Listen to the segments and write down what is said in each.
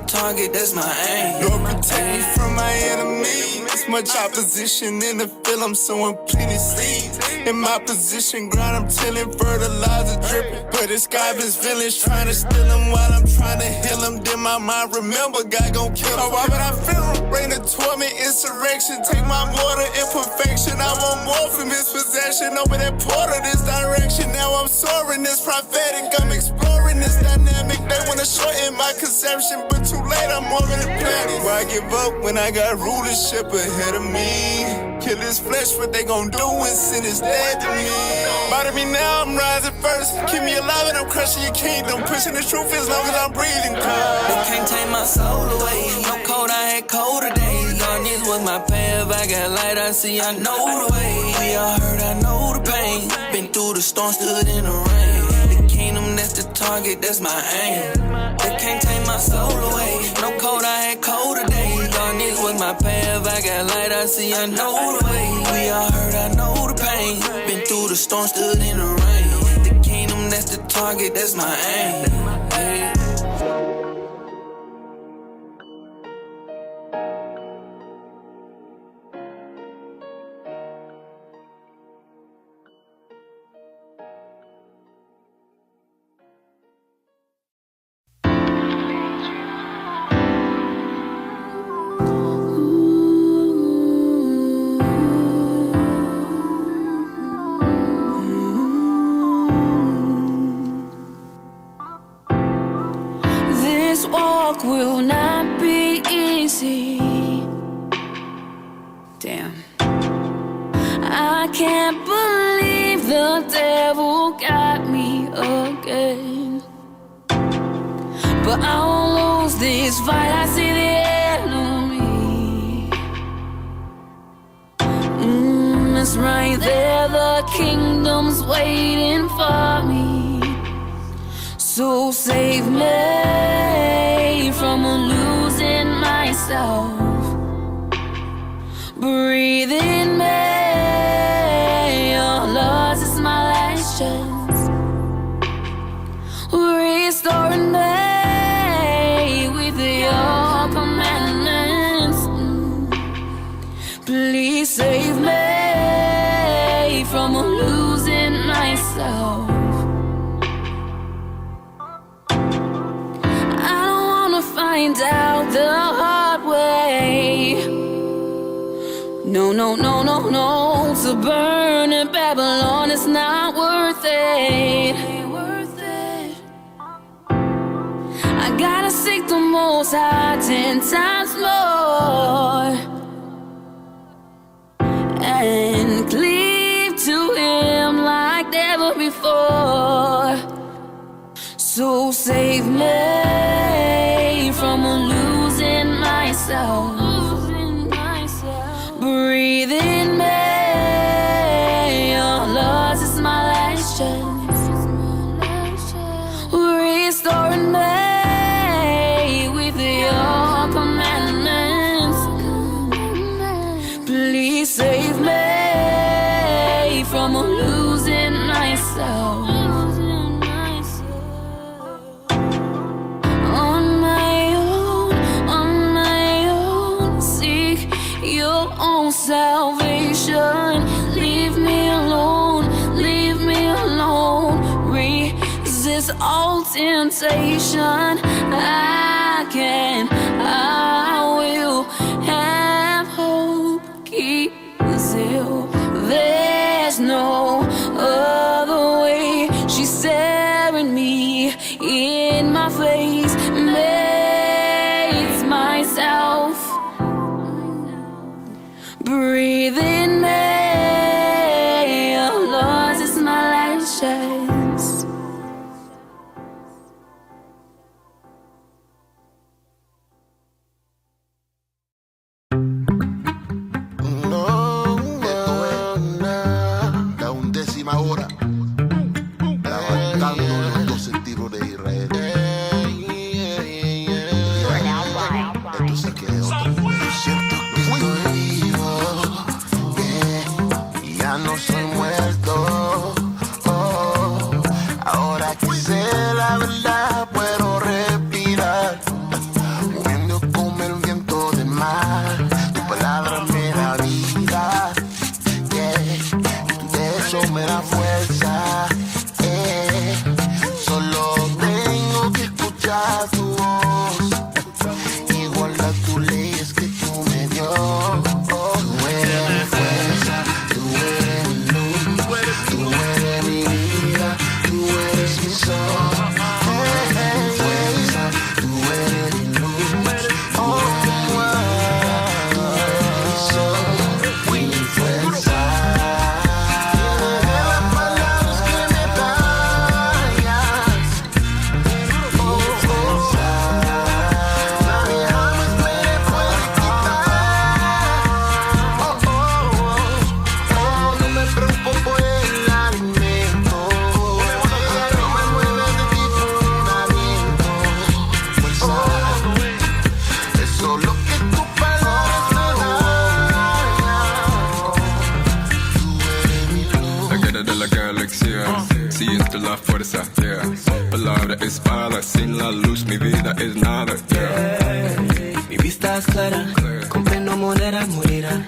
target, that's my aim. Lord, protect me from my enemies. Much opposition in the field, I'm sowing plenty seeds. In my position, ground, I'm tilling, fertilizer dripping. But it's God's villains trying to steal him while I'm trying to heal him. Then my mind remember, God gon' kill him. Why would I feel him? Rain of torment, insurrection. Take my mortar, imperfection. I want more from his possession. Over that portal, this direction. Now I'm soaring, this prophetic. I'm exploring this dynamic. They wanna shorten my conception, but too late, I'm already planning. Why give up when I got rulership ahead of me? Kill this flesh, what they gon' do when sin is dead to me? Bother me now, I'm rising first. Keep me alive and I'm crushing your kingdom. Pushing the truth as long as I'm breathing. They can't take my soul away. No cold, I had cold today. Darkness was my path, I got light, I see, I know the way. We all hurt, I know the pain. Been through the storm, stood in the rain. The kingdom, that's the target, that's my aim. They can't take my soul away. No cold, I had cold today. Darkness was my path, I got light, I see, I know the way. We all hurt, I know the pain. Been through the storm, stood in the rain. The kingdom, that's the target, that's my aim. Yeah. Will not be easy. Damn. I can't believe the devil got me again. But I won't lose this fight, I see the enemy. It's right there, the kingdom's waiting for me. So save me from losing myself. Breathe in me, your loss is my last chance. Restoring me with your commandments. Please save me from losing myself. Find out the hard way. No, no, no, no, no. To burn in Babylon is not worth it. I gotta seek the Most High 10 times more and cleave to Him like never before. So save me from losing myself. Breathe in me, your loss is my last chance. Restoring me with your commandments. Please save me from losing myself. Salvation, leave me alone, resist all temptation. I will have hope, keep the zeal. There's no other way. She's staring me in my face, makes myself. Breathe in me, your loss is my last chance. La 11ª hora, levantando los 2 sentidos de Israel. la fuerza, yeah. Palabra espada, sin la luz mi vida es nada, yeah. Mi vista es clara, comprendo moneda, morirá.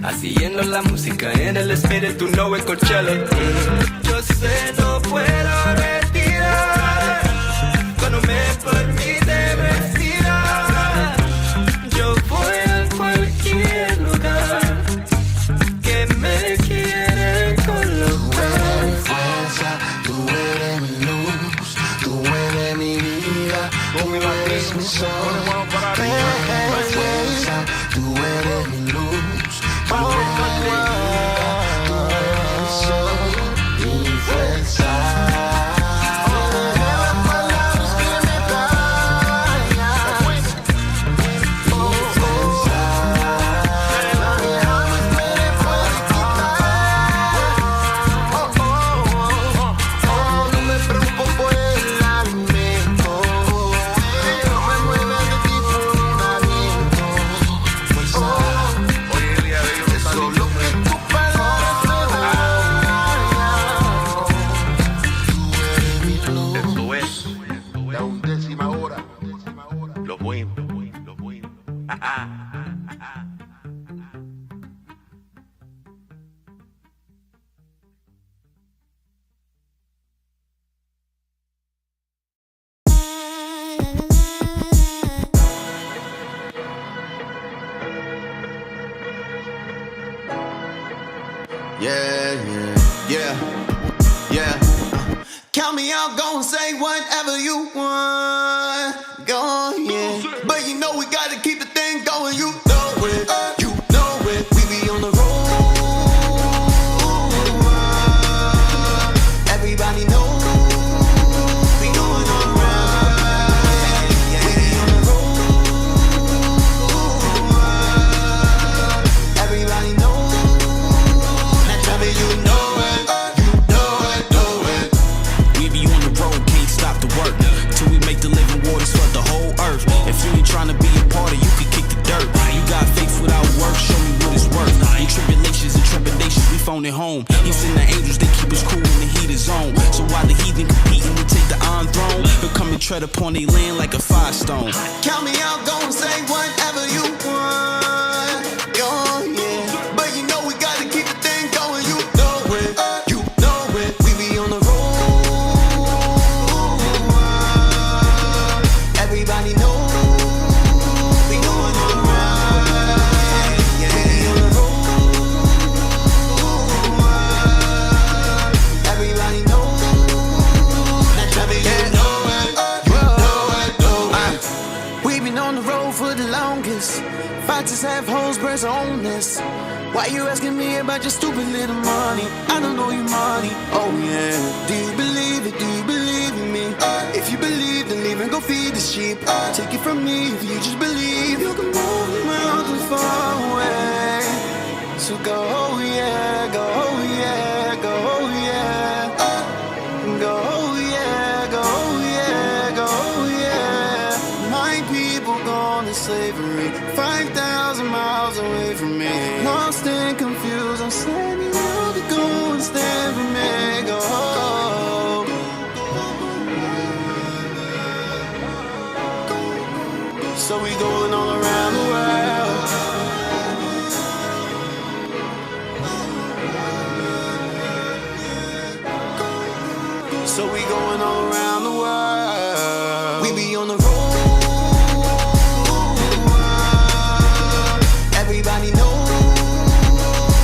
Haciendo la música en el espíritu, no en Coachella. Yo sé, no puedo retirar cuando me permite respirar. Yo voy a cualquier lugar que me quiere colocar. Fuerza, tú eres mi luz, tú eres mi vida, tú eres mi sol. Fuerza, tú eres mi luz, tú eres mi vida, tú eres mi sol. Mi fuerza. Count me out, go and say whatever you want. Go, yeah. But you know we gotta keep the thing going. You know it, you know it. We be on the road. Everybody know we going alright. We be on the road. Everybody know. Now tell me you know it. Trying to be a party, you can kick the dirt. You got faith without work, show me what it's worth. In tribulations and trepidations, we found it home. He sent the angels, they keep us cool when the heat is on. So while the heathen competing to take the Iron Throne, he'll come and tread upon their land like a firestone. Count me out, go and say whatever you want. Go, yeah. But you know we gotta keep the thing going. You know it, you know it. We be on the road. Everybody know. Fighters have hoes, birds on this. Why you asking me about your stupid little money? I don't know your money. Oh yeah. Do you believe it? Do you believe in me? If you believe, then leave and go feed the sheep. Take it from me if you just believe. You can move the mountains far away. So go, oh yeah, go, oh yeah, go, oh yeah. Go, oh yeah, go, oh yeah, go, oh yeah. My people gone to slavery. 5,000 miles away from me. Lost and confused, I'm sending you to go and stand for me. Go. So we going all around the world. So we going all around the world. We be on the road. Everybody know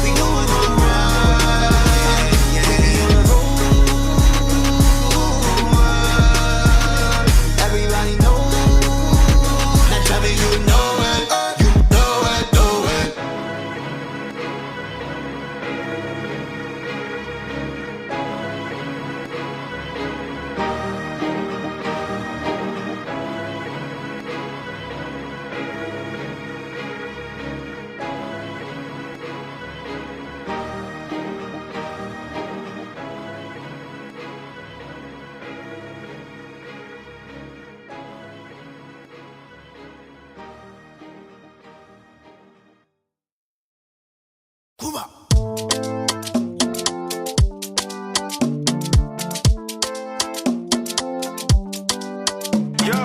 we going alright. Yeah, we on the road. Everybody know. Now tell me you know it. You know it, know it. Yo,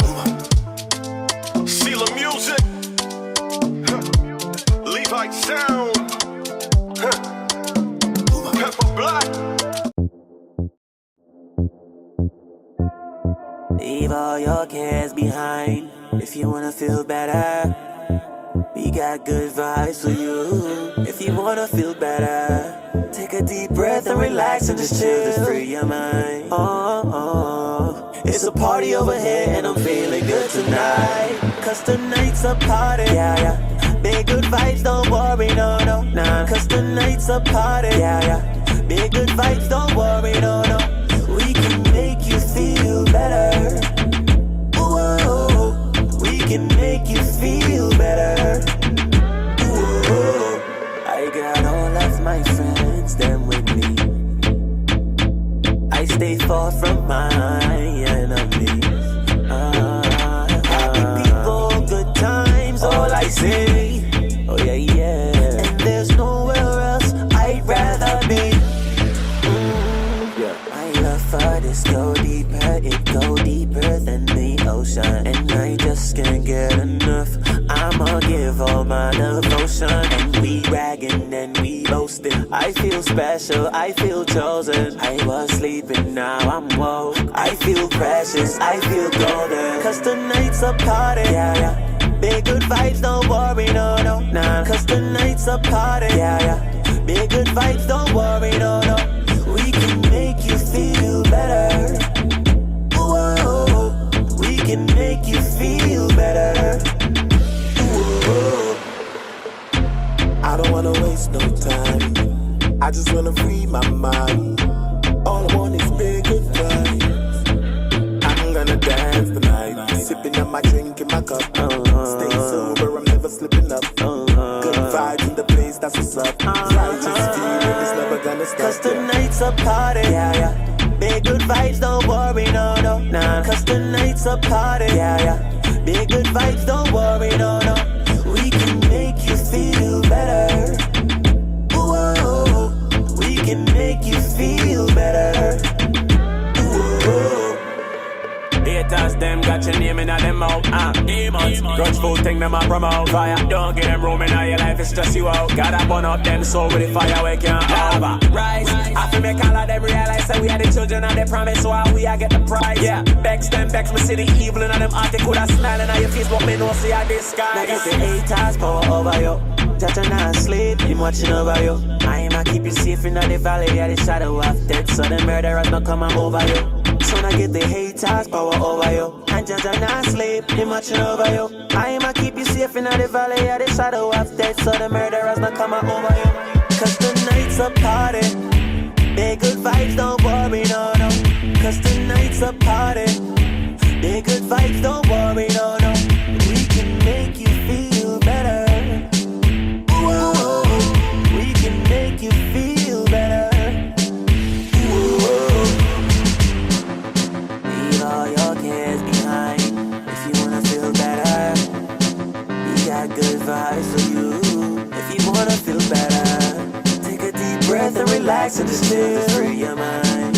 Sheila Music, Levi Sound, Pepper Black. Leave all your cares behind if you wanna feel better. We got good vibes for you if you wanna feel better. Take a deep breath and relax and just chill, just free your mind. It's a party over here and I'm feeling good tonight. Cause tonight's a party, yeah, yeah. Big good vibes, don't worry, no, no, nah. Cause tonight's a party, yeah, yeah. Big good vibes, don't worry, no, no. We can make you feel better. Whoa, we can make you feel better. Whoa, I got all of my friends, them with me. I stay far from my enemies. Happy people, good times, all I see. Oh yeah, yeah. And there's nowhere else I'd rather be. My love for this go deeper, it go deeper than the ocean. And I just can't get enough. I'ma give all my devotion. And we bragging and we boasting. I feel special, I feel chosen. I was sleeping, now I'm woke. I feel precious, I feel golden. Cause tonight's a party, yeah, yeah. Big good vibes, don't worry, no, no, nah. Cause tonight's a party, yeah, yeah. Big good vibes, don't worry, no, no. We can make you feel better. Whoa, we can make you feel better. Whoa. I don't wanna waste no time. I just wanna free my mind. All I want is big good vibes. I'm gonna dance tonight, sipping up my drink in my cup. Stay sober, I'm never slipping up. Good vibes in the place, that's what's up. Righteous feeling is never gonna stop. Cause tonight's a party, yeah, yeah. Big good vibes, don't worry, no, no, nah. Cause tonight's a party, yeah, yeah. Big good vibes, don't worry, no, no. We can make you feel better. Whoa, we can make you feel better. Whoa. Haters, them got your name in a them out, demons, grudgeful thing them a promote. Fire, don't give them room in all your life, it's just you out. Gotta burn up them soul with the fire we can't over. Rise, I feel make all of them realize that we are the children of the promise, so how we a get the prize. Yeah, vex them, vex me see the evil in them heart, they coulda smiling at your face, but me know see a disguise. Now if the haters power over you, Judge not sleep, him watching over you. I'ma keep you safe in the valley of the shadow of death, so the murderers not come over you. So now get the haters power over you. And Judge not sleep, him watching over you. I'ma keep you safe in the valley of the shadow of death, so the murderers not come over you. Cause tonight's a party. Big good vibes, don't worry, no, no. Cause tonight's a party. Big good vibes, don't worry, no, no. We can make you feel better. Whoa, we can make you feel better. Whoa. Leave all your cares behind if you wanna feel better. We got good vibes for you if you wanna feel better. Take a deep breath and relax and just chill, just free your mind.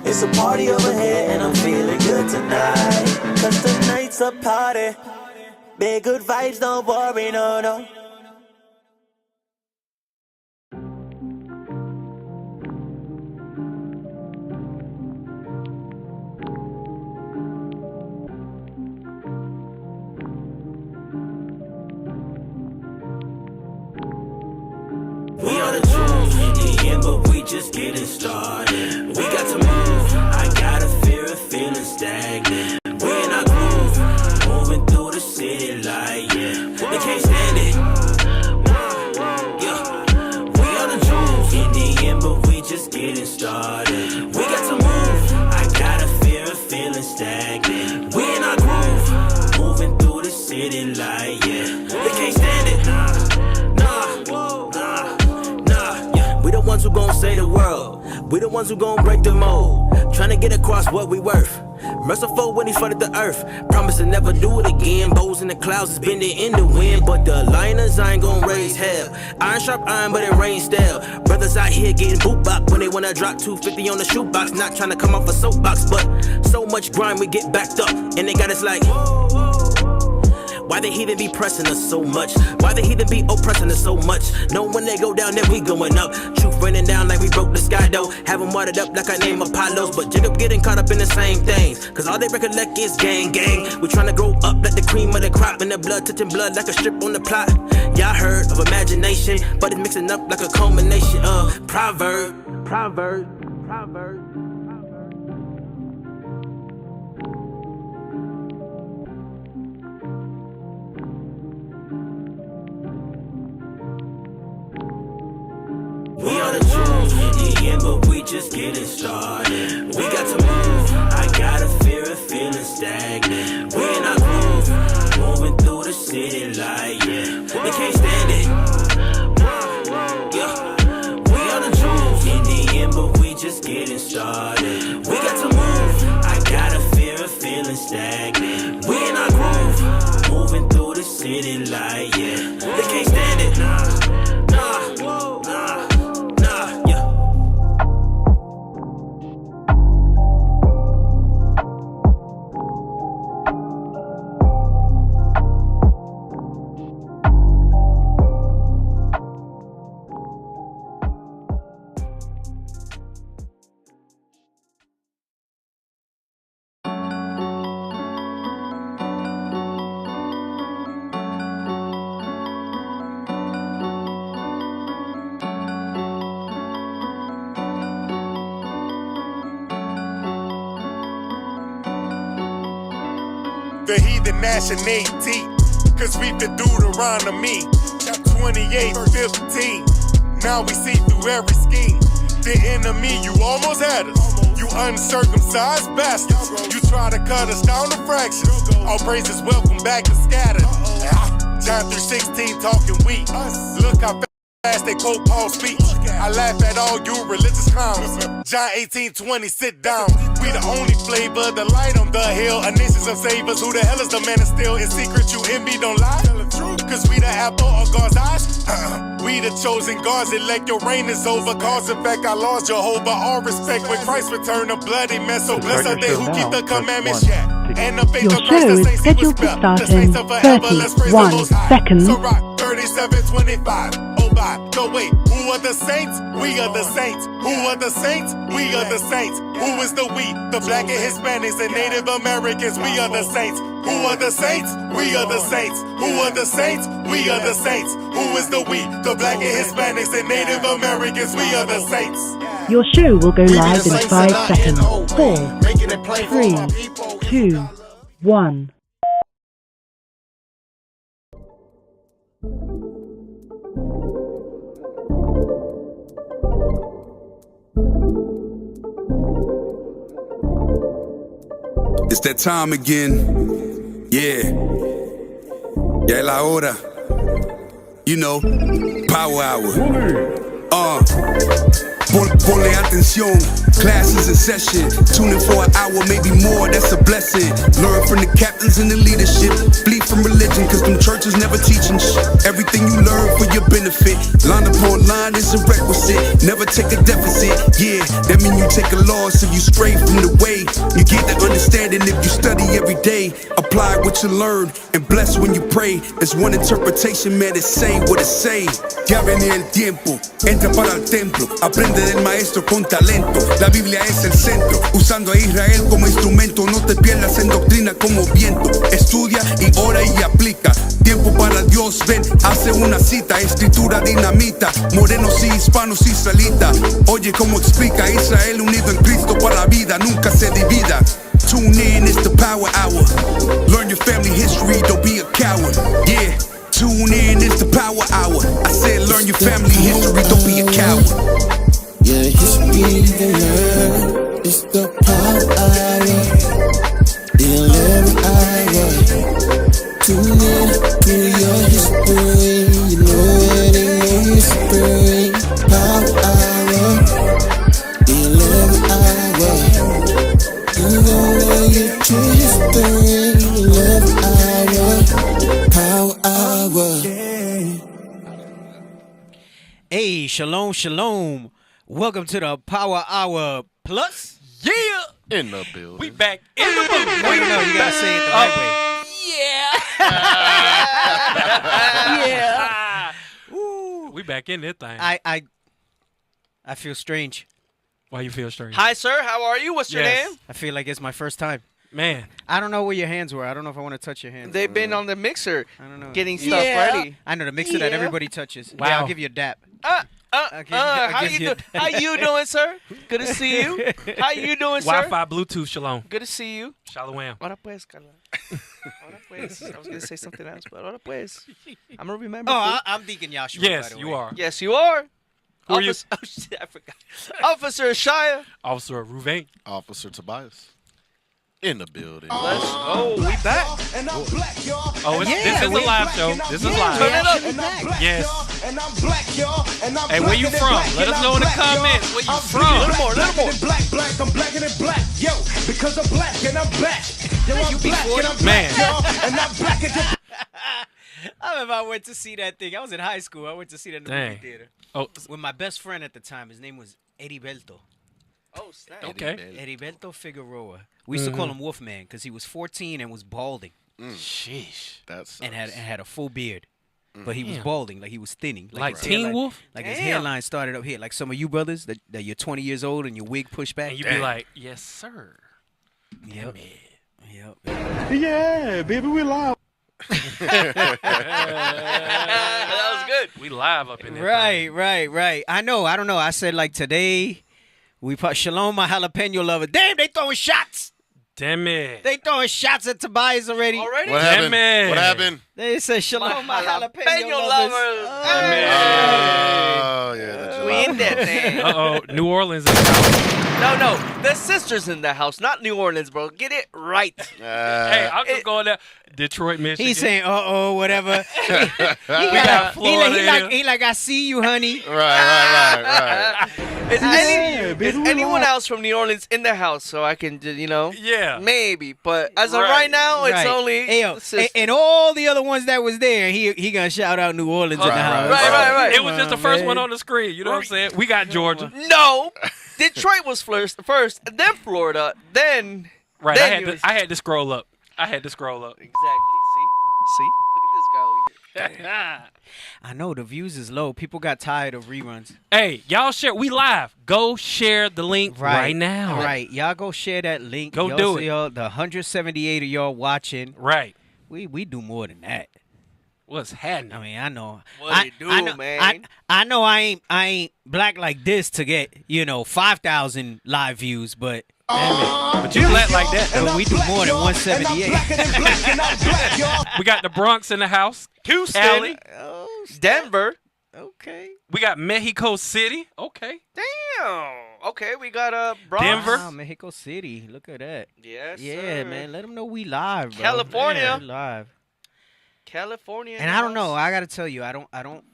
It's a party over here and I'm feeling good tonight. Cause tonight's a party. Big good vibes, don't worry, no, no. We are the truth in the end, but we just getting started. We got to move, I got a fear of feeling stagnant. We in our groove, moving through the city like, yeah, they can't stand it. Yeah, we are the truth in the end, but we just getting started. We got to move, I got a fear of feeling stagnant. We in our groove, moving through the city like, yeah, they can't stand it. We the ones who gon' save the world. We the ones who gon' break the mold. Tryna get across what we worth. Merciful when he flooded the earth. Promise to never do it again. Bows in the clouds is bending in the wind. But the lioness ain't gon' raise hell. Iron sharp iron, but it rains still. Brothers out here getting boot box when they wanna drop 250 on the shoebox. Not trying to come off a soapbox, but so much grind we get backed up. And they got us like, why the heathen be pressing us so much? Why the heathen be oppressing us so much? Know when they go down, then we going up. Truth raining down like we broke the sky though. Have them watered up like I name Apollos. But Jacob getting caught up in the same things. Cause all they recollect is gang, gang. We tryna grow up like the cream of the crop. And the blood touching blood like a strip on the plot. Y'all heard of imagination, but it's mixing up like a culmination of proverb. We are the truth in the end, but we just getting started. We got to move. I got a fear of feeling stagnant. We in our groove, moving through the city like, they can't stand it. Yeah. We are the truth in the end, but we just getting started. We got to move. I got a fear of feeling stagnant. We in our groove, moving through the city like, they can't stand it. The heathen nationality, cause we the Deuteronomy, chapter 28, 15. Now we see through every scheme. The enemy, you almost had us. You uncircumcised bastards. You try to cut us down to fractions. All praises welcome back to scattered. John 3:16 talking weak. Look how fast they quote Paul's speech. I laugh at all you religious clowns. John 18:20, sit down. We the only flavor, the light on the hill. A nation of savers. Who the hell is the man of steel? In secret, you envy, don't lie. Cause we the apple of God's eyes. We the chosen God's elect. Your reign is over. Cause in fact, I lost Jehovah. All respect when Christ return a bloody mess. So blessed are they who keep the commandments. And the faith of Christ, the saints he will spell. The saints of forever, let's praise the Most High. So rock 37:25. So wait, who are the saints? We are the saints. Who are the saints? We are the saints. Who is the we? The black and Hispanics and Native Americans. We are the saints. Who are the saints? We are the saints. Who are the saints? We are the saints. Who is the we? The black and Hispanics and Native Americans. We are the saints. Your show will go live in 5 seconds. 4, 3, 2, 1. It's that time again. Yeah. Ya es la hora. You know, power hour. Ponle atención, class is in session. Tune in for an hour, maybe more, that's a blessing. Learn from the captains and the leadership. Flee from religion, cause them churches never teaching shit. Everything you learn for your benefit. Line upon line is a requisite. Never take a deficit, yeah. That mean you take a loss if you stray from the way. You get the understanding if you study every day. Apply what you learn and bless when you pray. There's one interpretation, man, it's say what it say. Ya viene el tiempo, entra para el templo. Aprende del maestro con talento. La Biblia es el centro, usando a Israel como instrumento. No te pierdas en doctrina como viento. Estudia y ora y aplica. Tiempo para Dios, ven, hace una cita. Escritura dinamita, morenos y hispanos israelitas. Oye cómo explica Israel unido en Cristo para la vida, nunca se divida. Tune in, it's the power hour. Learn your family history, don't be a coward. Yeah, tune in, it's the power hour. I said learn your family history, don't be a coward. Yeah, history to learn, it's the power hour. The 11th hour. Tune in to your history, you know it ain't no mystery. Power hour, the 11th hour. You gon' learn your 11 hour, power hour. Hey, shalom, shalom. Welcome to the Power Hour Plus. Yeah. In the building. We back in the building. No, you gotta say it the right way. Yeah. Ooh. We back in this thing. I feel strange. Why you feel strange? Hi, sir. How are you? What's your name? I feel like it's my first time. Man. I don't know where your hands were. I don't know if I want to touch your hands. They've been on the mixer. I don't know. Getting stuff ready. I know the mixer that everybody touches. Wow. Yeah, I'll give you a dap. How you doing, sir? Good to see you. How you doing, sir? Wi-Fi, Bluetooth, shalom. Good to see you. Shalom. Ahora pues, Carla. Ahora pues. I was going to say something else, but ahora pues. I'm going to remember. I'm Deacon Joshua. Yes, by the you way. are. Yes, you are. Who are you? Oh, shit, I forgot. Officer Shia. Officer Ruvain. Officer Tobias. In the building. Let's go. We back. Oh, this is a live show. This is live. Turn it up. Yes. Hey, where you from? Let us know in the comments where you from. Little more. Black, I'm blacker than black. Yo, because I'm black and I'm back. Yo, I'm black and I'm Man. black, y'all. And I'm black and I remember I went to see that thing. I was in high school. I went to see that in the movie theater. Oh, with my best friend at the time. His name was Heriberto. Oh, snap. Okay. Heriberto Figueroa. We used to call him Wolfman because he was 14 and was balding. Sheesh. And had a full beard. But he was balding, like he was thinning. Like his Teen hairline- Wolf? Like his hairline started up here. Like some of you brothers that you're 20 years old and your wig pushed back. And you be like, yes, sir. Yep. yeah, baby, we live. That was good. We live up in there. Right. I know. I don't know. I said like today, we put Shalom, my jalapeno lover. Damn, they throwing shots. Damn it. They throwing shots at Tobias already. What happened? Damn it. What happened? They said Shalom, my jalapeno Jalapeno lovers. lovers. Oh, yeah. We in that thing. Uh-oh. New Orleans is out. No. The sisters in the house, not New Orleans, bro. Get it right. Hey, I'm just going there. Detroit, Michigan. He's saying, whatever. got Florida he like, I see you, honey. Right. Is anyone else from New Orleans in the house so I can, Yeah. maybe. But as of right now, it's only the sisters. And all the other ones that was there, he gonna shout out New Orleans in the house. Right. It was just the first one on the screen. You know what I'm saying? We got Georgia. No. Detroit was first, then Florida, then... Right, then I had to scroll up. Exactly. See? Look at this guy over here. I know the views is low. People got tired of reruns. Hey, y'all share. We live. Go share the link right now. Right. Y'all go share that link. Go do it. Y'all, the 178 of y'all watching. Right. We do more than that. What's happening? I mean, I know. What you do, man? I know I ain't black like this to get, 5,000 live views, but But you black like that, though. we do more than 178. We got the Bronx in the house. Houston. Cali. Denver. Okay. We got Mexico City. Okay. Damn. Okay, we got Bronx. Denver. Wow, Mexico City. Look at that. Yes, Yeah, sir. man. Let them know we live, bro. California. Yeah, we live. California. And I don't know. I got to tell you, I don't.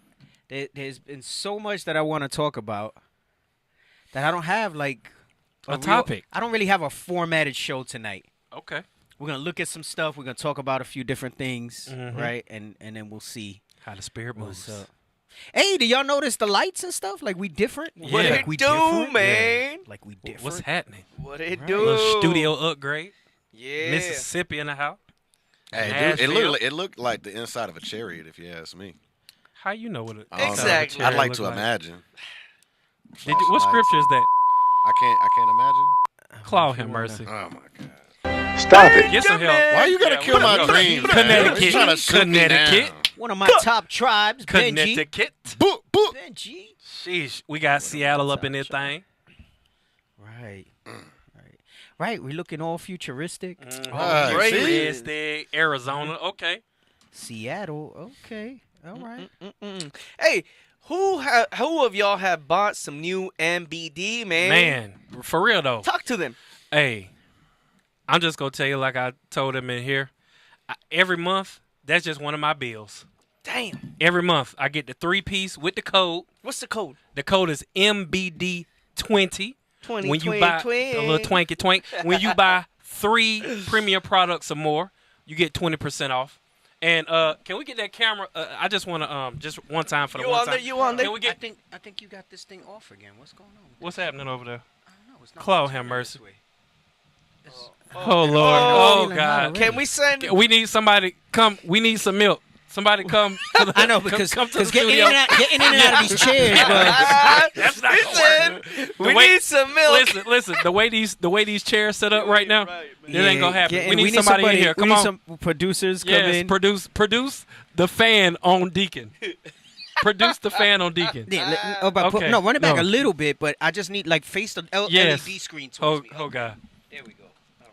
There's been so much that I want to talk about that I don't have like a topic. I don't really have a formatted show tonight. Okay. We're gonna look at some stuff. We're gonna talk about a few different things, right? And then we'll see how the spirit moves. Hey, do y'all notice the lights and stuff? Like we different? What like it we do, different? man? Yeah. Like we different. What's happening? What it Right. do? A little studio upgrade. Yeah. Mississippi in the house. Hey, dude, it looked like the inside of a chariot, if you ask me. How you know what it Exactly. I'd like to imagine. What scripture is that? I can't imagine. Claw him mercy. Oh my God. Stop it. Get some help. Why you gotta kill my dreams? Connecticut. Trying to shoot me Connecticut. down. One of my top tribes, Benji. Connecticut. Benji. Sheesh. We got Seattle up in this thing. Right. We're looking all futuristic. Futuristic. Arizona. Okay. Seattle. Okay. All right. Hey, who of y'all have bought some new MBD, man? Man, for real though. Talk to them. Hey, I'm just gonna tell you like I told him in here. Every month, that's just one of my bills. Damn. Every month, I get the 3-piece with the code. What's the code? The code is MBD20. 20, when you 20, buy 20. a little twanky twank, when you buy 3 premium products or more, you get 20% off. And can we get that camera? I just want to just one time for the one time. You on there? Can we get? I think you got this thing off again. What's going on? What's happening over there? I don't know. It's not Claude, have mercy. Oh, Lord. Oh God. Can we send? We need somebody come. We need some milk. Somebody come. I know because come to the getting in, studio. and out of these chairs, bro. That's not gonna work. We need some milk. Listen. The way these chairs set up right now, it ain't gonna happen. Yeah, we need somebody in here. Come we need on. some producers come Yes, in. produce the fan on Deacon. Produce the fan on Deacon. Yeah, Okay. no, run it back No. a little bit, but I just need like face the LED screen towards me. Oh God. There we go. All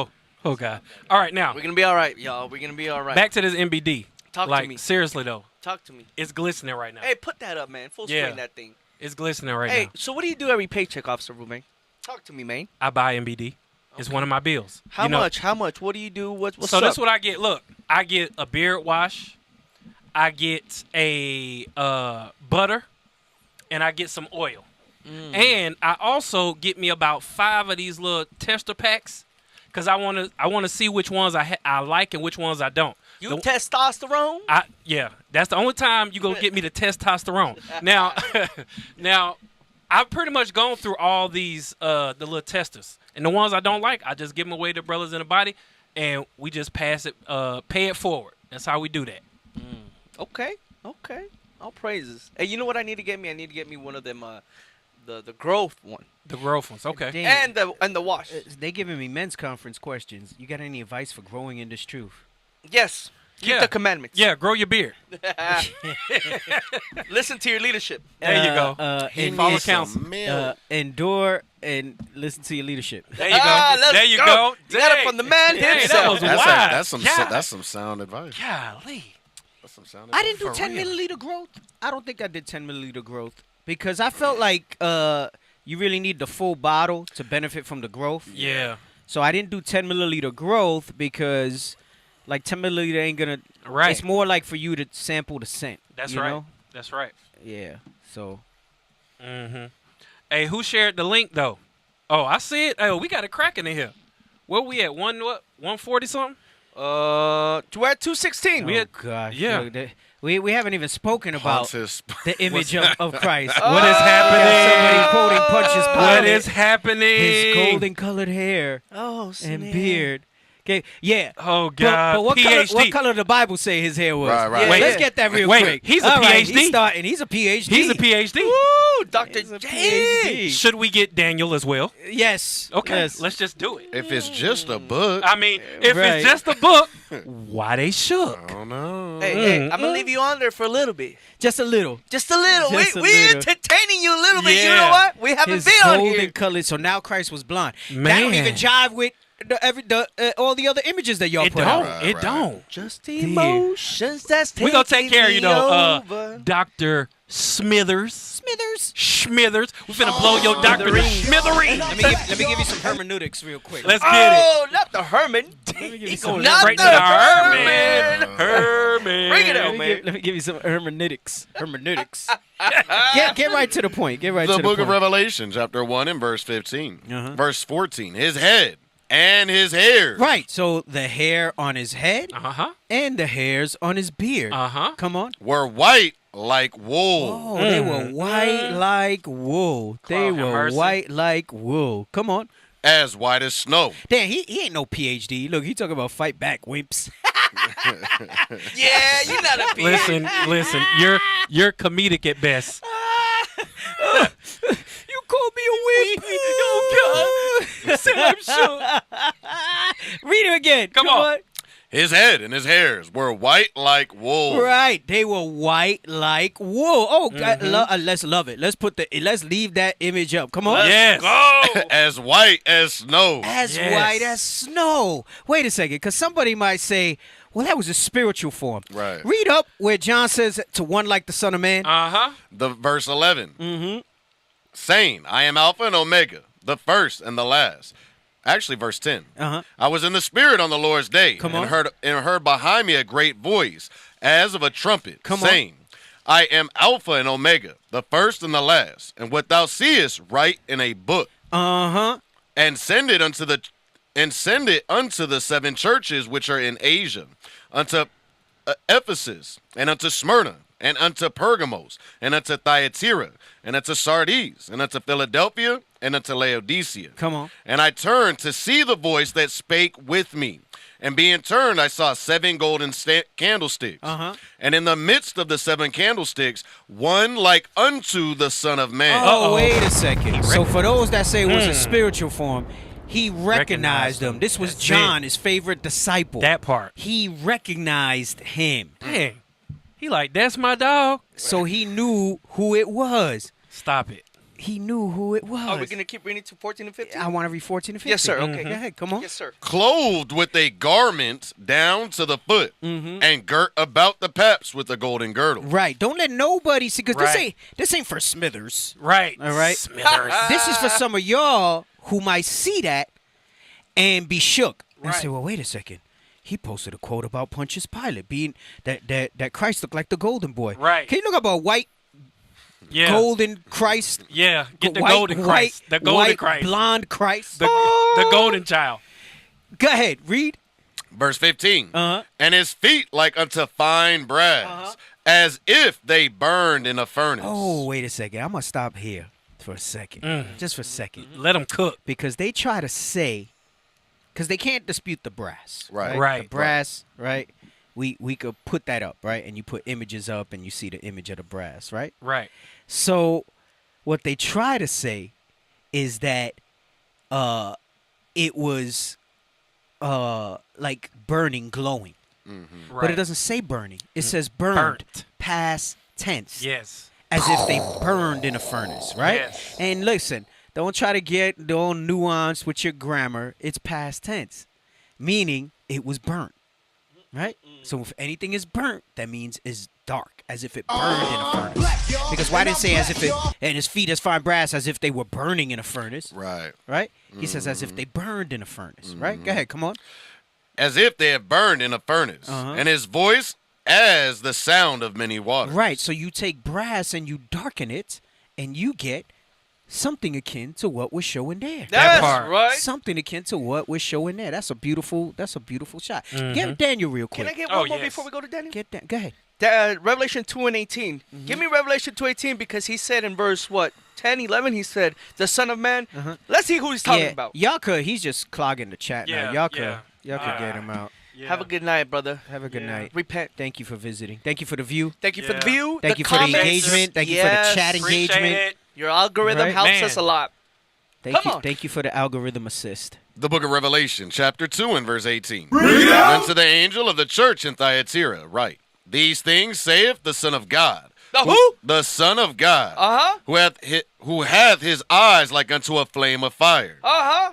right. Oh God. All right, now We're gonna be all right, y'all. We're gonna be all right. back to this MBD. Talk like, to me. Seriously though, Talk to me. it's glistening right now. Hey, put that up, man. Full screen that thing. It's glistening right Hey, now. so what do you do every paycheck, Officer Ruben? Talk to me, man. I buy MBD. It's one of my bills. How You know? much? How much? What do you do? What's So up? that's what I get. Look, I get a beard wash, I get a butter, and I get some oil. And I also get me about 5 of these little tester packs because I want to see which ones I like and which ones I don't. You testosterone? Yeah, that's the only time you gonna get me to testosterone. Now, I've pretty much gone through all these the little testers, and the ones I don't like, I just give them away to brothers in the body, and we just pass it, pay it forward. That's how we do that. Okay. All praises. Hey, you know what I need to get me? I need to get me one of them, the growth one. The growth ones, okay. And the wash. They giving me men's conference questions. You got any advice for growing in this truth? Yes. Keep the commandments. Yeah, grow your beard. Listen to your leadership. There you go. And follow counsel. Endure and listen to your leadership. There you go. There you go. You got it from the man himself. That's some sound advice. Golly. That's some sound I advice. didn't do 10 milliliter growth. I don't think I did 10 milliliter growth because I felt like you really need the full bottle to benefit from the growth. Yeah. So I didn't do 10 milliliter growth because like 10 milliliter ain't gonna. Right. It's more like for you to sample the scent. That's you right. know? That's right. Yeah. So. Hey, who shared the link though? Oh, I see it. Oh, we got it cracking in here. Where we at? 140 something? We're at 216. Oh gosh. Yeah. Look, we haven't even spoken about the image of Christ. What is happening? Somebody quoting Punch's What is happening? His golden colored hair and beard. Okay, yeah. Oh God. But what PhD. color the Bible say his hair was? Right. Yeah, Wait, let's get that real wait, quick. he's a All right, PhD? he's starting. He's a PhD. He's a PhD. Woo, Dr. He's a J. PhD. Should we get Daniel as well? Yes. Okay, Yes. let's just do it. If it's just a book, I mean, if Right. it's just a book, why they shook? I don't know. Hey, I'm gonna leave you on there for a little bit. Just a little. Just a little. Just a we little. entertaining you a little bit. You Yeah. know what? We haven't His been on golden here. colored. So now Christ was blind. That Man. don't even jive with all the other images that y'all It put don't. out. It don't. Just emotions that's We gonna take care of you though, over. Dr. Smithers. Schmithers. We finna blow your doctor to smithereens. Let me give you some hermeneutics real quick. Let's get it. Oh, not the Herman. He's Going Not straight the to the Herman. Herman. Bring it out, man. Let me give you some hermeneutics. Get right to the point. Get right The to the book point. of Revelation, chapter 1 and verse 15. Uh-huh. Verse 14, his head and his hairs. Right. So the hair on his head and the hairs on his beard. Come on. Were white like wool. Oh, they were white like wool. They have were mercy. white like wool. Come on. As white as snow. Damn, he ain't no PhD. Look, he talking about fight back, wimps. Yeah, you're not a PhD. Listen. You're comedic at best. You called me a wimp. Oh God. See, I'm sure. Read it again. Come on. His head and his hairs were white like wool. Right, they were white like wool. Oh, God, let's love it. Let's leave that image up. Come on. Yes. Go. As white as snow. As Yes. white as snow. Wait a second, because somebody might say, well, that was a spiritual form. Right. Read up where John says to one like the Son of Man. The verse 11. Saying, I am Alpha and Omega, the first and the last. Actually, verse 10. I was in the Spirit on the Lord's day, and heard behind me a great voice, as of a trumpet, saying, I am Alpha and Omega, the first and the last, and what thou seest write in a book, and send it unto the and send it unto the 7 churches which are in Asia, unto Ephesus, and unto Smyrna, and unto Pergamos, and unto Thyatira, and unto Sardis, and unto Philadelphia, and unto Laodicea. Come on. And I turned to see the voice that spake with me. And being turned, I saw 7 golden candlesticks. And in the midst of the 7 candlesticks, one like unto the Son of Man. Oh, wait a second. So for those that say it was a spiritual form, he recognized him. This was John, his favorite disciple. That part. He recognized him. Dang. He like, that's my dog. So he knew who it was. Stop it. He knew who it was. Are we going to keep reading to 14 and 15? I want to read 14 and 15. Yes, sir. Okay. Go ahead. Come on. Yes, sir. Clothed with a garment down to the foot, and girt about the paps with a golden girdle. Right. Don't let nobody see, because this ain't for Smithers. Right. All right. Smithers. This is for some of y'all who might see that and be shook and say, well, wait a second. He posted a quote about Pontius Pilate being that Christ looked like the golden boy. Right. Can you look about white golden Christ? Yeah, get the golden Christ. The golden white, Christ. Blonde Christ. The golden child. Go ahead, read. Verse 15. And his feet like unto fine brass, as if they burned in a furnace. Oh, wait a second. I'm going to stop here for a second. Just for a second. Let them cook. Because they try to say, because they can't dispute the brass. Right. The brass, right? We could put that up, right? And you put images up and you see the image of the brass, right? Right. So what they try to say is that it was like burning, glowing. But it doesn't say burning. It says burned, past tense. Yes. As if they burned in a furnace, right? Yes. And listen, don't try to get all nuance with your grammar. It's past tense, meaning it was burnt, right? So if anything is burnt, that means it's dark, as if it burned in a furnace. Because why did it say as if it, and his feet as fine brass, as if they were burning in a furnace? Right. Right? He says as if they burned in a furnace, right? Go ahead, come on. As if they had burned in a furnace, and his voice as the sound of many waters. Right, so you take brass and you darken it, and you get something akin to what we're showing there. That's right. Something akin to what we're showing there. That's a beautiful shot. Get Daniel real quick. Can I get one more before we go to Daniel? Go ahead. Revelation 2 and 18. Give me Revelation 2:18, because he said in verse 10, 11, he said, the Son of Man. Let's see who he's talking about. Y'all could, he's just clogging the chat now. Y'all could get him out. Yeah. Have a good night, brother. Have a good night. Repent. Thank you for visiting. Thank you for the view. Thank you for the view. Thank you for the engagement. Thank you for the chat engagement. Your algorithm helps us a lot. Thank you for the algorithm assist. The book of Revelation, chapter 2 and verse 18. And unto the angel of the church in Thyatira write, these things saith the Son of God. The who? The Son of God. Who hath his eyes like unto a flame of fire.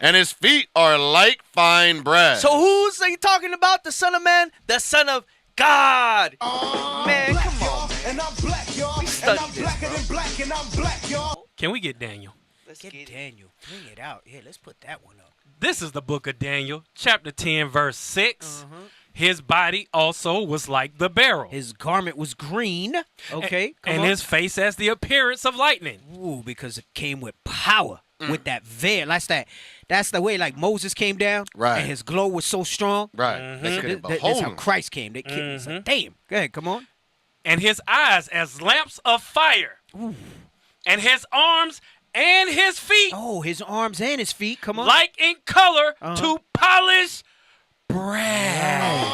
And his feet are like fine brass. So who's he talking about? The Son of Man? The Son of God. Man, come on. And I'm black, y'all. And I'm blacker than black, and I'm black, y'all. Can we get Daniel? Let's get Daniel. Bring it out. Yeah, let's put that one up. This is the book of Daniel, chapter 10, verse 6. His body also was like the beryl. His garment was green. Okay. And his face as the appearance of lightning. Ooh, because it came with power. With that veil. That's the way like Moses came down. Right. And his glow was so strong. Right. That's how Christ came. It's like, damn. Go ahead, come on. And his eyes as lamps of fire. Ooh. And his arms and his feet. Oh, his arms and his feet. Come on. Like in color to polish brass.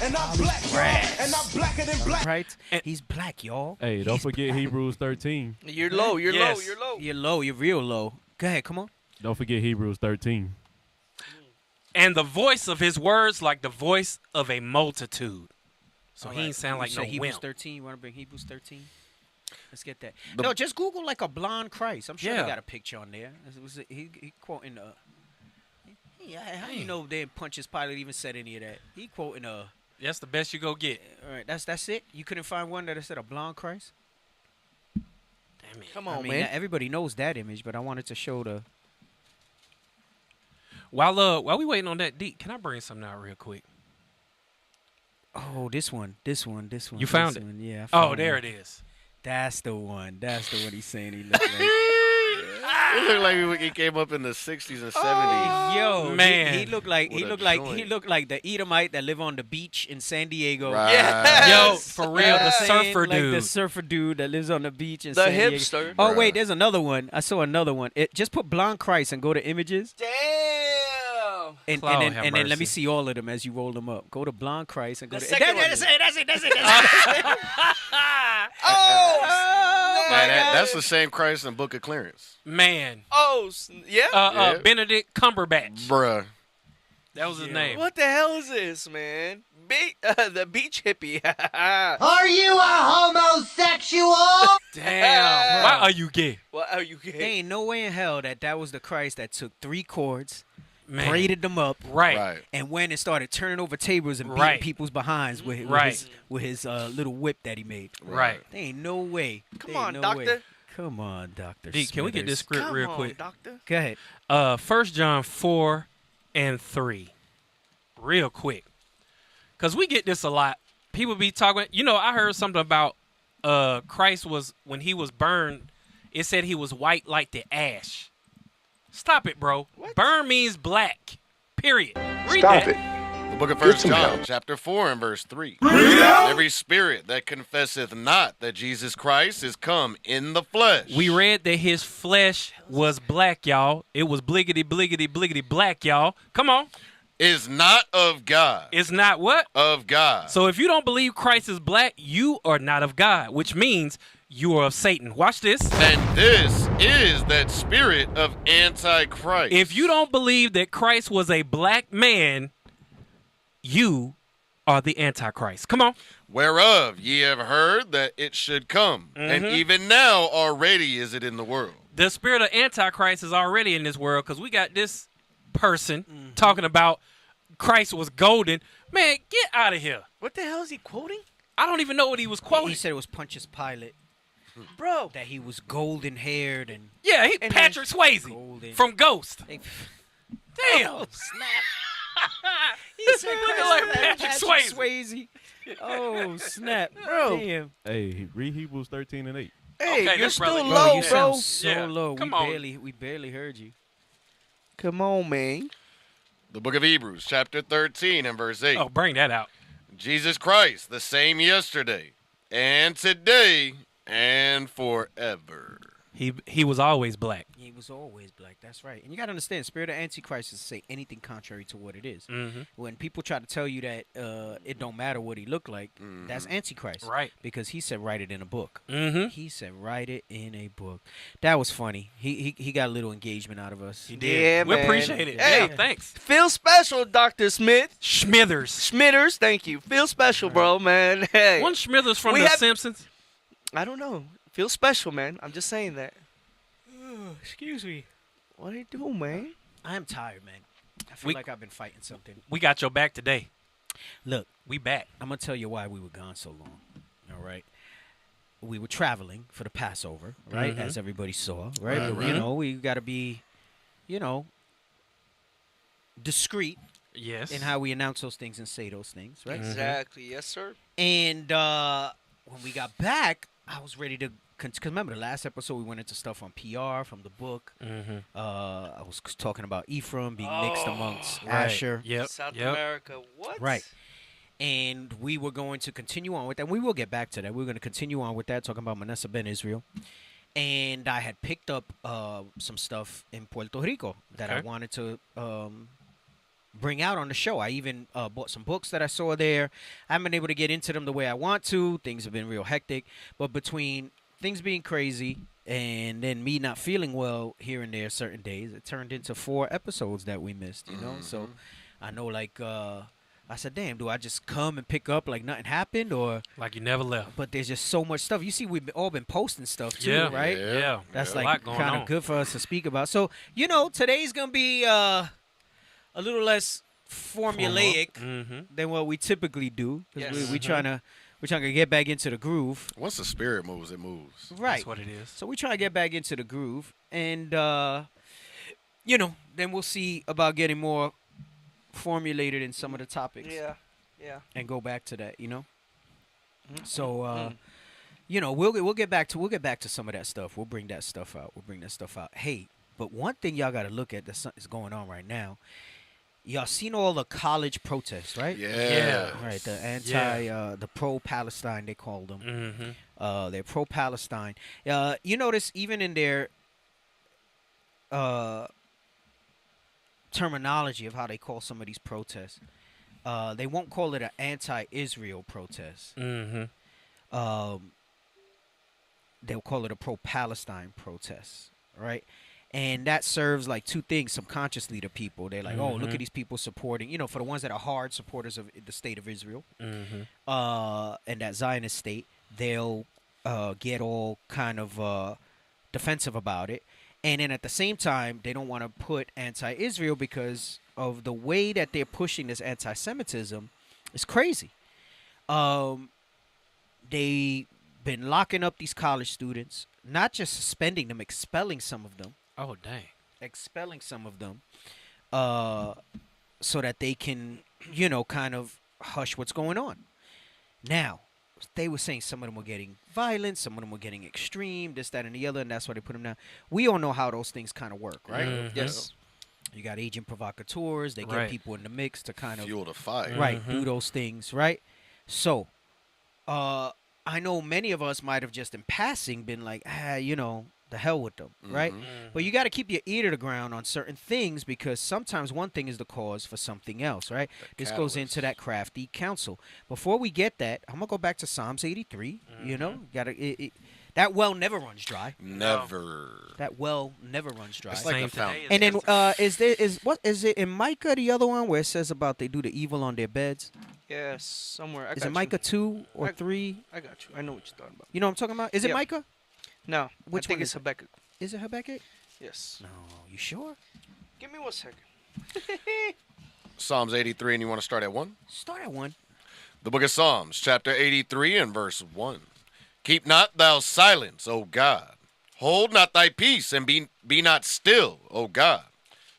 And I'm black, brass. and I'm blacker than black. Right? He's black, y'all. Hey, don't forget Hebrews 13. You're low. You're low. You're low. You're low. You're real low. Go ahead. Come on. Don't forget Hebrews 13. And the voice of his words like the voice of a multitude. So he ain't sound like no Hebrews wimp. 13. You want to bring Hebrews 13? Let's get that. No, just Google like a blonde Christ. I'm sure they got a picture on there. He quoting how do you know they didn't Pontius Pilate even said any of that? He quoting That's the best you go get. All right, that's it. You couldn't find one that said a blonde Christ. Damn it! Come on, man. Everybody knows that image, but I wanted to show the. While we waiting on that deep, can I bring something out real quick? Oh, this one. You found it? Yeah. Oh, there it is. That's the one. That's the one he's saying he looked like. He looked like he came up in the 60s and 70s. Yo, man. he looked like With a joint. the Edomite that live on the beach in San Diego. Right. Yes. Yo, for real, the Saying, surfer like dude. the surfer dude that lives on the beach in The San Diego. hipster. Oh wait, Right. there's another one. I saw another one. Just put blonde Christ and go to images. Damn. And Lord then have let me mercy. see all of them as you roll them up. Go to blonde Christ and go The to second one. That's it. Oh, Man, that's the same Christ in Book of Clearance. Man. yeah. Yeah. Benedict Cumberbatch. Bruh. That was his name. What the hell is this, man? The beach hippie. Are you a homosexual? Damn. Why are you gay? Why are you There gay? ain't no way in hell that was the Christ that took 3 chords, Man. braided them up, Right. and went and started turning over tables and beating Right. people's behinds with Right. his little whip that he made. Right. There ain't no way. Come There on, ain't no way. doctor. Come on, Doctor. D, can we get this script Come real on, quick? doctor. Go ahead. 1 John 4 and 3. Real quick. Because we get this a lot. People be talking. You know, I heard something about Christ was, when he was burned, it said he was white like the ash. Stop it, bro. Burn means black. Period. Read Stop that. it. The book of 1 John, chapter 4 and verse 3. Every spirit that confesseth not that Jesus Christ is come in the flesh. We read that his flesh was black, y'all. It was bliggity, bliggity, bliggity black, y'all. Come on. Is not of God. It's not what? Of God. So if you don't believe Christ is black, you are not of God, which means you are of Satan. Watch this. And this is that spirit of Antichrist. If you don't believe that Christ was a black man, you are the Antichrist. Come on. Whereof ye have heard that it should come. And even now already is it in the world. The spirit of Antichrist is already in this world because we got this person talking about Christ was golden. Man, get out of here. What the hell is he quoting? I don't even know what he was quoting. He said it was Pontius Pilate. Bro. That he was golden haired and Yeah, he and Patrick Swayze golden. from Ghost. They- Damn. Oh, snap. He said Looking like Patrick Swayze. Oh, snap. Bro. Damn. Hey, read Hebrews 13 and 8. Hey, Okay, you're that's still relevant. low, you bro. sound so Yeah, low. come we on. barely heard you. Come on, man. The book of Hebrews, chapter 13 and verse 8. Oh, bring that out. Jesus Christ, the same yesterday and today and forever. He was always black. He was always black. That's right. And you got to understand, spirit of Antichrist is to say anything contrary to what it is. When people try to tell you that it don't matter what he looked like, that's Antichrist. Right. Because he said write it in a book. Mm-hmm. He said write it in a book. That was funny. He got a little engagement out of us. He did. Yeah, We man. appreciate it. Hey. Yeah, thanks. Feel special, Dr. Smith. Schmithers, thank you. Feel special, bro, man. Hey. One Schmithers from We The have- Simpsons. I don't know. Feel special, man. I'm just saying that. Excuse me. What are you doing, man? I am tired, man. I feel like I've been fighting something. We got your back today. Look, we back. I'm going to tell you why we were gone so long. All right. We were traveling for the Passover, right? As everybody saw, right? But, you know, we got to be, discreet. Yes. In how we announce those things and say those things, right? Exactly. Yes, sir. And when we got back, I was ready to. Because remember, the last episode we went into stuff on PR from the book. I was talking about Ephraim being mixed amongst Asher. Yep. South America. What? Right. And we were going to continue on with that. We will get back to that. We were going to continue on with that, talking about Manasseh ben Israel. And I had picked up some stuff in Puerto Rico that I wanted to bring out on the show. I even bought some books that I saw there. I haven't been able to get into them the way I want to. Things have been real hectic. But between things being crazy and then me not feeling well here and there certain days, it turned into 4 episodes that we missed, So I know, like, I said, damn, do I just come and pick up like nothing happened, or like you never left? But there's just so much stuff. You see, we've all been posting stuff too, right? Yeah. That's A lot like going kind on. of good for us to speak about. So, today's going to be a little less formulaic than what we typically do. Because we're trying to get back into the groove. Once the spirit moves, it moves. Right. That's what it is. So we try to get back into the groove. And, then we'll see about getting more formulated in some of the topics. Yeah. And go back to that, So, we'll get back to some of that stuff. We'll bring that stuff out. Hey, but one thing y'all got to look at that is going on right now. Y'all seen all the college protests, right? Yeah. Right. The the pro-Palestine, they called them. Mm-hmm. They're pro-Palestine. You notice even in their terminology of how they call some of these protests, they won't call it an anti-Israel protest. Mm-hmm. They'll call it a pro-Palestine protest, right? And that serves like two things subconsciously to people. They're like, oh, look at these people supporting, for the ones that are hard supporters of the state of Israel and that Zionist state, they'll get all kind of defensive about it. And then at the same time, they don't want to put anti-Israel because of the way that they're pushing this anti-Semitism. It's crazy. They've been locking up these college students, not just suspending them, expelling some of them. Oh, dang. Expelling some of them so that they can, kind of hush what's going on. Now, they were saying some of them were getting violent, some of them were getting extreme, this, that, and the other, and that's why they put them down. We all know how those things kind of work, right? Mm-hmm. Yes. You got agent provocateurs. They get people in the mix to kind of fuel the fire. Right, do those things, right? So, I know many of us might have just in passing been like, the hell with them, right? But you got to keep your ear to the ground on certain things because sometimes one thing is the cause for something else, right? This goes into that crafty counsel. Before we get that, I'm going to go back to Psalms 83, that well never runs dry. Never. That well never runs dry. It's like a fountain. And then is it in Micah, the other one, where it says about they do the evil on their beds? Yes, somewhere. Is it Micah 2 or 3? I got you. I know what you're talking about. You know what I'm talking about? Is it Micah? No. Which I think one it's Habakkuk. Is it Habakkuk? Yes. No, you sure? Give me 1 second. Psalms 83, and you want to start at 1? Start at 1. The book of Psalms, chapter 83 and verse 1. Keep not thou silence, O God. Hold not thy peace, and be not still, O God.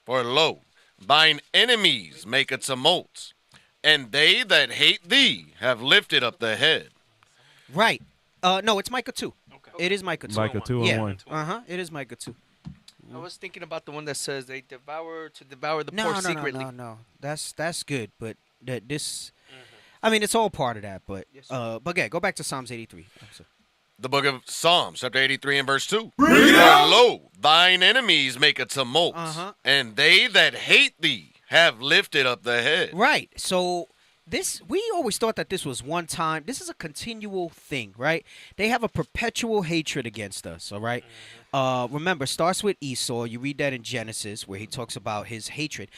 For lo, thine enemies make a tumult, and they that hate thee have lifted up the head. Right. No, it's Micah 2. Okay. It is Micah 2. Micah 2 and 1. It is Micah 2. I was thinking about the one that says they devour the poor secretly. No. That's good, but this, I mean, it's all part of that. But yeah, go back to Psalms 83. The book of Psalms, chapter 83 and verse 2. For lo, thine enemies make a tumult, and they that hate thee have lifted up the head. Right. So we always thought that this was one time. This is a continual thing, right? They have a perpetual hatred against us, all right? Remember, it starts with Esau. You read that in Genesis where he talks about his hatred.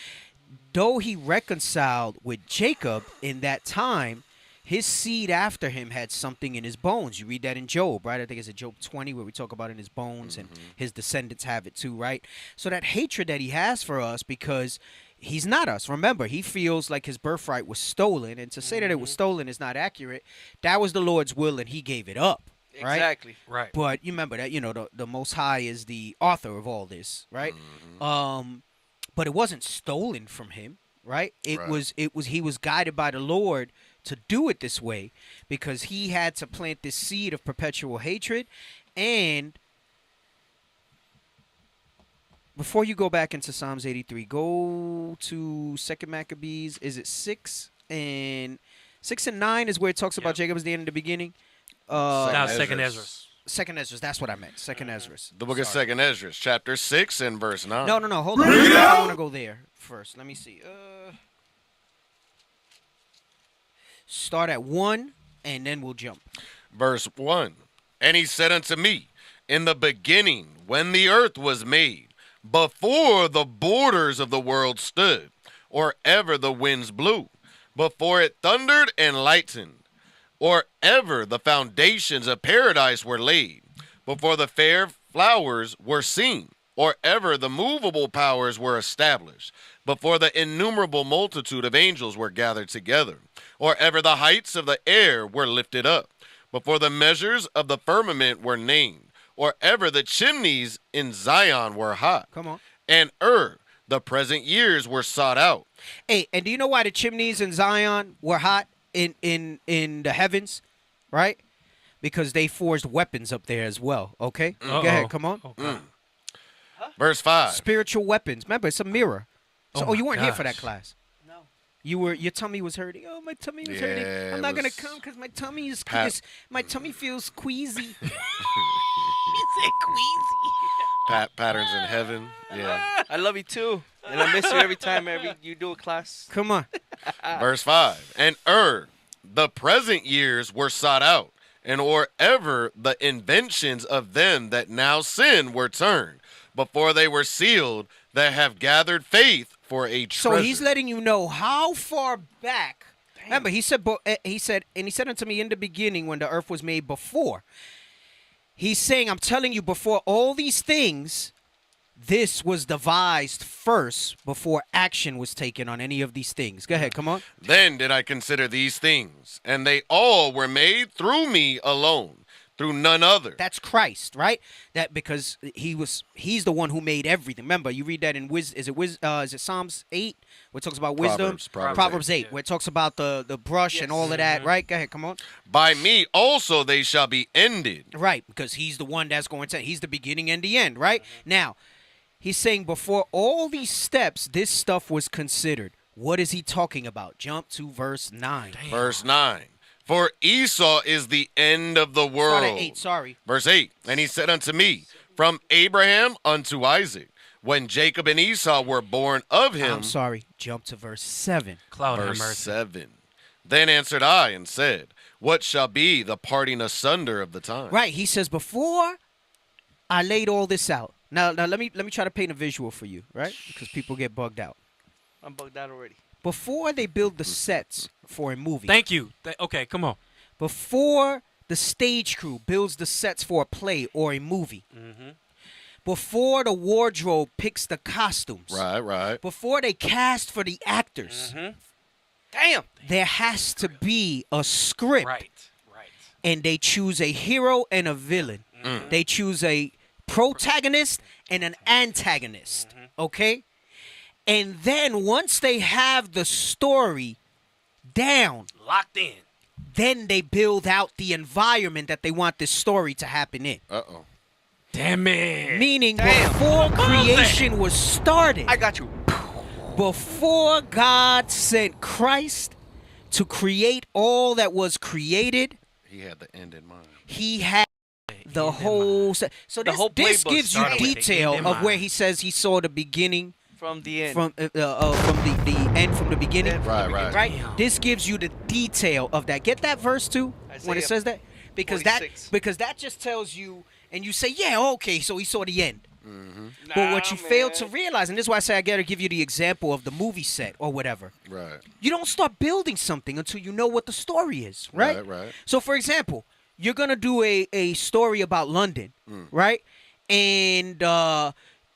Though he reconciled with Jacob in that time, his seed after him had something in his bones. You read that in Job, right? I think it's in Job 20 where we talk about in his bones and his descendants have it too, right? So that hatred that he has for us because he's not us. Remember, he feels like his birthright was stolen. And to say that it was stolen is not accurate. That was the Lord's will and he gave it up, right? Exactly. Right. But you remember that, the Most High is the author of all this, right? But it wasn't stolen from him, right? He was guided by the Lord to do it this way because he had to plant this seed of perpetual hatred. And before you go back into Psalms 83, go to 2 Maccabees. Is it 6 and 9 is where it talks about Jacob as the end of the beginning? No, 2 Ezra. 2 Ezra, that's what I meant. 2 Ezra. The book of 2 Ezra, chapter 6 and verse 9. No, hold on. I want to go there first. Let me see. Start at 1, and then we'll jump. Verse 1. And he said unto me, in the beginning, when the earth was made, before the borders of the world stood, or ever the winds blew, before it thundered and lightened, or ever the foundations of paradise were laid, before the fair flowers were seen, or ever the movable powers were established, before the innumerable multitude of angels were gathered together, or ever the heights of the air were lifted up, before the measures of the firmament were named, or ever the chimneys in Zion were hot. Come on. And the present years were sought out. Hey, and do you know why the chimneys in Zion were hot in the heavens, right? because they forged weapons up there as well. Okay, Uh-oh. go ahead, come on. Verse 5. Spiritual weapons. Remember, it's a mirror. So, Oh you my weren't here for that gosh. class. No. Your tummy was hurting. Oh, my tummy was hurting. Yeah, I'm it not gonna was- come because my tummy is my tummy feels queasy. Patterns in heaven. Yeah. I love you too, and I miss you every time you do a class. Come on. Verse 5. And the present years were sought out, and or ever the inventions of them that now sin were turned, before they were sealed, that have gathered faith for a treasure. So he's letting you know how far back. Remember, he said, and he said unto me in the beginning when the earth was made before. He's saying, I'm telling you, before all these things, this was devised first before action was taken on any of these things. Go ahead, come on. Then did I consider these things, and they all were made through me alone, through none other. That's Christ, right? That because he's the one who made everything. Remember, you read that in is it Psalms 8 where it talks about wisdom? Proverbs 8 where it talks about the brush and all of that, right? Go ahead, come on. By me also they shall be ended. Right, because he's the one that's going to, he's the beginning and the end, right? Now, he's saying before all these steps, this stuff was considered. What is he talking about? Jump to verse 9. Verse 9. For Esau is the end of the world. Start at 8, sorry. Verse 8. And he said unto me, from Abraham unto Isaac, when Jacob and Esau were born of him. I'm sorry. Jump to verse 7. Verse 7. Then answered I and said, what shall be the parting asunder of the time? Right. He says, before I laid all this out. Now let me try to paint a visual for you, right? Because people get bugged out. I'm bugged out already. Before they build the sets for a movie. Thank you. Okay, come on. Before the stage crew builds the sets for a play or a movie. Before the wardrobe picks the costumes. Right. Before they cast for the actors. Damn. There has to be a script. Right. And they choose a hero and a villain. They choose a protagonist and an antagonist. Okay? And then once they have the story down, locked in, then they build out the environment that they want this story to happen in. Uh-oh. Damn it. Meaning before creation was started. I got you. Before God sent Christ to create all that was created, he had the end in mind. He had the whole so this gives you detail of where he says he saw the beginning from the end, from the end from the beginning. Right. This gives you the detail of that. Get that verse too when it says that, because 46. that just tells you, and you say, yeah, okay, so he saw the end. But what you fail to realize, and this is why I say I gotta give you the example of the movie set or whatever. Right. You don't start building something until you know what the story is, right? Right. So, for example, you're going to do a story about London, right? And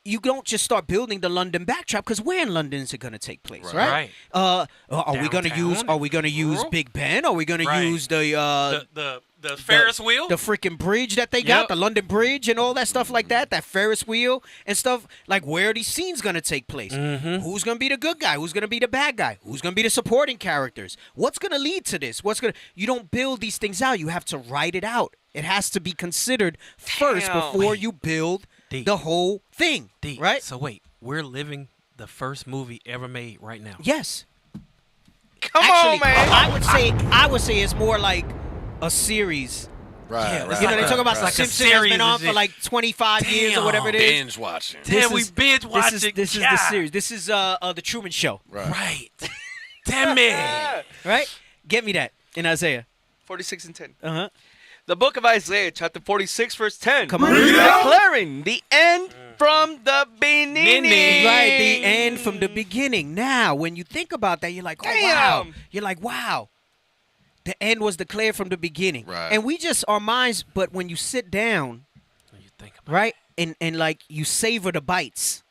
you don't just start building the London backdrop, because where in London is it going to take place, right? Are we going to use Big Ben? Are we going to use the Ferris wheel? The freaking bridge that they got, the London Bridge and all that stuff like that, that Ferris wheel and stuff. Like, where are these scenes going to take place? Who's going to be the good guy? Who's going to be the bad guy? Who's going to be the supporting characters? What's going to lead to this? You don't build these things out. You have to write it out. It has to be considered first before you build the whole thing, right? So wait, we're living the first movie ever made right now. Yes. Come on, man. I would say it's more like a series. Right. You know, they talk about like The a Simpsons has been series on and for shit. like 25 years or whatever it is. Binge watching. Damn, we binge watching. This is the series. This is the Truman Show. Right. Damn it. Right? Get me that in Isaiah. 46 and 10. Uh-huh. The book of Isaiah, chapter 46, verse 10. Come on. Declaring the end from the beginning. Right, the end from the beginning. Now, when you think about that, you're like, oh, wow. You're like, wow. The end was declared from the beginning. Right. And we just, our minds, but when you sit down, you think about right, and like you savor the bites.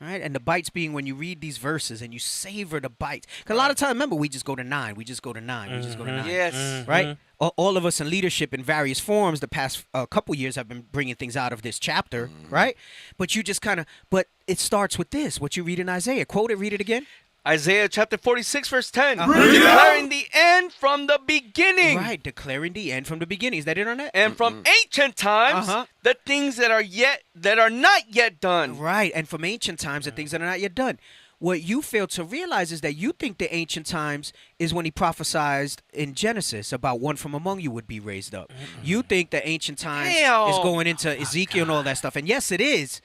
Right? And the bites being when you read these verses and you savor the bites. Because a lot of times, remember, we just go to 9. We just go to 9. We just go to 9. Yes. Right? All of us in leadership in various forms the past couple years have been bringing things out of this chapter, right? But you just kind of, but it starts with this, what you read in Isaiah. Quote it, read it again. Isaiah chapter 46, verse 10. Declaring the end from the beginning. Right, declaring the end from the beginning. Is that it on that? And from ancient times, the things that are not yet done. Right, and from ancient times, the things that are not yet done. What you fail to realize is that you think the ancient times is when he prophesied in Genesis about one from among you would be raised up. You think the ancient times is going into Ezekiel and all that stuff. And yes, it is.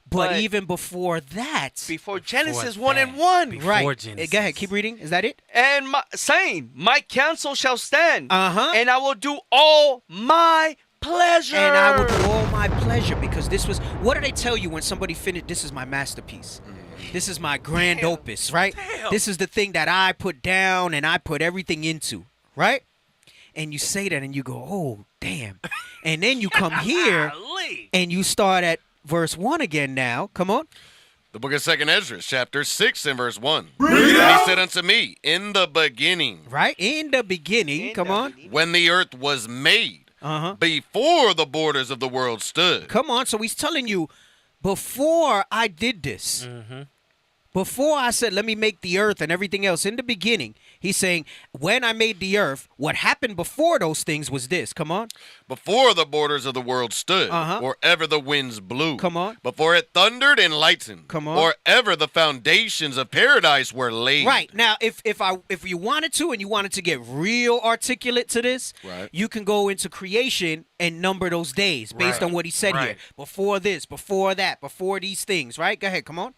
But even before that. Before Genesis 1 and 1. Right. Genesis. Go ahead. Keep reading. Is that it? And saying, my counsel shall stand. And I will do all my pleasure. And I will do all my pleasure. Because this was, what do they tell you when somebody finished? This is my masterpiece. This is my grand opus, right? This is the thing that I put down and I put everything into, right? And you say that and you go, oh, damn. And then you come here and you start at verse 1 again now. Come on. The book of 2nd Ezra, chapter 6 and verse 1. And he said unto me, in the beginning. Right? In the beginning. Come on. When the earth was made. Before the borders of the world stood. Come on. So he's telling you, before I did this, before I said, let me make the earth and everything else, in the beginning, he's saying, when I made the earth, what happened before those things was this. Come on. Before the borders of the world stood, or ever the winds blew. Come on. Before it thundered and lightened. Come on. Or ever the foundations of paradise were laid. Right. Now, if you wanted to and you wanted to get real articulate to this, you can go into creation and number those days based on what he said here. Before this, before that, before these things, right? Go ahead. Come on.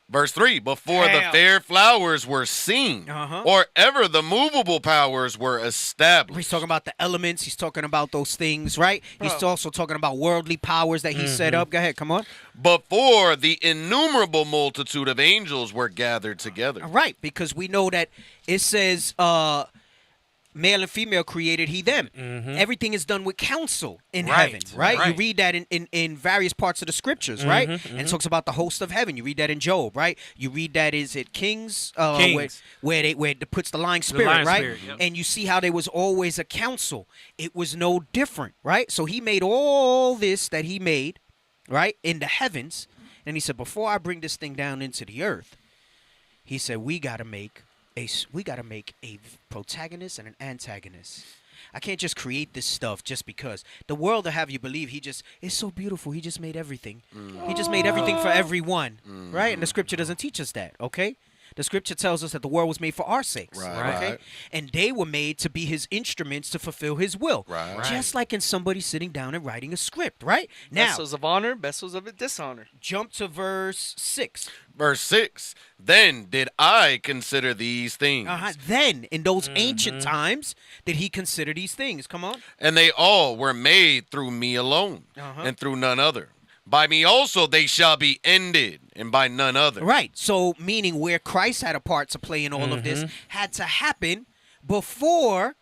Verse 3, before the fair flowers were seen, or ever the movable powers were established. He's talking about the elements. He's talking about those things, right? He's also talking about worldly powers that he set up. Go ahead, come on. Before the innumerable multitude of angels were gathered together. Right, because we know that it says male and female created he them. Everything is done with counsel in heaven, right? You read that in various parts of the scriptures, right? And it talks about the host of heaven. You read that in Job, right? You read that, is it Kings? Where it puts the lying spirit, right? Spirit, and you see how there was always a counsel. It was no different, right? So he made all this that he made, right, in the heavens. And he said, before I bring this thing down into the earth, he said, we got to make a protagonist and an antagonist. I can't just create this stuff just because. The world will have you believe it's so beautiful. He just made everything. He just made everything for everyone, right? And the scripture doesn't teach us that, okay? The scripture tells us that the world was made for our sakes, okay? And they were made to be his instruments to fulfill his will. Just like in somebody sitting down and writing a script, right? Now, vessels of honor, vessels of dishonor. Jump to verse 6. Verse 6, then did I consider these things. Then, in those ancient times, did he consider these things. Come on. And they all were made through me alone, and through none other. By me also they shall be ended, and by none other. Right. So, meaning where Christ had a part to play in all of this had to happen before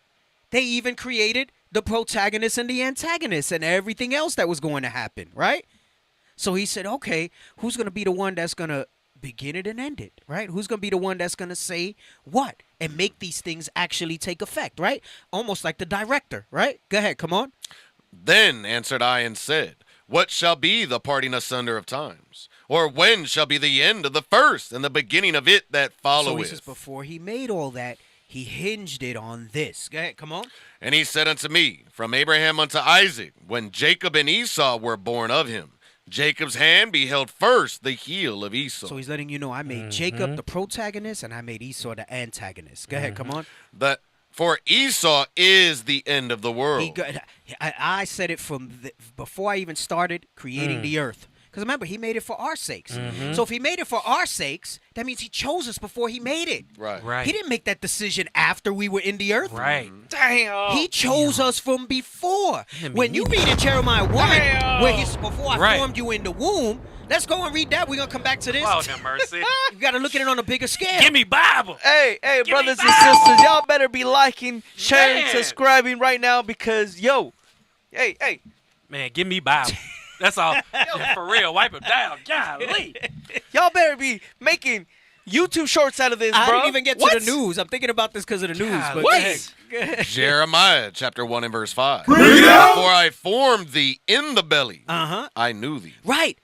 they even created the protagonist and the antagonist and everything else that was going to happen, right? So he said, okay, who's going to be the one that's going to begin it and end it, right? Who's going to be the one that's going to say what and make these things actually take effect, right? Almost like the director, right? Go ahead, come on. Then answered I and said, what shall be the parting asunder of times? Or when shall be the end of the first and the beginning of it that followeth? So he says, before he made all that, he hinged it on this. Go ahead, come on. And he said unto me, from Abraham unto Isaac, when Jacob and Esau were born of him, Jacob's hand beheld first the heel of Esau. So he's letting you know, I made Jacob the protagonist and I made Esau the antagonist. Go ahead, come on. For Esau is the end of the world. I said it from before I even started creating the earth. Because remember, he made it for our sakes. So if he made it for our sakes, that means he chose us before he made it. Right. He didn't make that decision after we were in the earth. Damn. He chose us from before. When you read in Jeremiah 1, where he said, before I formed you in the womb, let's go and read that. We're going to come back to this. Oh, no mercy. You got to look at it on a bigger scale. Give me Bible. Hey, brothers and sisters, y'all better be liking, sharing, subscribing right now because, hey. Man, give me Bible. That's all. For real, wipe him down. Golly. Y'all better be making YouTube shorts out of this, bro. I didn't even get to the news. I'm thinking about this because of the news. But what? Jeremiah chapter 1 and verse 5. Before I formed thee in the belly, I knew thee. Right.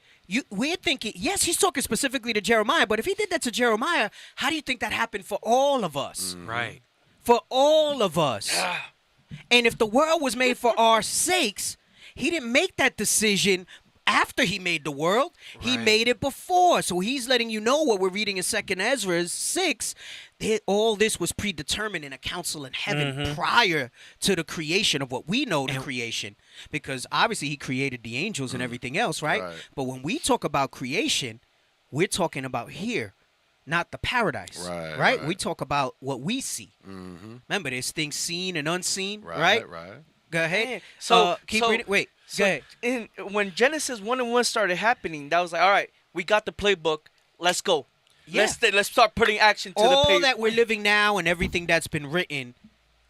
we're thinking, yes, he's talking specifically to Jeremiah, but if he did that to Jeremiah, how do you think that happened for all of us? Right. For all of us. And if the world was made for our sakes, he didn't make that decision after he made the world. He made it before. So he's letting you know what we're reading in 2nd Ezra 6. All this was predetermined in a council in heaven prior to the creation of what we know the creation. Because obviously he created the angels and everything else, right? But when we talk about creation, we're talking about here, not the paradise, right? We talk about what we see. Remember, there's things seen and unseen, right? Go ahead. Man, so keep reading. Wait, go ahead. When Genesis 1:1 started happening, that was like, all right, we got the playbook. Let's go. Yeah. Let's start putting action to the page. All that we're living now and everything that's been written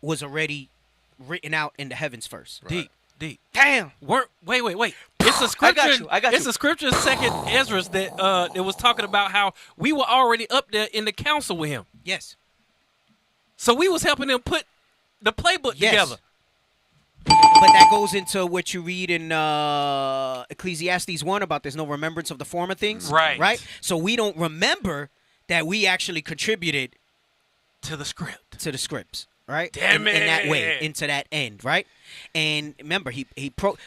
was already written out in the heavens first. Deep. Damn. Wait. It's a scripture. I got you. It's a scripture in 2nd Ezra that was talking about how we were already up there in the council with him. Yes. So we was helping him put the playbook together. But that goes into what you read in Ecclesiastes 1 about there's no remembrance of the former things. Right? So we don't remember that we actually contributed to the script. To the scripts, right? Damn in that it. way, into that end, right? And remember,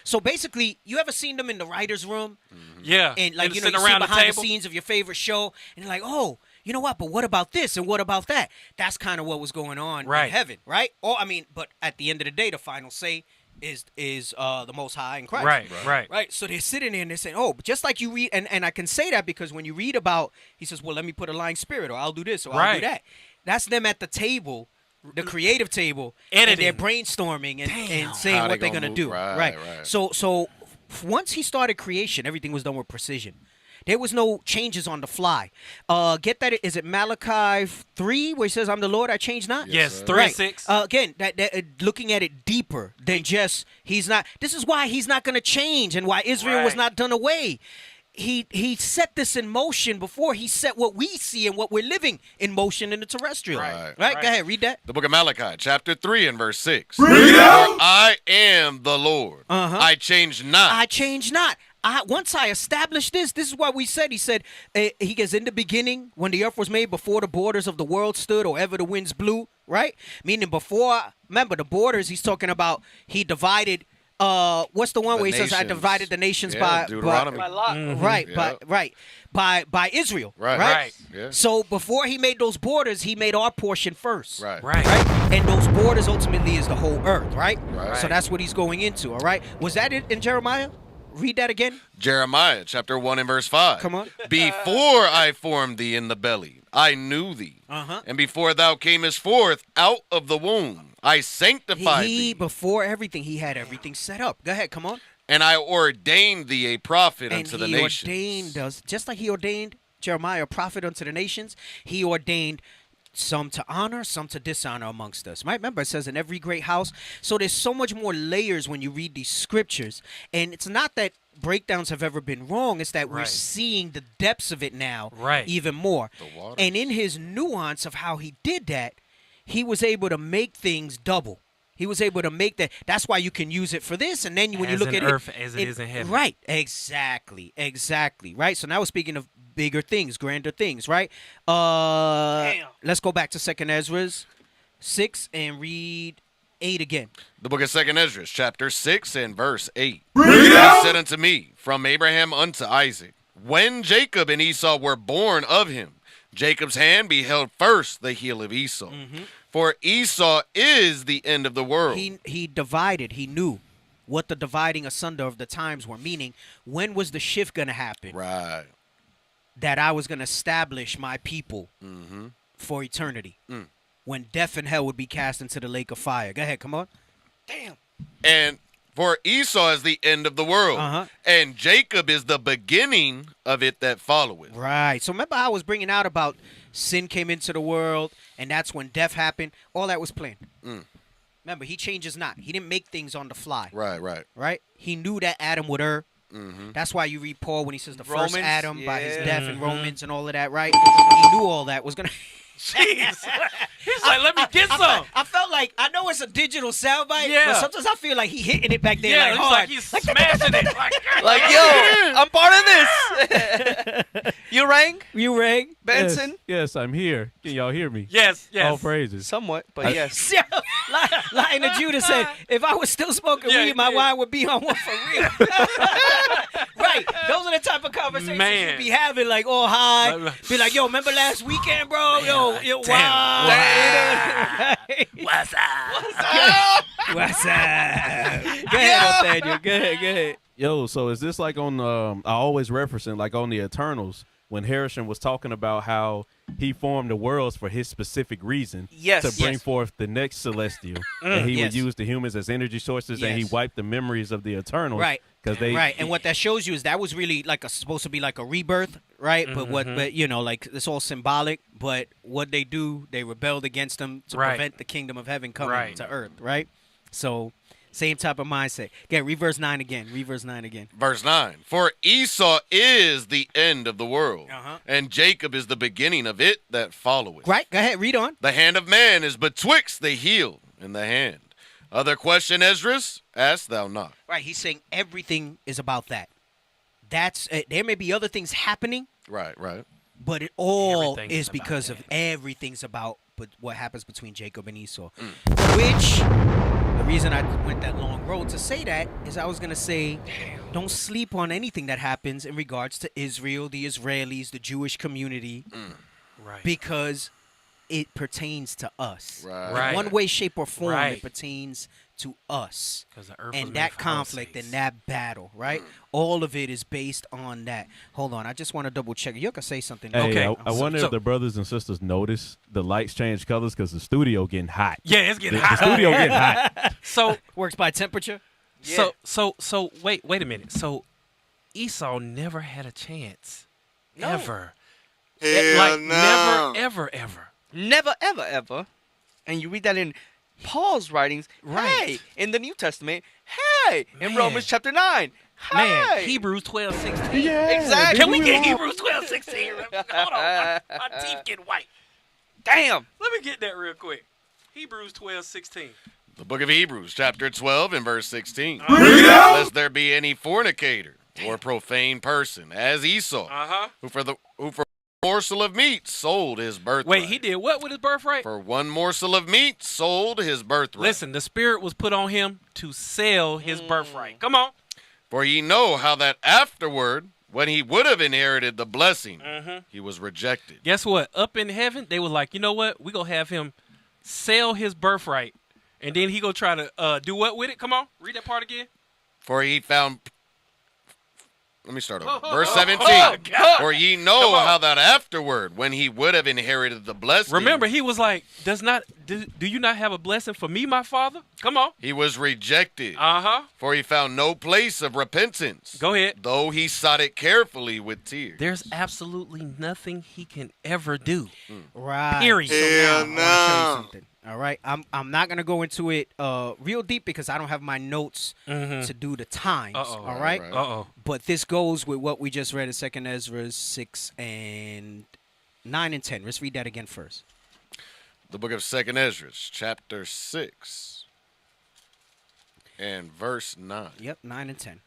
so basically, you ever seen them in the writer's room? Yeah. And like, And you know, you sitting see around the behind the table. scenes of your favorite show, and you're like, oh, you know what? But what about this and what about that? That's kind of what was going on in heaven, right? Or I mean, but at the end of the day, the final say is the Most High in Christ. Right. So they're sitting there and they're saying, oh, but just like you read, and I can say that because when you read about, he says, well, let me put a lying spirit, or I'll do this, or I'll do that. That's them at the table, the creative table, Editing. and they're brainstorming and saying How what they they're gonna going to do. move. Right. So once he started creation, everything was done with precision. There was no changes on the fly. Get that? Is it Malachi 3 where he says, I'm the Lord, I change not? Yes, 3:6. Again, that looking at it deeper than just he's not. This is why he's not going to change and why Israel was not done away. He set this in motion before he set what we see and what we're living in motion in the terrestrial. Right. Go ahead, read that. The book of Malachi, chapter 3 and verse 6. Read it out. I am the Lord. I change not. I change not. Once I established this is what we said. He said, he goes, in the beginning, when the earth was made, before the borders of the world stood or ever the winds blew, right? Meaning before, remember, the borders, he's talking about, he divided, what's the one where he says, I divided the nations by lot. By Israel, Right. Yeah. So before he made those borders, he made our portion first. Right. And those borders ultimately is the whole earth, right? Right. So that's what he's going into, all right? Was that it in Jeremiah? Read that again. Jeremiah, chapter 1 and verse 5. Come on. Before I formed thee in the belly, I knew thee. And before thou camest forth out of the womb, I sanctified thee. Before everything, he had everything set up. Go ahead, come on. And I ordained thee a prophet unto the nations. Ordained us, just like he ordained Jeremiah a prophet unto the nations, he ordained some to honor, some to dishonor amongst us. Right? Remember, it says in every great house. So there's so much more layers when you read these scriptures. And it's not that breakdowns have ever been wrong. It's that we're seeing the depths of it now even more. And in his nuance of how he did that, he was able to make things double. He was able to make that. That's why you can use it for this. And then when you look at earth, as it is in heaven. Right. Exactly. Right. So now we're speaking of bigger things, grander things, right? Let's go back to 2nd Ezra 6 and read 8 again. The book of 2nd Ezra, chapter 6 and verse 8. He said unto me, from Abraham unto Isaac, when Jacob and Esau were born of him, Jacob's hand beheld first the heel of Esau. For Esau is the end of the world. He divided. He knew what the dividing asunder of the times were. Meaning, when was the shift going to happen? Right. That I was going to establish my people for eternity. When death and hell would be cast into the lake of fire. Go ahead, come on. Damn. And for Esau is the end of the world. And Jacob is the beginning of it that followeth. Right. So remember how I was bringing out about sin came into the world, and that's when death happened. All that was planned. Remember, he changes not. He didn't make things on the fly. Right? He knew that Adam would err. That's why you read Paul when he says the first Adam by his death in Romans and all of that, right? He knew all that was going to... Jeez. He's like, let me get some. I felt like, I know it's a digital soundbite, Yeah. but sometimes I feel like he hitting it back there Yeah, like he's hard. like he's smashing it. Like, yo, I'm part of this. You rang, Benson? Yes, I'm here. Can y'all hear me? Yes, yes. All praises. Somewhat, but yes. Lying to Judah said, if I was still smoking weed, my wine would be on one for real. Right. Those are the type of conversations you be having, like, all high. Be like, yo, remember last weekend, bro? Yo, wow. What's up? What's up? Go ahead, Nathaniel. Go ahead. Yo, so is this like on, I always referencing, like on the Eternals, when Harrison was talking about how he formed the worlds for his specific reason to bring forth the next celestial, and he would use the humans as energy sources, and he wiped the memories of the Eternals. Right. Because they and what that shows you is that was really like supposed to be like a rebirth, right? But you know, like it's all symbolic. But what they do, they rebelled against them to prevent the kingdom of heaven coming to earth, right? So same type of mindset. Again, read verse 9 again. Verse 9. For Esau is the end of the world, and Jacob is the beginning of it that followeth. Right. Go ahead. Read on. The hand of man is betwixt the heel and the hand. Other question, Esdras? Ask thou not. Right. He's saying everything is about that. That's there may be other things happening. Right. But it all is because of everything's about what happens between Jacob and Esau. Which, the reason I went that long road to say that is I was going to say, don't sleep on anything that happens in regards to Israel, the Israelis, the Jewish community. Right. Because it pertains to us. Right. In one way, shape, or form, it pertains to us. The earth and that conflict and that battle, right? All of it is based on that. Hold on, I just want to double check. You can say something. Hey, Okay. I wonder if the brothers and sisters notice the lights change colors because the studio getting hot. Yeah, it's getting hot. The studio getting hot. So works by temperature. So wait a minute. So Esau never had a chance. No. Ever. Hell no. Never, ever. Never, ever. And you read that in Paul's writings. Right. Hey, in the New Testament. Hey, in Romans chapter 9. Hey. Man, Hebrews 12:16. Yeah, exactly. Can we get Hebrews 12:16? Hold on. My teeth get white. Damn. Let me get that real quick. Hebrews 12:16. The book of Hebrews, chapter 12 and verse 16. Lest there be any fornicator or profane person, as Esau, who for morsel of meat sold his birthright. Wait, he did what with his birthright? For one morsel of meat sold his birthright. Listen, the spirit was put on him to sell his birthright. Come on. For ye know how that afterward, when he would have inherited the blessing, he was rejected. Guess what? Up in heaven, they was like, you know what? We gonna have him sell his birthright, and then he gonna try to do what with it? Come on, read that part again. For he found. Let me start over. Verse 17. For ye know how that afterward, when he would have inherited the blessing. Remember, he was like, do you not have a blessing for me, my father? Come on. He was rejected. Uh-huh. For he found no place of repentance. Go ahead. Though he sought it carefully with tears. There's absolutely nothing he can ever do. Right. Period. So now, I want to show you something. All right, I'm not gonna go into it real deep because I don't have my notes to do the times. All right. But this goes with what we just read in 2 Ezra 6 and 9 and 10. Let's read that again first. The book of 2 Ezra, chapter 6 and verse 9. Yep, 9 and 10.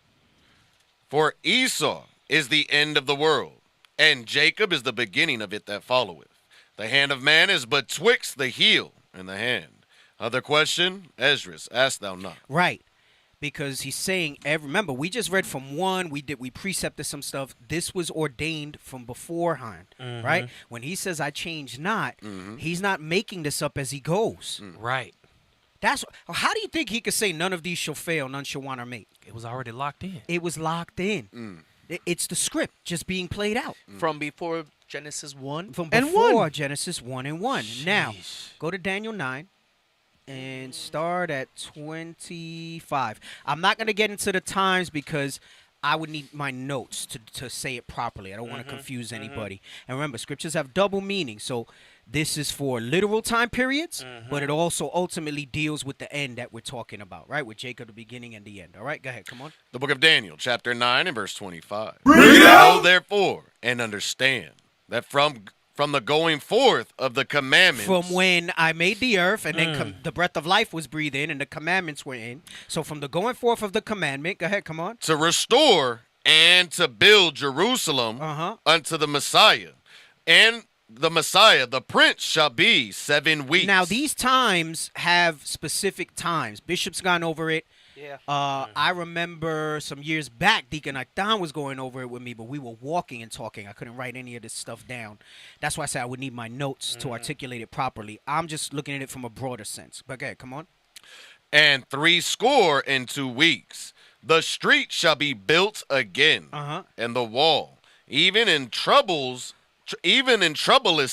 For Esau is the end of the world, and Jacob is the beginning of it that followeth. The hand of man is betwixt the heel and the hand. Other question, Esdras, ask thou not. Right. Because he's saying, remember, we just read from 1, we precepted some stuff. This was ordained from beforehand, right? When he says, I change not, he's not making this up as he goes. Right. How do you think he could say none of these shall fail, none shall want or make? It was already locked in. It was locked in. It's the script just being played out. From before Genesis 1 From and before 1. Genesis 1 and 1. Now, go to Daniel 9 and start at 25. I'm not going to get into the times because I would need my notes to say it properly. I don't want to confuse anybody. And remember, scriptures have double meaning. So this is for literal time periods, but it also ultimately deals with the end that we're talking about, right? With Jacob, the beginning and the end. All right, go ahead. Come on. The book of Daniel, chapter 9 and verse 25. Know therefore and understand that from from the going forth of the commandments. From when I made the earth, and then the breath of life was breathed in, and the commandments were in. So from the going forth of the commandment, go ahead, come on. To restore and to build Jerusalem unto the Messiah. And the Messiah, the Prince, shall be 7 weeks. Now, these times have specific times. Bishop's gone over it. Yeah. I remember some years back, Deacon Akdan was going over it with me, but we were walking and talking. I couldn't write any of this stuff down. That's why I said I would need my notes to articulate it properly. I'm just looking at it from a broader sense. But okay, come on. And 62 weeks. The street shall be built again, and the wall, even in troublous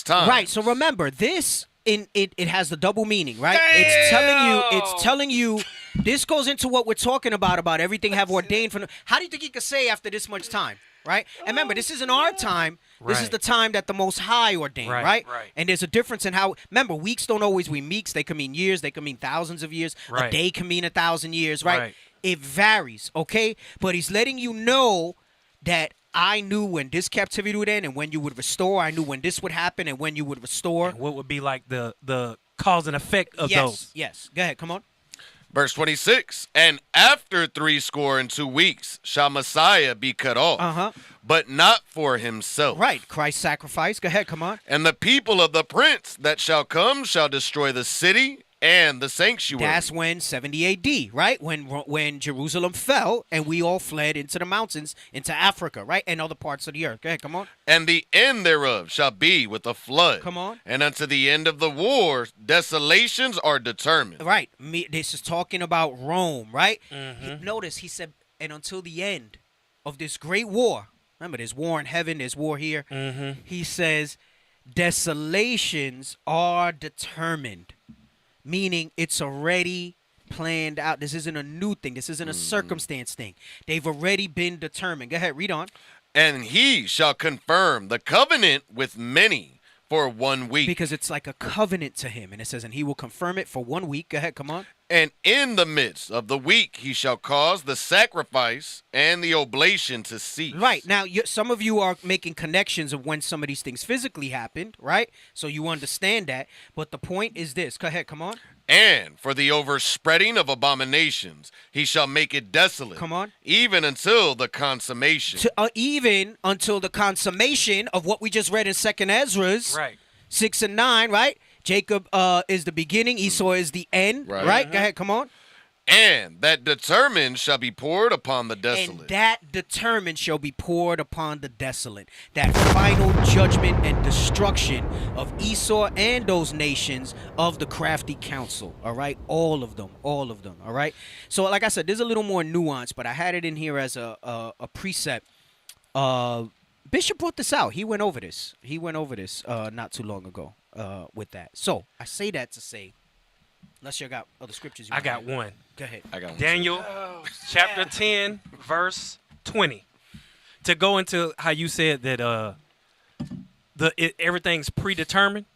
times. Right. So remember, this it has the double meaning, right? It's telling you. This goes into what we're talking about everything have ordained from. How do you think you could say after this much time, right? And remember, this isn't our time. This is the time that the Most High ordained, right? And there's a difference in how. Remember, weeks don't always mean weeks. They can mean years. They can mean thousands of years. A day can mean 1,000 years, right? It varies, okay? But he's letting you know that I knew when this captivity would end and when you would restore. I knew when this would happen and when you would restore. And what would be like the cause and effect of those? Yes. Go ahead. Come on. Verse 26, and after 62 weeks shall Messiah be cut off, but not for himself. Right, Christ's sacrifice. Go ahead, come on. And the people of the prince that shall come shall destroy the city and the sanctuary. That's when 70 AD, right? When Jerusalem fell and we all fled into the mountains, into Africa, right? And other parts of the earth. Go ahead, come on. And the end thereof shall be with a flood. Come on. And unto the end of the war, desolations are determined. Right. This is talking about Rome, right? Notice he said, and until the end of this great war. Remember, there's war in heaven, there's war here. He says, desolations are determined. Meaning it's already planned out. This isn't a new thing. This isn't a circumstance thing. They've already been determined. Go ahead, read on. And he shall confirm the covenant with many for 1 week. Because it's like a covenant to him. And it says, and he will confirm it for 1 week. Go ahead, come on. And in the midst of the week he shall cause the sacrifice and the oblation to cease. Right. Now, some of you are making connections of when some of these things physically happened, right? So you understand that. But the point is this. Go ahead, come on. And for the overspreading of abominations, he shall make it desolate. Come on. Even until the consummation. Even until the consummation of what we just read in 2nd Ezra's. Right. 6 and 9, right? Jacob is the beginning. Esau is the end. Right? Go ahead, come on. And that determined shall be poured upon the desolate. And that determined shall be poured upon the desolate. That final judgment and destruction of Esau and those nations of the crafty counsel. All right? All of them. All right? So like I said, there's a little more nuance, but I had it in here as a precept. Bishop brought this out. He went over this. Not too long ago with that. So I say that to say, unless you got other scriptures. I got one. Go ahead. I got one. Daniel chapter 10, verse 20. To go into how you said that everything's predetermined.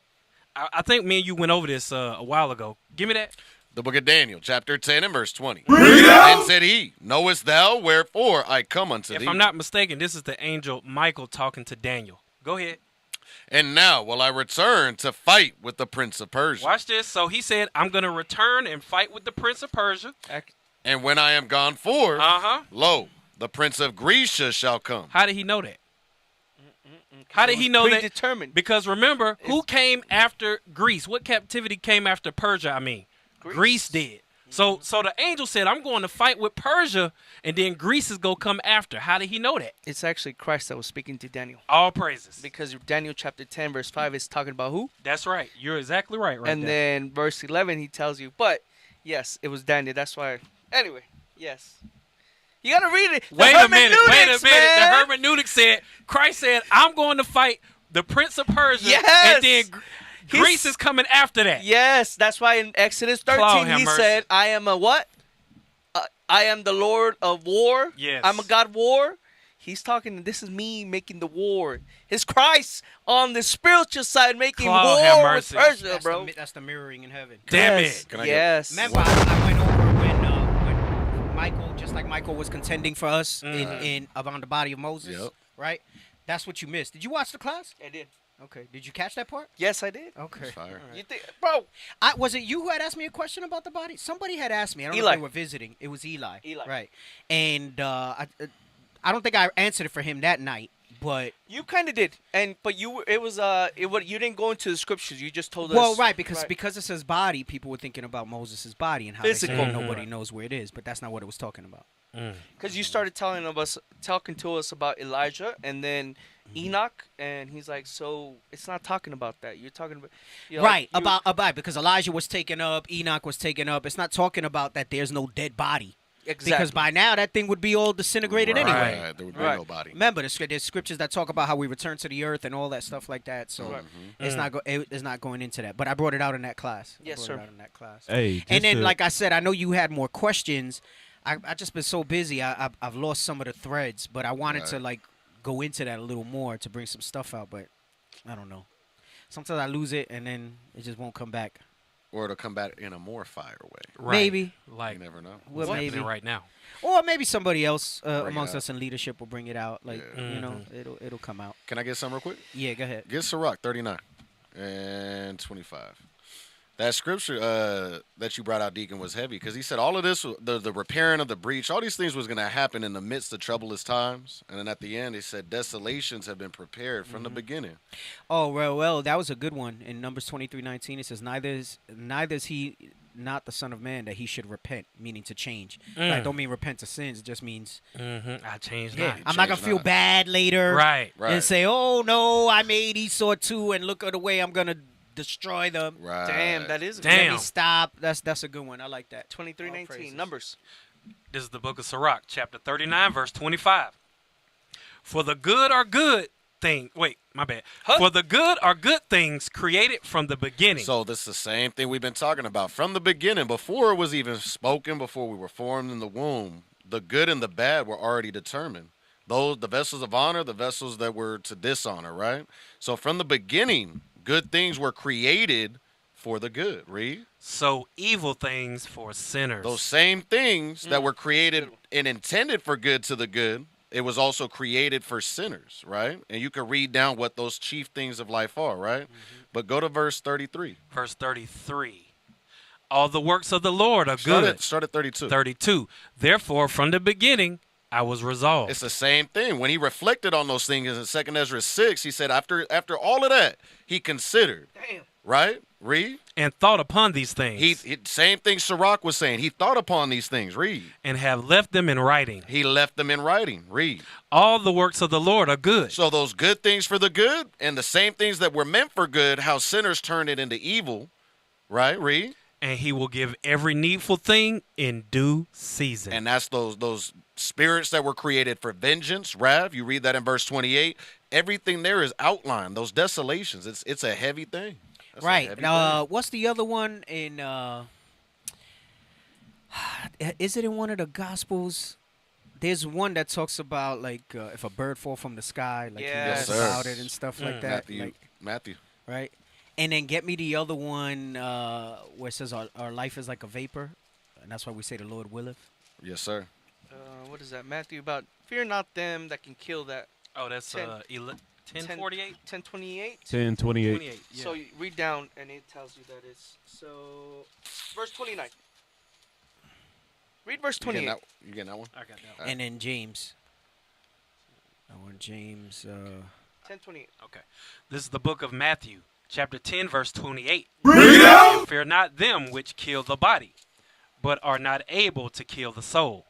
I think me and you went over this a while ago. Give me that. The book of Daniel, chapter 10 and verse 20. And said he, knowest thou wherefore I come unto thee? If I'm not mistaken, this is the angel Michael talking to Daniel. Go ahead. And now will I return to fight with the prince of Persia. Watch this. So he said, I'm going to return and fight with the prince of Persia. And when I am gone forth, lo, the prince of Grecia shall come. How did he know that? How did he know that? Predetermined. Because remember, who came after Greece? What captivity came after Persia, I mean? Greece did. So the angel said, I'm going to fight with Persia, and then Greece is going to come after. How did he know that? It's actually Christ that was speaking to Daniel. All praises. Because Daniel chapter 10, verse 5 is talking about who? That's right. You're exactly right and there. Then verse 11, he tells you, but, yes, it was Daniel. That's why. Anyway, yes. You got to read it. Wait a minute. The hermeneutic said, Christ said, I'm going to fight the prince of Persia, and then Greece is coming after that. Yes, that's why in Exodus 13 he said, I am a what? I am the Lord of war. Yes. I'm a God of war. He's talking, this is me making the war. It's Christ on the spiritual side making war with Persia, bro. That's the mirroring in heaven. Damn it. Yes. Remember, I went over when Michael, just like Michael was contending for us in around the body of Moses, right? That's what you missed. Did you watch the class? I did. Okay. Did you catch that part? Yes, I did. Okay. Fire. You think, bro? Was it you who had asked me a question about the body? Somebody had asked me. I don't know Eli. if they were visiting. It was Eli. Eli. Right. And I don't think I answered it for him that night, but You kind of did, but you you didn't go into the scriptures. You just told us. well, right, because it says body, people were thinking about Moses' body and how Physical. they say nobody knows where it is, but that's not what it was talking about. Because you started talking to us about Elijah, and then Enoch, and he's like, so it's not talking about that. You're talking about Right, about because Elijah was taken up, Enoch was taken up. It's not talking about that there's no dead body. Exactly. Because by now that thing would be all disintegrated anyway. Right, there would be no body. Remember, there's scriptures that talk about how we return to the earth and all that stuff like that. So it's not going into that. But I brought it out in that class. Yes, sir. Hey, and then, like I said, I know you had more questions. I just been so busy. I've lost some of the threads, but I wanted to like go into that a little more to bring some stuff out. But I don't know. Sometimes I lose it and then it just won't come back. Or it'll come back in a more fire way. Right. Maybe. Like you never know. Well, maybe right now. Or maybe somebody else amongst us in leadership will bring it out. Like you know, it'll come out. Can I get some real quick? Yeah, go ahead. Get Sirach 39 and 25. That scripture that you brought out, Deacon, was heavy because he said all of this, the repairing of the breach, all these things was going to happen in the midst of troublous times. And then at the end, he said desolations have been prepared from the beginning. Oh, well, that was a good one. In Numbers 23:19, it says, neither is he not the Son of Man that he should repent, meaning to change. Right? Don't mean repent of sins. It just means I changed yeah, not. I'm not going to feel bad later. Right. And say, oh, no, I made Esau too, and look at the way I'm going to destroy them. Right. Damn, that is. Let me stop. That's a good one. I like that. 23:19 Numbers. This is the book of Sirach, chapter 39, verse 25. For the good are good things. Wait, my bad. Huh? For the good are good things created from the beginning. So this is the same thing we've been talking about from the beginning. Before it was even spoken, before we were formed in the womb, the good and the bad were already determined. Those, the vessels of honor, the vessels that were to dishonor, right? So from the beginning, good things were created for the good. Read. So evil things for sinners. Those same things that were created and intended for good to the good, it was also created for sinners, right? And you can read down what those chief things of life are, right? But go to verse 33. Verse 33. All the works of the Lord are good. Start at 32. 32. Therefore, from the beginning, I was resolved. It's the same thing. When he reflected on those things in 2 Ezra 6, he said after all of that, he considered. Damn. Right? Read. And thought upon these things. He same thing Sirach was saying. He thought upon these things. Read. And have left them in writing. He left them in writing. Read. All the works of the Lord are good. So those good things for the good and the same things that were meant for good, how sinners turned it into evil. Right? Read. And he will give every needful thing in due season. And that's those spirits that were created for vengeance, wrath. You read that in verse 28. Everything there is outlined. Those desolations. It's a heavy thing. That's right. What's the other one in? Is it in one of the Gospels? There's one that talks about like if a bird fall from the sky, like he knows about it and stuff like that. Matthew. Right. And then get me the other one where it says our life is like a vapor, and that's why we say the Lord willeth. Yes, sir. What is that? Matthew about fear not them that can kill that. Oh, that's 10:48? 10:28? 10:28. Yeah. So you read down, and it tells you that it's... So, verse 29. Read verse 28. You getting that one? I got that one. And then James. I want James... 10:28. Okay. This is the book of Matthew, chapter 10, verse 28. Read out! Fear not them which kill the body, but are not able to kill the soul.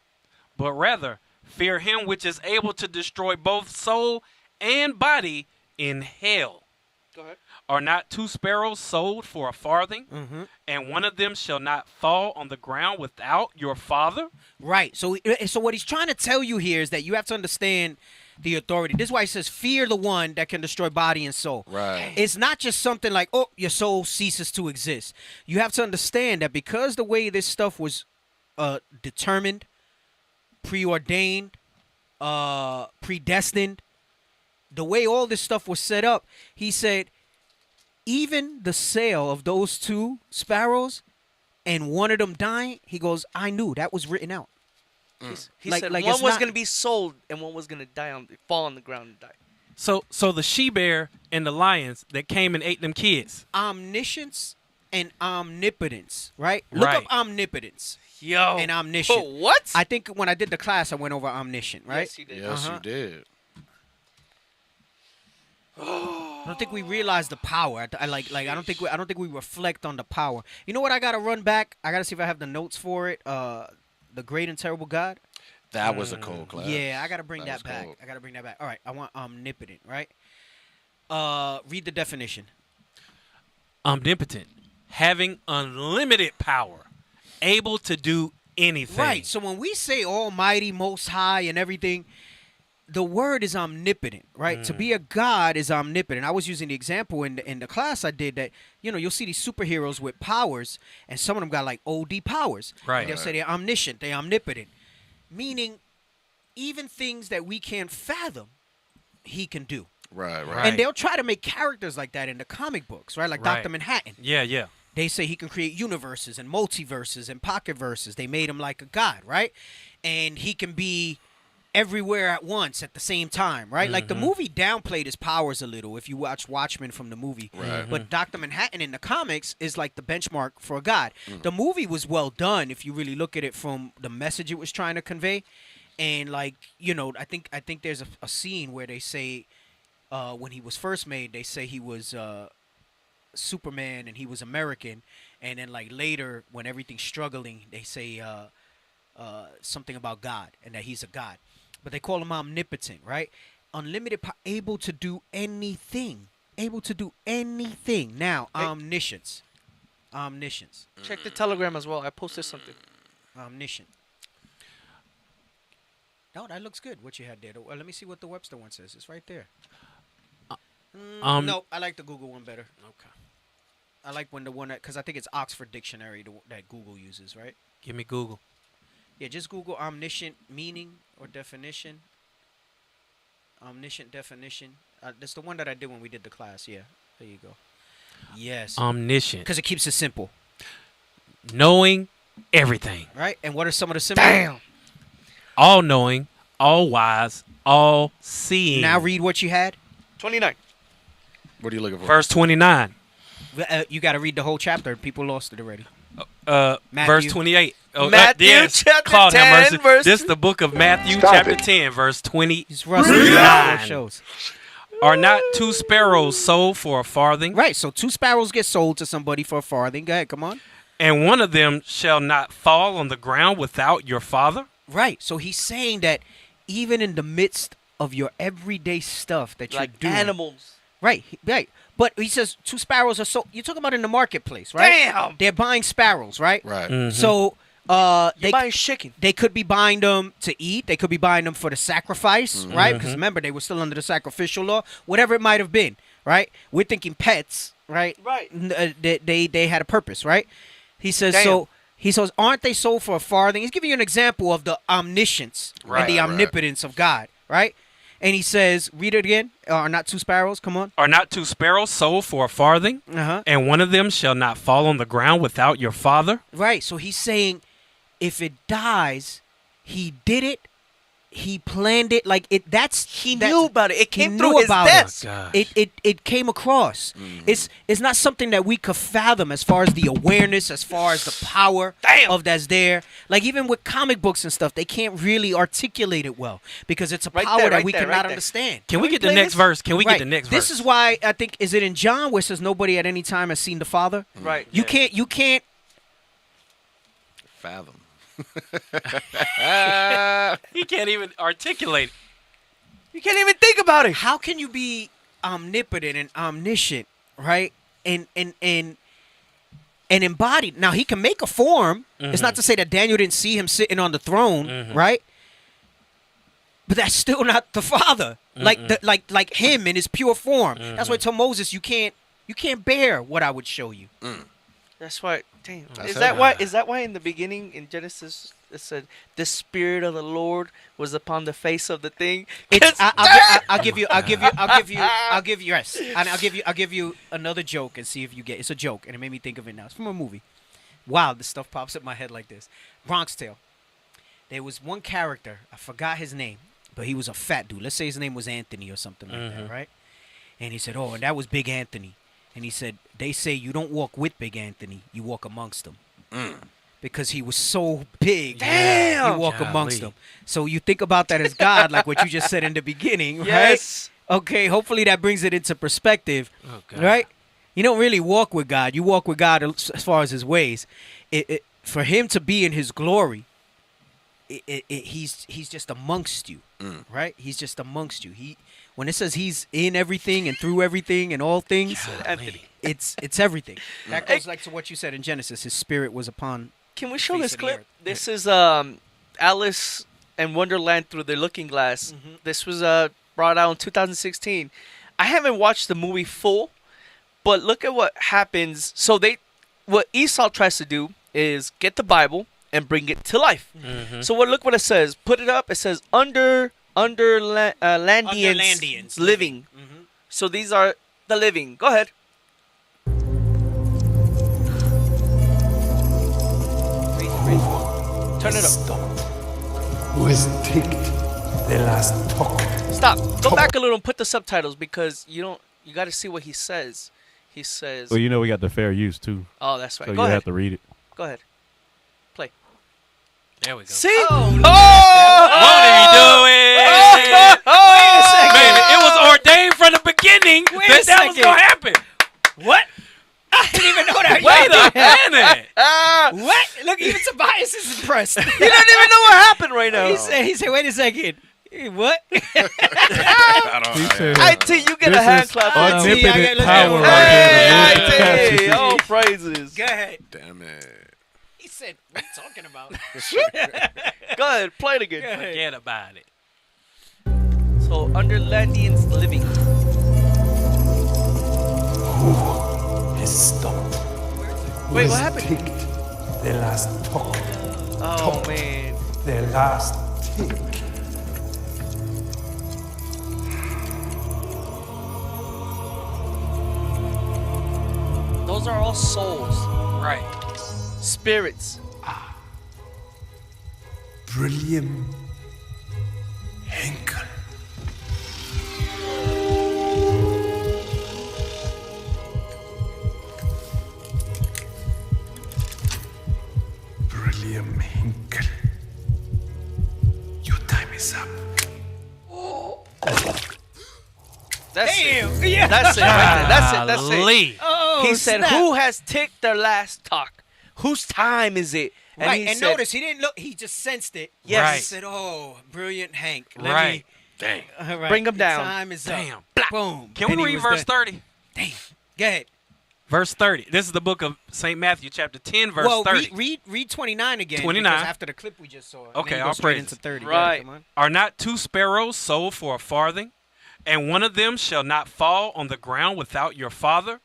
But rather, fear him which is able to destroy both soul and body in hell. Go ahead. Are not 2 sparrows sold for a farthing, and one of them shall not fall on the ground without your Father? Right. So what he's trying to tell you here is that you have to understand the authority. This is why he says, fear the one that can destroy body and soul. Right. It's not just something like, oh, your soul ceases to exist. You have to understand that because the way this stuff was determined, preordained, predestined, the way all this stuff was set up, he said, even the sale of those 2 sparrows and one of them dying, he goes, I knew that was written out. He said one was going to be sold and one was going to fall on the ground and die. So the she-bear and the lions that came and ate them kids. Omniscience and omnipotence, right? Look up omnipotence. Yo. And omniscient. Oh, what? I think when I did the class, I went over omniscient, right? Yes, you did. Yes, you did. I don't think we realize the power. I don't think we reflect on the power. You know what? I gotta run back. I gotta see if I have the notes for it. The Great and Terrible God. That was a cold class. Yeah, I gotta bring that back. Cold. I gotta bring that back. All right, I want omnipotent. Right. Read the definition. Omnipotent, having unlimited power, able to do anything. Right. So when we say Almighty, Most High, and everything, the word is omnipotent, right? To be a god is omnipotent. I was using the example in the class I did that, you'll see these superheroes with powers, and some of them got like OD powers. Right. And they'll say they're omniscient, they're omnipotent. Meaning, even things that we can't fathom, he can do. Right. And they'll try to make characters like that in the comic books, right? Like Dr. Manhattan. Yeah. They say he can create universes and multiverses and pocket verses. They made him like a god, right? And he can be everywhere at once at the same time, right? Like the movie downplayed his powers a little if you watch Watchmen from the movie. Right. But Dr. Manhattan in the comics is like the benchmark for a god. The movie was well done if you really look at it from the message it was trying to convey. And like, I think there's a scene where they say when he was first made, they say he was Superman and he was American. And then like later when everything's struggling, they say something about God and that he's a god. But they call him omnipotent, right? Unlimited power, able to do anything. Able to do anything. Now, omniscience. Check the Telegram as well. I posted something. Omniscient. No, that looks good, what you had there. Let me see what the Webster one says. It's right there. No, I like the Google one better. Okay. I like when the one because I think it's Oxford Dictionary that Google uses, right? Give me Google. Yeah, just Google omniscient meaning or definition. Omniscient definition. That's the one that I did when we did the class. Yeah, there you go. Yes. Omniscient. Because it keeps it simple. Knowing everything. Right? And what are some of the symbols? Damn. All knowing, all wise, all seeing. Now read what you had. 29. What are you looking for? Verse 29. You got to read the whole chapter. People lost it already. Verse 28. Matthew chapter 10, verse. This is the book of Matthew chapter 10, verse 20. He's rusty. Shows. Are not 2 sparrows sold for a farthing? Right, so 2 sparrows get sold to somebody for a farthing. Go ahead, come on. And one of them shall not fall on the ground without your Father? Right, so he's saying that even in the midst of your everyday stuff that you're doing. Like animals. Right. But he says 2 sparrows are sold. You're talking about in the marketplace, right? Damn. They're buying sparrows, right? Right. Mm-hmm. So they buying chicken. They could be buying them to eat. They could be buying them for the sacrifice, right? Because remember, they were still under the sacrificial law. Whatever it might have been, right? We're thinking pets, right? Right. They had a purpose, right? He says so. He says, aren't they sold for a farthing? He's giving you an example of the omniscience and the omnipotence of God, right? And he says, read it again. Are not 2 sparrows? Come on. Are not 2 sparrows sold for a farthing? And one of them shall not fall on the ground without your Father? Right. So he's saying, if it dies, he did it. He planned it. Like it. He knew about it. It came through his desk. It came across. It's not something that we could fathom as far as the awareness, as far as the power of that's there. Like even with comic books and stuff, they can't really articulate it well because it's a power that we cannot understand. Can we get the next verse? Can we get the next verse? This is why I think is it in John where it says nobody at any time has seen the Father. Right. You can't fathom. He can't even articulate it. You can't even think about it. How can you be omnipotent and omniscient, right? And embodied. Now he can make a form. It's not to say that Daniel didn't see him sitting on the throne, right? But that's still not the Father. Like him in his pure form. That's why I told Moses, you can't bear what I would show you. That's why. Damn. Is that why in the beginning in Genesis it said the Spirit of the Lord was upon the face of the thing? I'll give you another joke and see if you get. It's a joke and it made me think of it now. It's from a movie. Wow, this stuff pops up in my head like this. Bronx Tale. There was one character, I forgot his name, but he was a fat dude. Let's say his name was Anthony or something like that, right? And he said, oh, and that was Big Anthony. And he said, they say you don't walk with Big Anthony, you walk amongst them. Because he was so big, Damn! you walk amongst them. So you think about that as God, like what you just said in the beginning, Yes. right? Okay, hopefully that brings it into perspective, right? You don't really walk with God. You walk with God as far as his ways. For him to be in his glory, he's just amongst you, right? He's just amongst you. When it says he's in everything and through everything and all things, it's everything. That goes like to what you said in Genesis. His spirit was upon. Can we show this clip? This is Alice in Wonderland through the Looking Glass. This was brought out in 2016. I haven't watched the movie full, but look at what happens. So what Esau tries to do is get the Bible and bring it to life. So look what it says. Put it up. It says Landians living. So these are the living. Go ahead. Turn it up. Stopped. Who has taken the last talk? Stop. Go back a little and put the subtitles because you got to see what he says. He says. Well, we got the fair use too. Oh, that's right. So Go you ahead. have to read it. Go ahead. Play. There we go. See? Oh! Oh! Won't he do it? Wait a second. Baby, it was ordained from the beginning that was going to happen. What? I didn't even know that. Wait a minute. What? Look, even Tobias is impressed. He doesn't even know what happened right now. He said, wait a second. What? IT, you get a hand clap. Omnipotent power Hey, all praises. Go ahead. Damn it. He said, what are you talking about? Go ahead, play it again. Forget about it. So, Underlandians living. Who has stopped? Wait, Who what has happened? taken the last talk? Oh, man. The last tick. Those are all souls. Right. Spirits. Brilliant Henkel. Brilliant Henkel. Your time is up. That's Damn. it. Yeah. That's it right there. That's it. Golly. Oh, He said, snap. who has ticked their last talk? Whose time is it? Right, he and said, notice he didn't look. He just sensed it. Yes. He Right. said, "Oh, brilliant, Hank. Right. Dang. All right. Bring him the down. Time is Damn. up. Boom. Can And we he read was verse done. 30? Damn. Go ahead. Verse 30. This is the book of St. Matthew, chapter 10, verse Well, 30. read 29 again. 29. Because after the clip we just saw. Okay, then you go I'll straight praise into it. 30. Go ahead, Right. come on. Are not two sparrows sold for a farthing? And one of them shall not fall on the ground without your Father?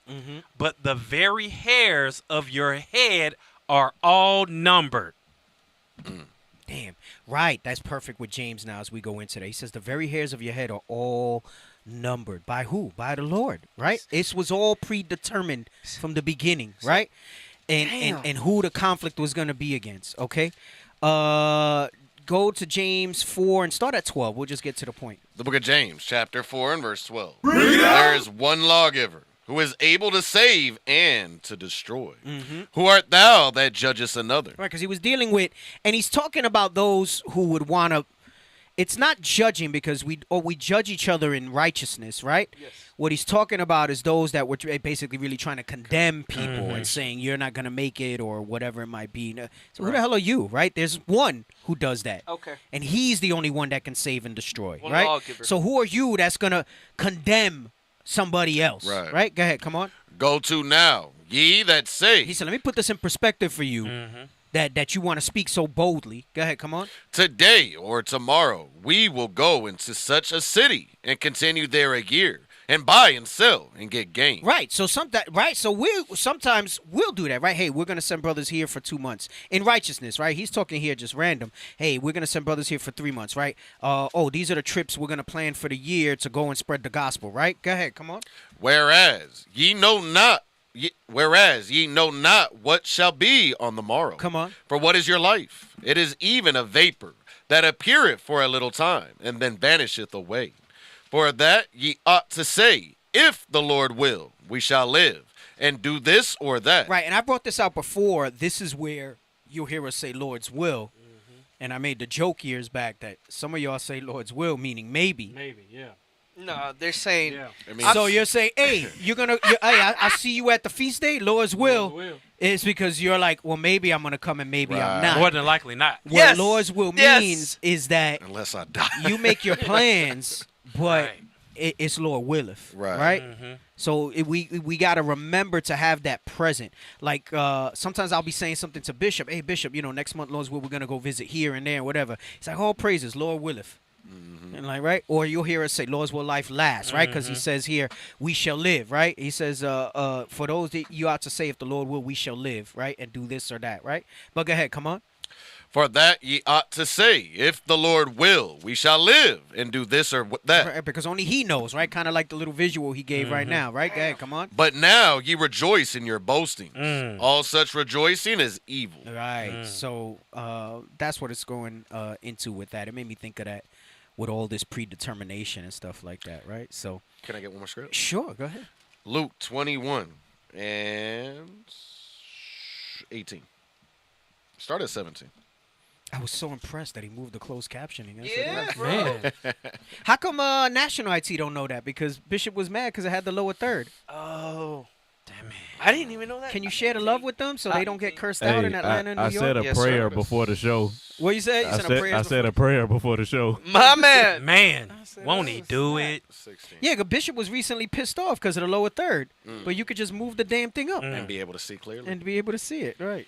But the very hairs of your head are all numbered. Damn. Right. That's perfect with James now as we go into that. He says the very hairs of your head are all numbered. By who? By the Lord. Right? It was all predetermined from the beginning. Right? And who the conflict was going to be against. Okay? Go to James 4 and start at 12. We'll just get to the point. The book of James, chapter 4 and verse 12. There is one lawgiver who is able to save and to destroy. Who art thou that judgest another? Right, because he was dealing with, and he's talking about those who would want to, it's not judging because we judge each other in righteousness, right? Yes. What he's talking about is those that were basically really trying to condemn people and saying you're not going to make it or whatever it might be. So who the hell are you, right? There's one who does that. Okay. And he's the only one that can save and destroy, One right? lawgiver. So who are you that's going to condemn somebody else, right? Go ahead, come on. Go to now, ye that say. He said, let me put this in perspective for you. That you want to speak so boldly. Go ahead, come on. Today or tomorrow we will go into such a city and continue there a year and buy and sell and get gain. Right. So sometimes we'll do that, right? Hey, we're gonna send brothers here for 2 months in righteousness, right? He's talking here just random. Hey, we're gonna send brothers here for 3 months, right? These are the trips we're gonna plan for the year to go and spread the gospel, right? Go ahead, come on. Whereas ye know not what shall be on the morrow. Come on. For what is your life? It is even a vapor that appeareth for a little time, and then vanisheth away. For that ye ought to say, if the Lord will, we shall live, and do this or that. Right, and I brought this out before. This is where you'll hear us say Lord's will. And I made the joke years back that some of y'all say Lord's will, meaning maybe. Maybe, yeah. No, they're saying. Yeah. So you're saying, hey, I see you at the feast day, Lord's will. It's because you're like, well, maybe I'm gonna come and maybe I'm not. More than likely not. What Lord's will means is that unless I die, you make your plans, but it's Lord willeth, right? So we got to remember to have that present. Like sometimes I'll be saying something to Bishop. Hey, Bishop, next month, Lord's will, we're going to go visit here and there and whatever. He's like, all praises, Lord willeth. And like, right? Or you'll hear us say, Lord's will life lasts, right? Because he says here, we shall live, right? He says, for those that you ought to say, if the Lord will, we shall live, right? And do this or that, right? But go ahead, come on. For that ye ought to say, if the Lord will, we shall live and do this or that. Right, because only he knows, right? Kind of like the little visual he gave right now, right? Go ahead, come on. But now ye rejoice in your boastings. All such rejoicing is evil. Right. So that's what it's going into with that. It made me think of that with all this predetermination and stuff like that, right? So can I get one more script? Sure, go ahead. Luke 21 and 18. Start at 17. I was so impressed that he moved the closed captioning. Yeah, man. How come National IT don't know that? Because Bishop was mad because it had the lower third. Oh, damn it! I didn't even know that. Can you share the love with them so they don't get cursed out in Atlanta and New York? I said a prayer before the show. What you say? I said a prayer before the show. My man, won't he do it? 16. Yeah, because Bishop was recently pissed off because of the lower third. But you could just move the damn thing up and be able to see clearly. And be able to see it, right?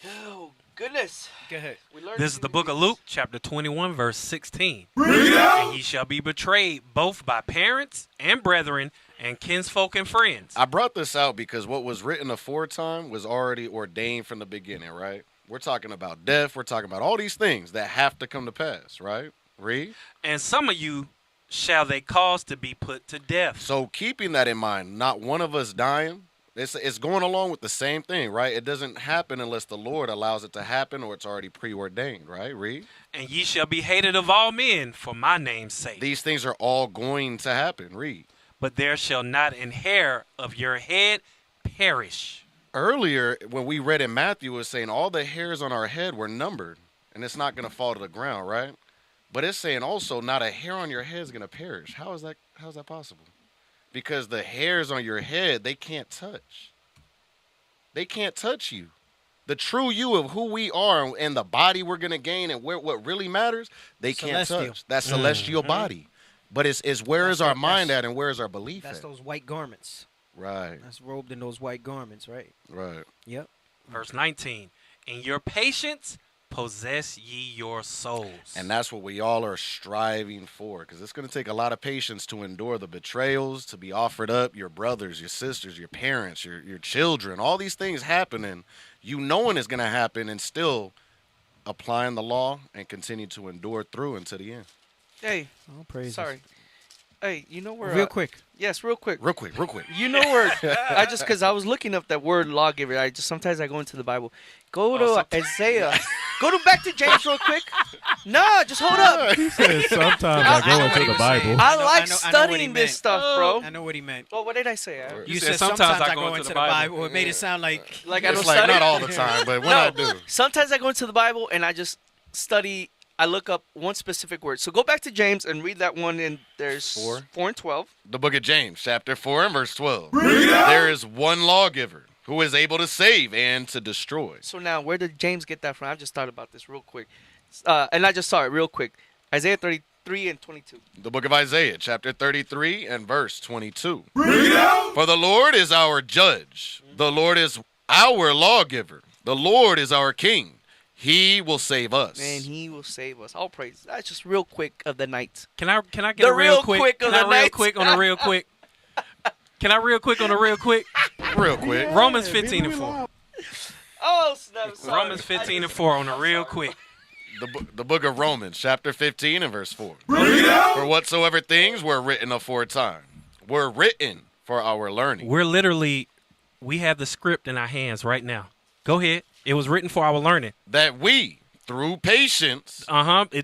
Oh. Goodness. Go ahead. This is the book of Luke, chapter 21, verse 16. And ye shall be betrayed both by parents and brethren and kinsfolk and friends. I brought this out because what was written aforetime was already ordained from the beginning, right? We're talking about death. We're talking about all these things that have to come to pass, right? Read. And some of you shall they cause to be put to death. So keeping that in mind, not one of us dying. It's going along with the same thing, right? It doesn't happen unless the Lord allows it to happen or it's already preordained, right? Read. And ye shall be hated of all men for my name's sake. These things are all going to happen. Read. But there shall not an hair of your head perish. Earlier, when we read in Matthew, it was saying all the hairs on our head were numbered, and it's not going to fall to the ground, right? But it's saying also not a hair on your head is going to perish. How is that possible? Because the hairs on your head, they can't touch. They can't touch you. The true you of who we are and the body we're going to gain and what really matters, they can't touch. That celestial body. But it's where is our mind at and where is our belief at? That's those white garments. Right. That's robed in those white garments, right? Right. Yep. Verse 19. In your patience possess ye your souls. And that's what we all are striving for, because it's going to take a lot of patience to endure the betrayals, to be offered up, your brothers, your sisters, your parents, your children, all these things happening, you knowing it's going to happen and still applying the law and continue to endure through until the end. Hey, oh, praise. Sorry. Hey, you know where? Real quick. Yes, real quick. Real quick. You know where? Because I was looking up that word lawgiver. Sometimes I go into the Bible. Go to Isaiah. Go back to James real quick. No, just hold up. He said sometimes I go into the Bible. I like studying this stuff, bro. I know what he meant. Well, what did I say? You said sometimes I go into the Bible. It made it sound like I don't it's study. Not all the time, but when I do. Sometimes I go into the Bible and I just study. I look up one specific word. So go back to James and read that one, and there's 4 and 12. The book of James, chapter 4 and verse 12. There is one lawgiver who is able to save and to destroy. So now, where did James get that from? I just thought about this real quick. And I just saw it real quick. Isaiah 33 and 22. The book of Isaiah, chapter 33 and verse 22. For the Lord is our judge. The Lord is our lawgiver. The Lord is our king. He will save us. Man, he will save us. All praise. That's just real quick of the night. Can I get a real quick? Can I real quick on a real quick? Can I real quick on a real quick? Real quick. Romans 15 and 4. Oh, snap. Sorry. Romans 15 and 4 on a real quick. The book of Romans, chapter 15 and verse 4. For whatsoever things were written aforetime were written for our learning. We have the script in our hands right now. Go ahead. It was written for our learning. That we, through patience.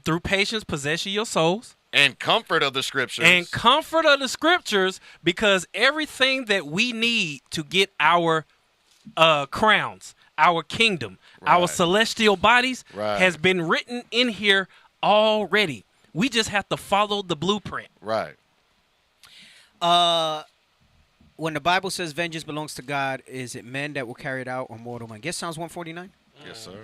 Through patience, possession your souls. And comfort of the scriptures. And comfort of the scriptures, because everything that we need to get our crowns, our kingdom, our celestial bodies has been written in here already. We just have to follow the blueprint. Right. When the Bible says vengeance belongs to God, is it men that will carry it out or mortal men? Guess Psalms 149? Yes, sir.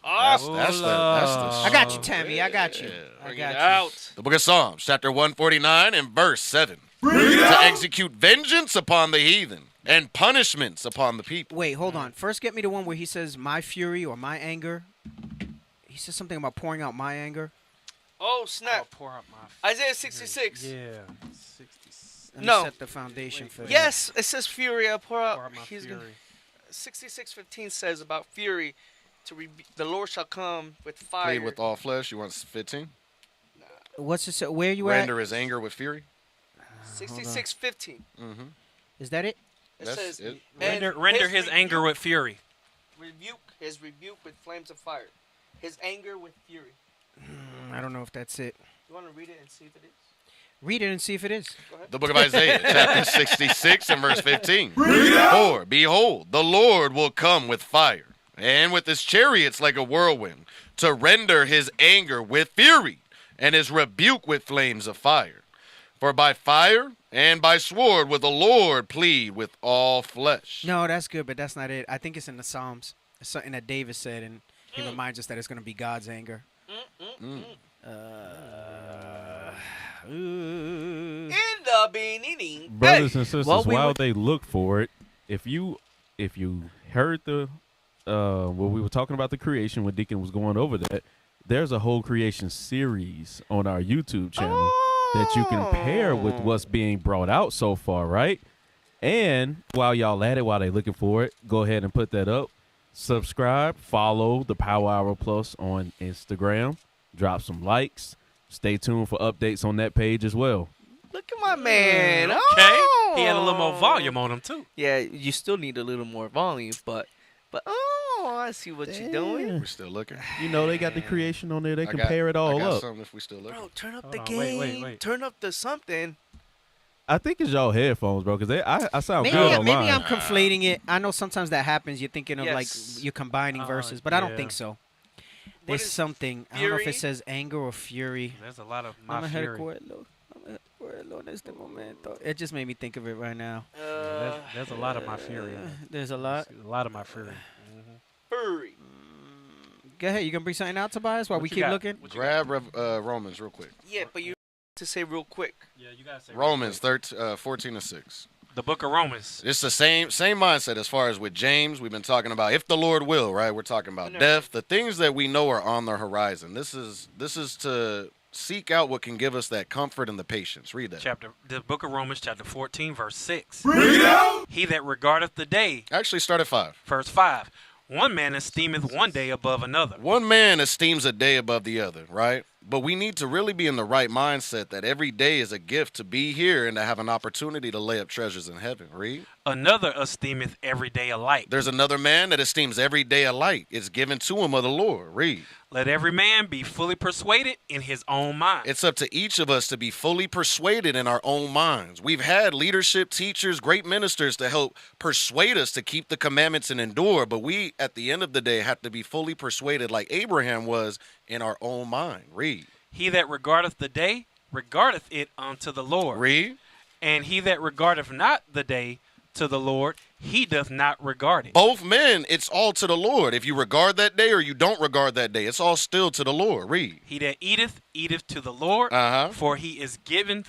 That's the I got you, Tammy. I got you. I got you. The book of Psalms, chapter 149 and verse 7. To execute vengeance upon the heathen and punishments upon the people. Wait, hold on. First, get me the one where he says my fury or my anger. He says something about pouring out my anger. Oh, snap. Pour out my Isaiah 66. Yeah. 66. Let me No. set the foundation for that. Yes, it says fury. I'll pour out my he's fury. 66:15 says about fury. The Lord shall come with fire. Plead with all flesh. You want 15? What's it say? Where are you Render his anger with fury. 66:15. Mm-hmm. Is that it? It says it. Render his anger with fury. Rebuke with flames of fire. His anger with fury. I don't know if that's it. You want to read it and see if it is? Read it and see if it is. The book of Isaiah, chapter 66 and verse 15. For, behold, the Lord will come with fire, and with his chariots like a whirlwind, to render his anger with fury, and his rebuke with flames of fire. For by fire and by sword will the Lord plead with all flesh. No, that's good, but that's not it. I think it's in the Psalms. It's something that David said, and he reminds us that it's going to be God's anger. In the beginning, brothers and sisters, while they look for it, if you heard the what we were talking about the creation when Deacon was going over that, there's a whole creation series on our YouTube channel that you can pair with what's being brought out so far, right? And while y'all at it, while they looking for it, go ahead and put that up. Subscribe, follow the Power Hour Plus on Instagram, drop some likes. Stay tuned for updates on that page as well. Look at my man. Okay. Oh. He had a little more volume on him, too. Yeah, you still need a little more volume, but I see what you're doing. We're still looking. You know, they got the creation on there. They can pair it all up. Something if we still looking. Bro, turn up the game. Wait. Turn up the something. I think it's y'all headphones, bro, because I sound maybe, good online. Maybe I'm conflating it. I know sometimes that happens. You're thinking of like you're combining verses, but I don't yeah. think so. There's something. I don't know if it says anger or fury. There's a lot of my fury. It just made me think of it right now. There's a lot of my fury. There's a lot. A lot of my fury. Fury. Go ahead. You gonna bring something out, Tobias, while we keep looking? Grab Romans real quick. Yeah, but you to say real quick. Yeah, you gotta say Romans 14:6. The book of Romans. It's the same mindset as far as with James. We've been talking about if the Lord will, right? We're talking about death, the things that we know are on the horizon. This is to seek out what can give us that comfort and the patience. Read that. The book of Romans, chapter 14, verse 6. Read out. He that regardeth the day. Actually, start at 5. Verse 5. One man esteemeth one day above another. One man esteems a day above the other, right? But we need to really be in the right mindset that every day is a gift to be here and to have an opportunity to lay up treasures in heaven. Read. Another esteemeth every day alike. There's another man that esteems every day alike. It's given to him of the Lord. Read. Let every man be fully persuaded in his own mind. It's up to each of us to be fully persuaded in our own minds. We've had leadership, teachers, great ministers to help persuade us to keep the commandments and endure, but we, at the end of the day, have to be fully persuaded like Abraham was in our own mind. Read. He that regardeth the day, regardeth it unto the Lord. Read. And he that regardeth not the day to the Lord, he doth not regard it. Both men, it's all to the Lord. If you regard that day or you don't regard that day, it's all still to the Lord. Read. He that eateth, eateth to the Lord, for he is given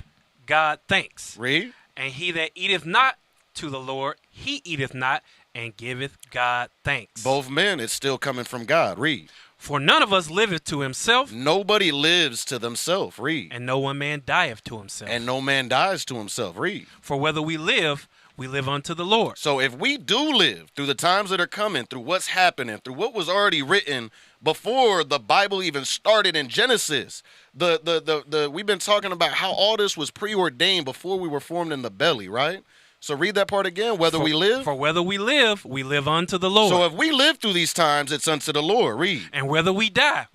God thanks. Read. And he that eateth not to the Lord, he eateth not, and giveth God thanks. Both men, it's still coming from God. Read. For none of us liveth to himself. Nobody lives to themselves. Read. And no one man dieth to himself. And no man dies to himself. Read. For whether we live unto the Lord. So if we do live through the times that are coming, through what's happening, through what was already written before the Bible even started in Genesis, we've been talking about how all this was preordained before we were formed in the belly, right? So read that part again. Whether we live. For whether we live unto the Lord. So if we live through these times, it's unto the Lord. Read. And whether we die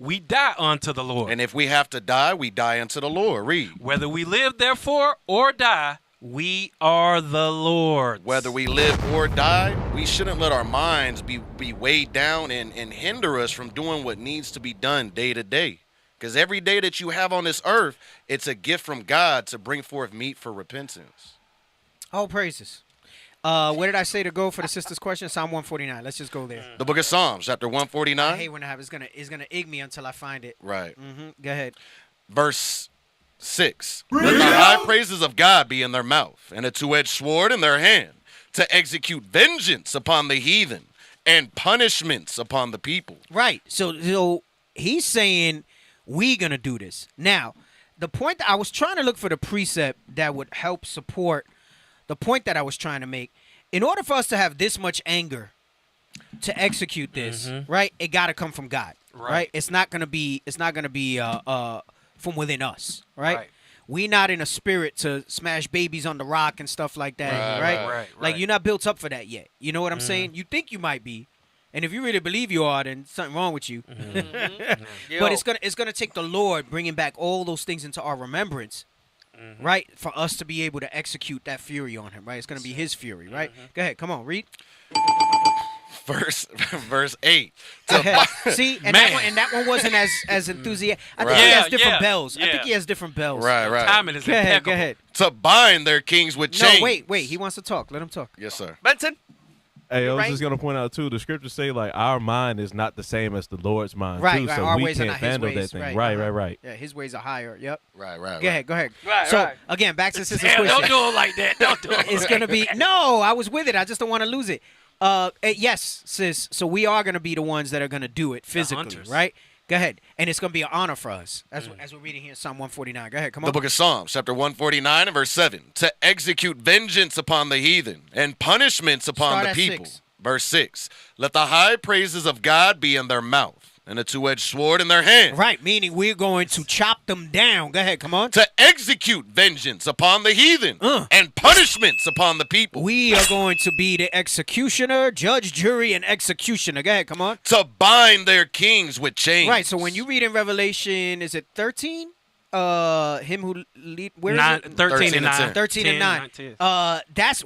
unto the Lord. And if we have to die, we die unto the Lord. Read. Whether we live, therefore, or die, we are the Lord's. Whether we live or die, we shouldn't let our minds be weighed down and hinder us from doing what needs to be done day to day. Because every day that you have on this earth, it's a gift from God to bring forth meat for repentance. All praises. Where did I say to go for the sister's question? Psalm 149. Let's just go there. The book of Psalms, chapter 149. I hate when it happens. It's gonna egg me until I find it. Right. Go ahead. Verse 6. Let the high praises of God be in their mouth, and a two-edged sword in their hand, to execute vengeance upon the heathen and punishments upon the people. Right. So he's saying we gonna do this. Now, the point that I was trying to look for the precept that would help support the point that I was trying to make. In order for us to have this much anger to execute this, right, it got to come from God, right? It's not gonna be from within us, right? We not in a spirit to smash babies on the rock and stuff like that, right? Like you're not built up for that yet. You know what I'm saying? You think you might be, and if you really believe you are, then something wrong with you. But it's gonna take the Lord bringing back all those things into our remembrance. Right, for us to be able to execute that fury on him, right? It's going to be his fury, right? Go ahead, come on, read. Verse 8. See, and that one wasn't as enthusiastic. I think he has different bells. I think he has different bells. Right. Timing is impeccable. Go ahead. To bind their kings with chains. No, wait. He wants to talk. Let him talk. Yes, sir. Benson. Hey, I was just gonna point out too. The scriptures say like our mind is not the same as the Lord's mind, right? Too, Right. so Our we ways can't are not his handle ways. that thing. Right. Yeah, his ways are higher. Yep. Right. Go ahead. So again, back to sister's question. Don't do it like that. Don't do it. It's gonna be no. I was with it. I just don't want to lose it. Yes, sis. So we are gonna be the ones that are gonna do it physically, right? Go ahead. And it's going to be an honor for us, as we're reading here in Psalm 149. Go ahead, come on. The book of Psalms, chapter 149 and verse 7. To execute vengeance upon the heathen and punishments upon the people. 6. Verse 6. Let the high praises of God be in their mouth and a two-edged sword in their hand. Right, meaning we're going to chop them down. Go ahead, come on. To execute vengeance upon the heathen and punishments upon the people. We are going to be the executioner, judge, jury, and executioner. Go ahead, come on. To bind their kings with chains. Right, so when you read in Revelation, is it 13? Him who lead, where is it? 13 and 9. 13 and 9.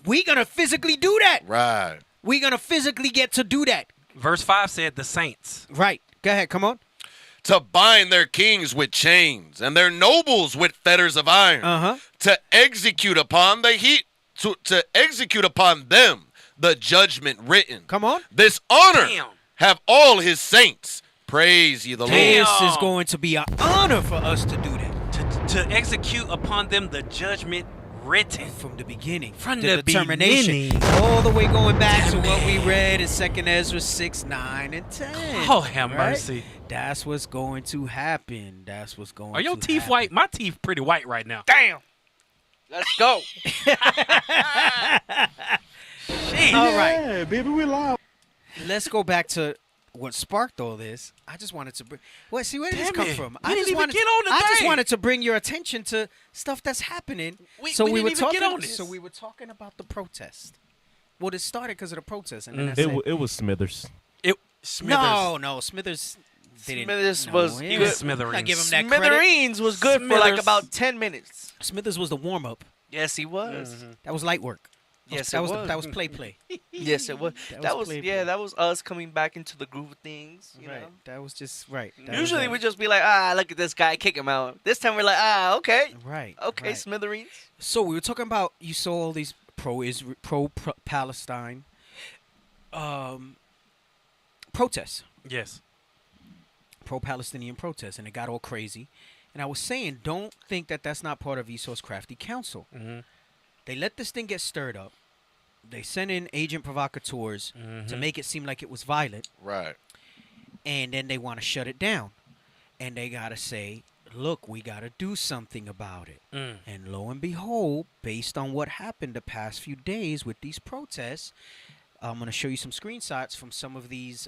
We going to physically do that. Right. We're going to physically get to do that. Verse 5 said the saints. Right. Go ahead. Come on. To bind their kings with chains and their nobles with fetters of iron. To execute upon to execute upon them the judgment written. Come on. This honor have all his saints. Praise ye the Lord. This is going to be an honor for us to do that. To execute upon them the judgment written from the beginning, from the determination, beginning, all the way going back to what we read in 2 Ezra 6, 9, and 10. Oh, have mercy! That's what's going to happen. That's what's going. Are your to teeth happen. white? My teeth pretty white right now. Damn. Let's go. All right, baby, we live. Let's go back to what sparked all this. I just wanted to bring. Well, see, where did this come from? I just wanted to bring your attention to stuff that's happening. We were talking about the protest. Well, it started because of the protest, and then it was Smithers. No, Smithers. Smithers was he was Smithereens. I give him that Smithereens was good for like about 10 minutes. Smithers was the warm up. Yes, he was. That was light work. Yes, that was play. Yes, it was. That was us coming back into the groove of things. You know? That was just right. Usually we just be like, look at this guy, kick him out. This time we're like, okay, right, okay, Smithereens. So we were talking about, you saw all these pro-Palestine protests. Yes. Pro-Palestinian protests, and it got all crazy. And I was saying, don't think that that's not part of Esau's crafty counsel. They let this thing get stirred up. They sent in agent provocateurs to make it seem like it was violent. Right. And then they want to shut it down. And they got to say, look, we got to do something about it. And lo and behold, based on what happened the past few days with these protests, I'm going to show you some screenshots from some of these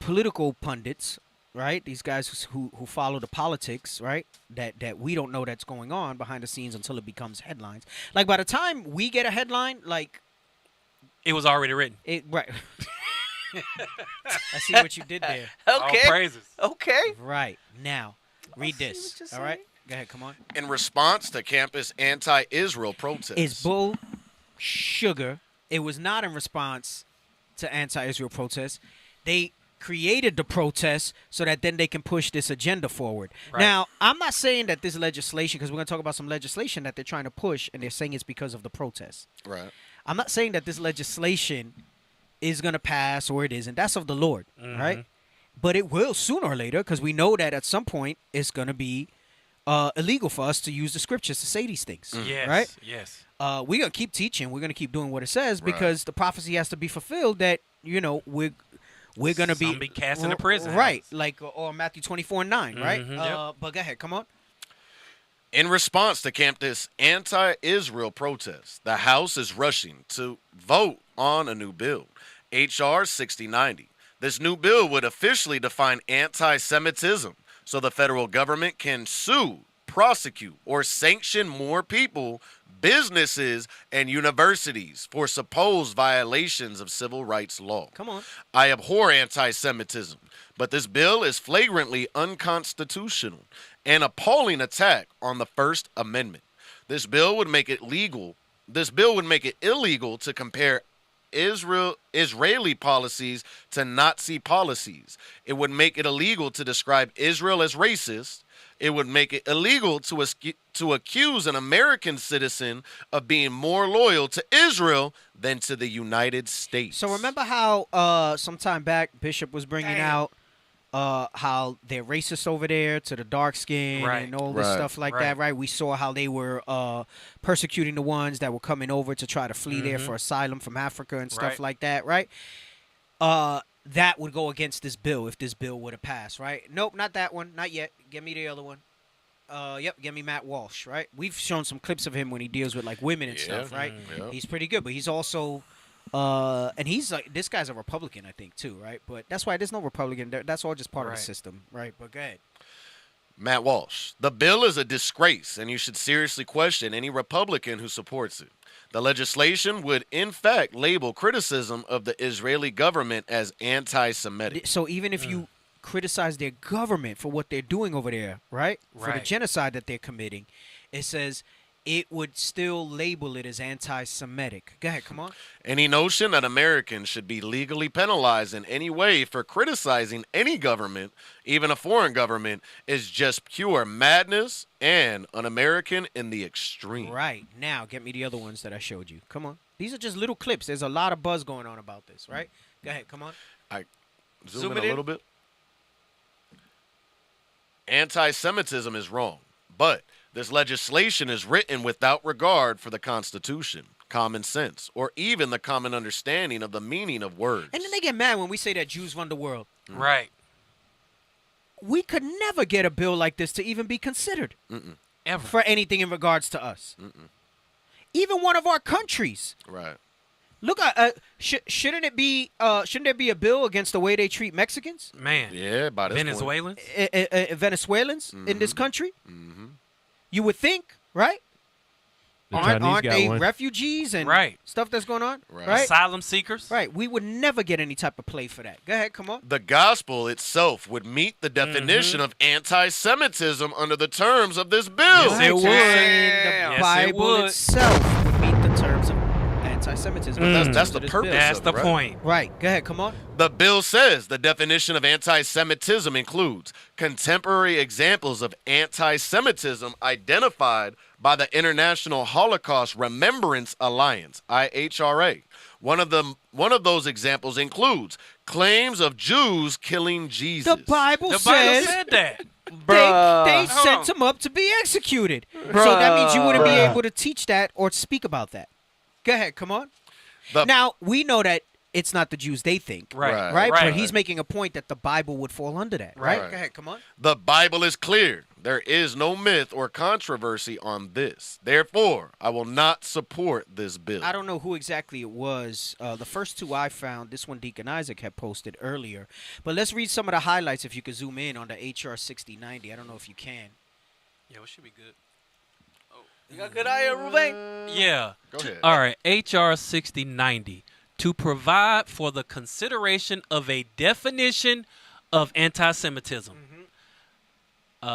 political pundits, right? These guys who follow the politics, right? That we don't know that's going on behind the scenes until it becomes headlines. Like by the time we get a headline, like it was already written. Right. I see what you did there. Okay. All praises. Okay. Right. Now, read this. All right? Go ahead. Come on. In response to campus anti-Israel protests. It's bull sugar. It was not in response to anti-Israel protests. They created the protests so that then they can push this agenda forward. Right. Now, I'm not saying that this legislation, because we're going to talk about some legislation that they're trying to push, and they're saying it's because of the protests. Right. I'm not saying that this legislation is going to pass or it isn't. That's of the Lord, right? But it will sooner or later, because we know that at some point it's going to be illegal for us to use the scriptures to say these things, right? Yes. We're going to keep teaching. We're going to keep doing what it says because the prophecy has to be fulfilled that, we're going to be cast into prison. Right, like or Matthew 24:9, right? Yep. But go ahead, come on. In response to campus anti-Israel protests, the House is rushing to vote on a new bill, H.R. 6090. This new bill would officially define anti-Semitism so the federal government can sue, prosecute, or sanction more people, businesses, and universities for supposed violations of civil rights law. Come on. I abhor anti-Semitism, but this bill is flagrantly unconstitutional, an appalling attack on the First Amendment. This bill would make it illegal to compare Israeli policies to Nazi policies. It would make it illegal to describe Israel as racist. It would make it illegal to accuse an American citizen of being more loyal to Israel than to the United States. So remember how some time back Bishop was bringing out how they're racist over there to the dark skin and all this stuff like that, right? We saw how they were persecuting the ones that were coming over to try to flee there for asylum from Africa and stuff like that, right? That would go against this bill if this bill would have passed, right? Nope, not that one. Not yet. Give me the other one. Give me Matt Walsh, right? We've shown some clips of him when he deals with like women and stuff, right? He's pretty good, but he's also and he's like, this guy's a Republican, I think, too, right? But that's why there's no Republican. That's all just part of the system, right? But go ahead. Matt Walsh, the bill is a disgrace, and you should seriously question any Republican who supports it. The legislation would, in fact, label criticism of the Israeli government as anti-Semitic. So even if you criticize their government for what they're doing over there, right? For the genocide that they're committing, it says it would still label it as anti-Semitic. Go ahead, come on. Any notion that Americans should be legally penalized in any way for criticizing any government, even a foreign government, is just pure madness and un-American in the extreme. Right. Now, get me the other ones that I showed you. Come on. These are just little clips. There's a lot of buzz going on about this, right? Go ahead, come on. I zoom in a little bit. Anti-Semitism is wrong, but this legislation is written without regard for the Constitution, common sense, or even the common understanding of the meaning of words. And then they get mad when we say that Jews run the world. Right. We could never get a bill like this to even be considered ever for anything in regards to us. Even one of our countries. Right. Look, shouldn't it be? Shouldn't there be a bill against the way they treat Mexicans? Man. Yeah, by this Venezuelans. Venezuelans in this country. You would think, right? Aren't they refugees and stuff that's going on? Right. Asylum seekers. Right. We would never get any type of play for that. Go ahead, come on. The gospel itself would meet the definition of anti-Semitism under the terms of this bill. Yes, it would. The Bible itself would meet the terms of anti-Semitism. That's the purpose. That's the point. Right. Go ahead, come on. The bill says the definition of anti-Semitism includes contemporary examples of anti-Semitism identified by the International Holocaust Remembrance Alliance, IHRA. One of those examples includes claims of Jews killing Jesus. The Bible said that. They sent him up to be executed. So that means you wouldn't be able to teach that or speak about that. Go ahead, come on. Now, we know that it's not the Jews they think. Right. Right? Right. But he's making a point that the Bible would fall under that. Right? Right. Go ahead, come on. The Bible is clear. There is no myth or controversy on this. Therefore, I will not support this bill. I don't know who exactly it was. The first two I found, this one Deacon Isaac had posted earlier. But let's read some of the highlights if you could zoom in on the HR 6090. I don't know if you can. Yeah, it should be good. You got good eye, Ruben? Yeah. Go ahead. All right. HR 6090 to provide for the consideration of a definition of anti-Semitism.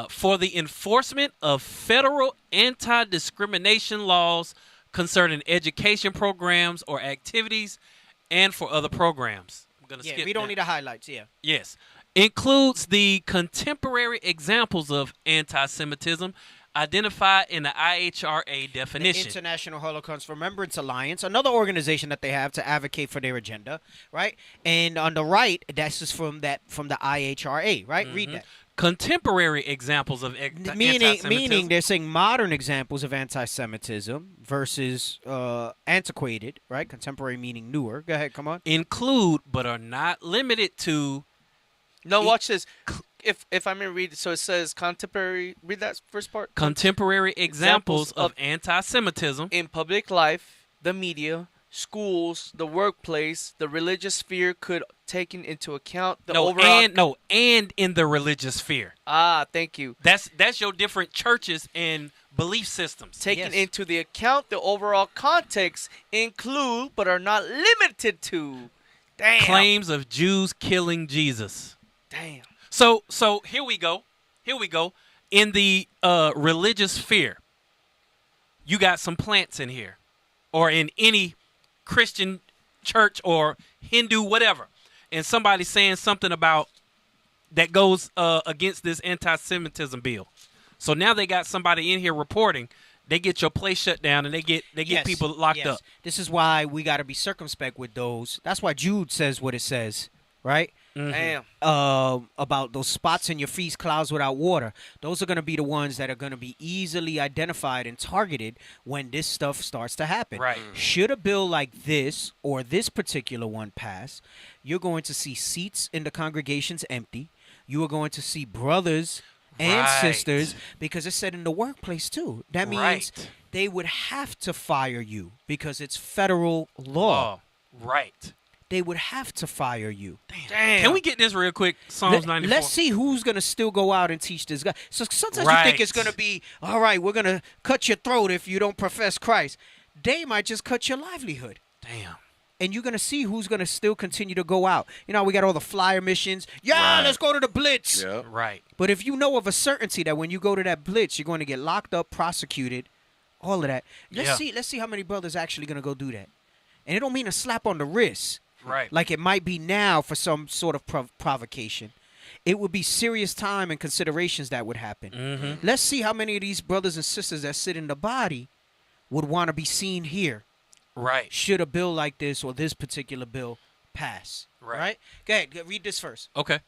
For the enforcement of federal anti-discrimination laws concerning education programs or activities and for other programs. I'm going to skip we don't that. need the highlights, Yes. Includes the contemporary examples of anti-Semitism identified in the IHRA definition. The International Holocaust Remembrance Alliance, another organization that they have to advocate for their agenda, right? And on the right, that's just from the IHRA, right? Read that. Contemporary examples of anti-Semitism. Meaning they're saying modern examples of anti-Semitism versus antiquated, right? Contemporary meaning newer. Go ahead, come on. Include, but are not limited to. No, watch this. If I may read, so it says contemporary. Read that first part. Contemporary examples of anti-Semitism in public life, the media, schools, the workplace, the religious sphere could taken into account the overall. And in the religious sphere. Ah, thank you. That's your different churches and belief systems. Taking into the account the overall context include, but are not limited to. Damn. Claims of Jews killing Jesus. Damn. So here we go. In the religious sphere, you got some plants in here, or in any Christian church or Hindu, whatever, and somebody saying something about that goes against this anti-Semitism bill. So now they got somebody in here reporting. They get your place shut down and they get people locked up. This is why we got to be circumspect with those. That's why Jude says what it says, right? Damn. About those spots in your feast, clouds without water. Those are going to be the ones that are going to be easily identified and targeted when this stuff starts to happen. Right. Should a bill like this or this particular one pass, you're going to see seats in the congregations empty. You are going to see brothers and sisters, because it's said in the workplace too. That means they would have to fire you because it's federal law. Right. They would have to fire you. Damn. Can we get this real quick? Psalms 94. Let's see who's going to still go out and teach this guy. So sometimes you think it's going to be, all right, we're going to cut your throat if you don't profess Christ. They might just cut your livelihood. Damn. And you're going to see who's going to still continue to go out. You know, we got all the flyer missions. Yeah, let's go to the Blitz. Yeah. Right. But if you know of a certainty that when you go to that Blitz, you're going to get locked up, prosecuted, all of that. Let's see how many brothers actually going to go do that. And it don't mean a slap on the wrist. Right. Like it might be now for some sort of provocation. It would be serious time and considerations that would happen. Mm-hmm. Let's see how many of these brothers and sisters that sit in the body would want to be seen here. Right. Should a bill like this or this particular bill pass. Right? Go ahead. Read this first. Okay.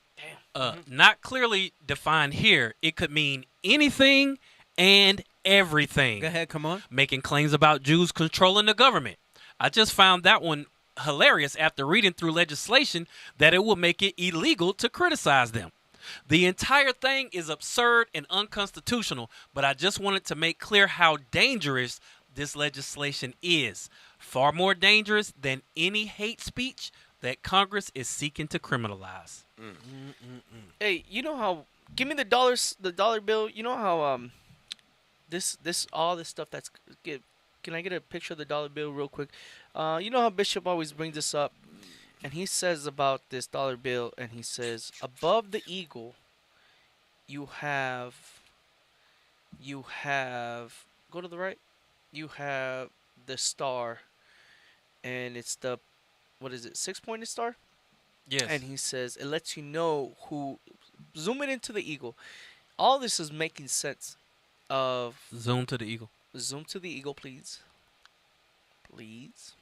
Damn. Not clearly defined here. It could mean anything and everything. Go ahead. Come on. Making claims about Jews controlling the government. I just found that one hilarious after reading through legislation that it will make it illegal to criticize them. The entire thing is absurd and unconstitutional, but I just wanted to make clear how dangerous this legislation is. Far more dangerous than any hate speech that Congress is seeking to criminalize. Hey, you know how? Give me the dollar bill. You know how all this stuff that's. Can I get a picture of the dollar bill real quick? You know how Bishop always brings this up, and he says about this dollar bill, and he says above the eagle, you have. Go to the right. You have the star, and it's the, what is it, 6-pointed star? Yes. And he says it lets you know who. Zoom it into the eagle. All this is making sense. Of zoom to the eagle. Zoom to the eagle, please. Please.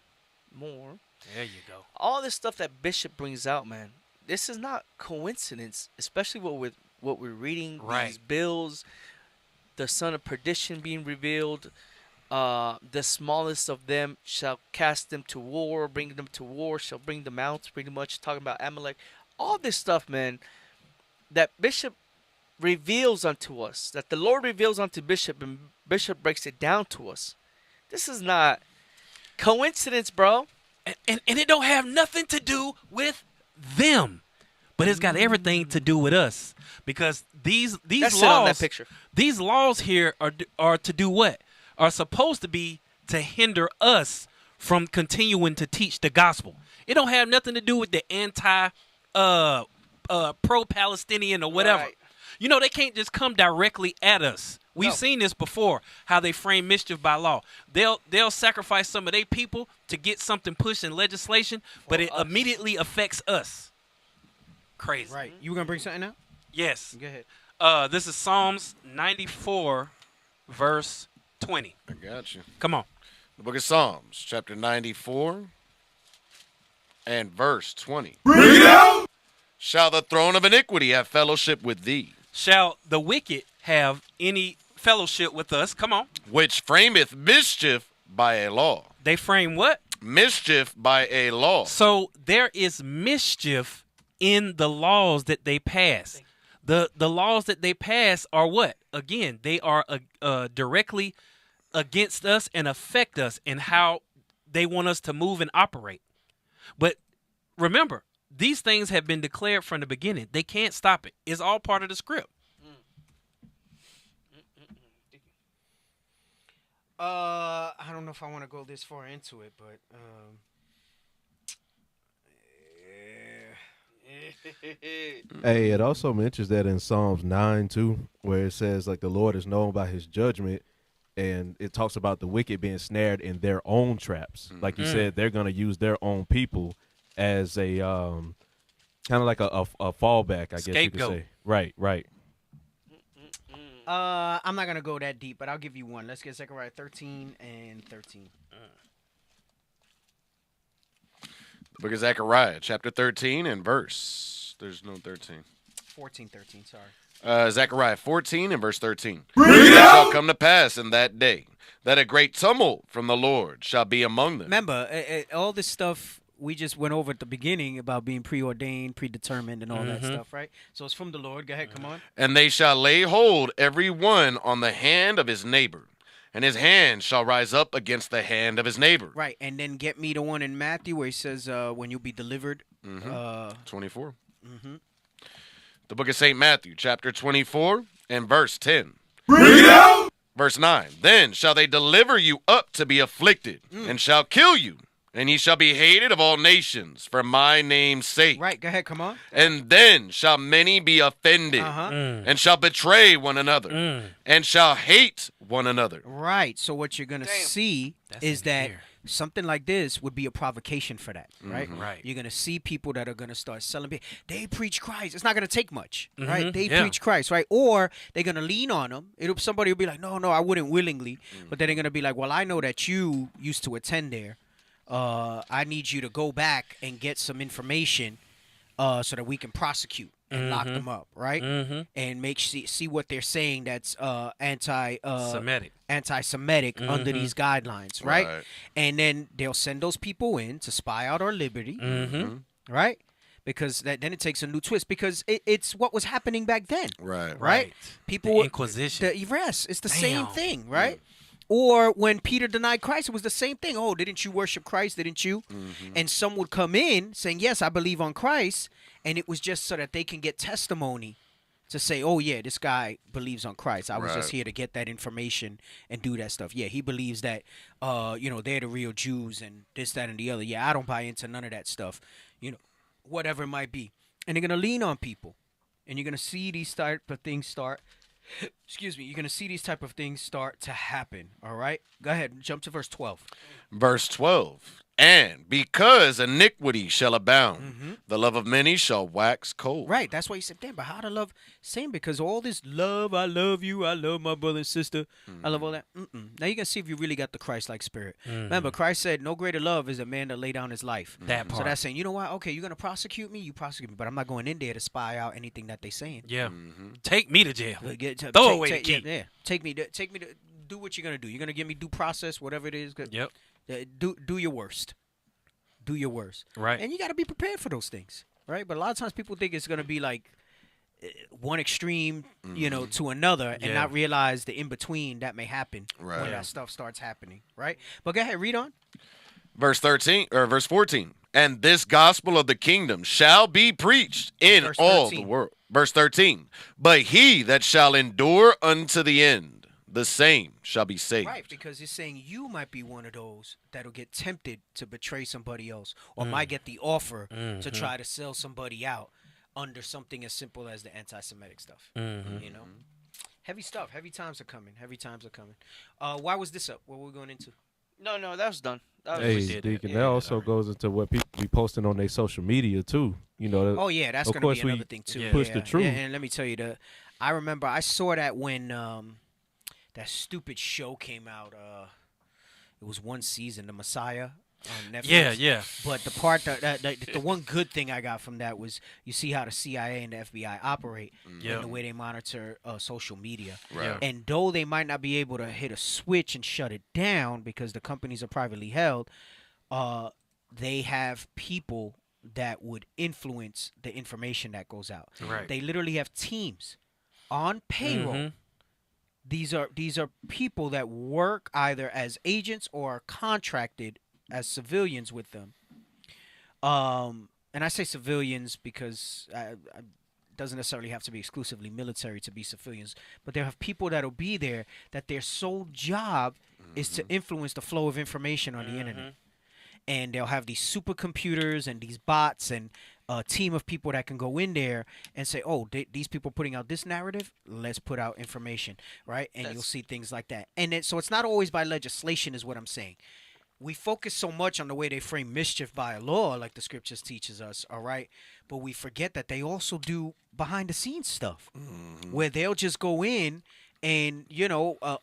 More. There you go. All this stuff that Bishop brings out, man. This is not coincidence, especially what we're reading. Right. These bills, the son of perdition being revealed, the smallest of them shall cast them to war, bring them to war, shall bring them out. Pretty much talking about Amalek. All this stuff, man, that Bishop reveals unto us, that the Lord reveals unto Bishop, and Bishop breaks it down to us. This is not coincidence, bro. And it don't have nothing to do with them, but it's got everything to do with us, because these laws here are to do what? Are supposed to be to hinder us from continuing to teach the gospel. It don't have nothing to do with the pro-Palestinian or whatever. Right. You know, they can't just come directly at us. We've seen this before, how they frame mischief by law. They'll sacrifice some of their people to get something pushed in legislation, but it immediately affects us. Crazy. Right. You gonna bring something out? Yes. Go ahead. This is Psalms 94, verse 20. I got you. Come on. The book of Psalms, chapter 94 and verse 20. Bring it out! Shall the throne of iniquity have fellowship with thee? Shall the wicked have any fellowship with us? Come on. Which frameth mischief by a law. They frame what? Mischief by a law. So there is mischief in the laws that they pass. The laws that they pass are what? Again, they are directly against us and affect us in how they want us to move and operate. But remember, these things have been declared from the beginning. They can't stop it. It's all part of the script. I don't know if I want to go this far into it, but Hey, it also mentions that in Psalms 9 too, where it says like the Lord is known by his judgment, and it talks about the wicked being snared in their own traps. Like you said, they're going to use their own people as a kind of like a fallback, I guess you could say. Right. I'm not gonna go that deep, but I'll give you one. Let's get Zechariah 13 and 13. The book of Zechariah, chapter 13 and verse. There's no 13. 14:13. Sorry. Zechariah 14 and verse 13. It shall come to pass in that day that a great tumult from the Lord shall be among them. Remember, all this stuff we just went over at the beginning about being preordained, predetermined, and all that stuff, right? So it's from the Lord. Go ahead, come on. And they shall lay hold every one on the hand of his neighbor, and his hand shall rise up against the hand of his neighbor. Right, and then get me the one in Matthew where he says when you'll be delivered. 24. The book of St. Matthew, chapter 24 and verse 10. Bring it out! Verse 9. Then shall they deliver you up to be afflicted, and shall kill you. And ye shall be hated of all nations for my name's sake. Right, go ahead, come on. And then shall many be offended, and shall betray one another, and shall hate one another. Right, so what you're going to see is that something like this would be a provocation for that, right? Right. You're going to see people that are going to start selling. They preach Christ. It's not going to take much, right? They preach Christ, right? Or they're going to lean on them. Somebody will be like, no, I wouldn't willingly. But then they're going to be like, well, I know that you used to attend there. I need you to go back and get some information so that we can prosecute and lock them up, right? And see what they're saying that's anti-Semitic under these guidelines, right? And then they'll send those people in to spy out our liberty, right? Because then it takes a new twist because it's what was happening back then, right? People, the Inquisition. It's the same thing, right? Or when Peter denied Christ, it was the same thing. Oh, didn't you worship Christ? Didn't you? And some would come in saying, yes, I believe on Christ. And it was just so that they can get testimony to say, oh, yeah, this guy believes on Christ. I was just here to get that information and do that stuff. Yeah, he believes that, they're the real Jews and this, that, and the other. Yeah, I don't buy into none of that stuff, whatever it might be. And they're going to lean on people. And you're going to see these type of things start. Excuse me, you're going to see these type of things start to happen, all right? Go ahead, jump to verse 12. Verse 12. And because iniquity shall abound, the love of many shall wax cold. Right, that's why he said, damn, but how to love? Same, because all this love, I love you, I love my brother and sister, I love all that. Now you can see if you really got the Christ-like spirit. Remember, Christ said, no greater love is a man that lay down his life. That part. So that's saying, you know what? Okay, you're going to prosecute me, you prosecute me, but I'm not going in there to spy out anything that they're saying. Yeah. Take me to jail. Throw away the key. Yeah. Take me to do what you're gonna do. You're gonna give me due process, whatever it is. Yep. Do your worst. Do your worst. Right. And you got to be prepared for those things, right? But a lot of times people think it's gonna be like one extreme, to another, and not realize the in between that may happen when that stuff starts happening, right? But go ahead, read on. Verse 14. And this gospel of the kingdom shall be preached in all the world. Verse 13. But he that shall endure unto the end, the same shall be saved. Right, because it's saying you might be one of those that'll get tempted to betray somebody else, or might get the offer to try to sell somebody out under something as simple as the anti-Semitic stuff. Heavy stuff. Heavy times are coming. Why was this up? What were we going into? No, that was done. Hey, Deacon, that also goes into what people be posting on their social media too. Oh yeah, that's going to be another thing too. Push the truth. Yeah, and let me tell you, I remember I saw that when that stupid show came out. It was one season, The Messiah on Netflix. Yeah. But the part the one good thing I got from that was you see how the CIA and the FBI operate and the way they monitor social media. Right. And though they might not be able to hit a switch and shut it down because the companies are privately held, they have people that would influence the information that goes out. Right. They literally have teams on payroll. These are people that work either as agents or are contracted as civilians with them. And I say civilians because it doesn't necessarily have to be exclusively military to be civilians, but they have people that'll be there that their sole job is to influence the flow of information on the internet. And they'll have these supercomputers and these bots and a team of people that can go in there and say, oh, these people putting out this narrative, let's put out information, right? And you'll see things like that. And then, so it's not always by legislation is what I'm saying. We focus so much on the way they frame mischief by a law, like the scriptures teaches us, all right? But we forget that they also do behind-the-scenes stuff where they'll just go in and,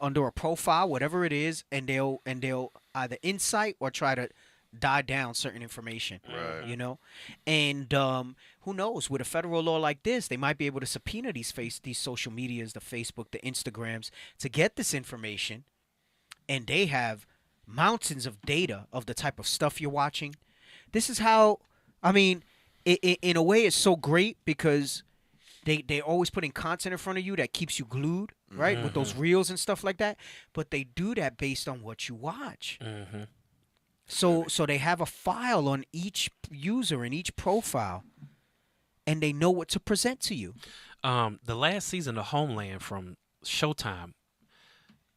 under a profile, whatever it is, and they'll either incite or try to die down certain information, right. And who knows, with a federal law like this, they might be able to subpoena these social medias, the Facebook, the Instagrams, to get this information, and they have mountains of data of the type of stuff you're watching. This is how, in a way, it's so great because they're always putting content in front of you that keeps you glued, right, with those reels and stuff like that, but they do that based on what you watch. So they have a file on each user and each profile, and they know what to present to you. The last season of Homeland from Showtime,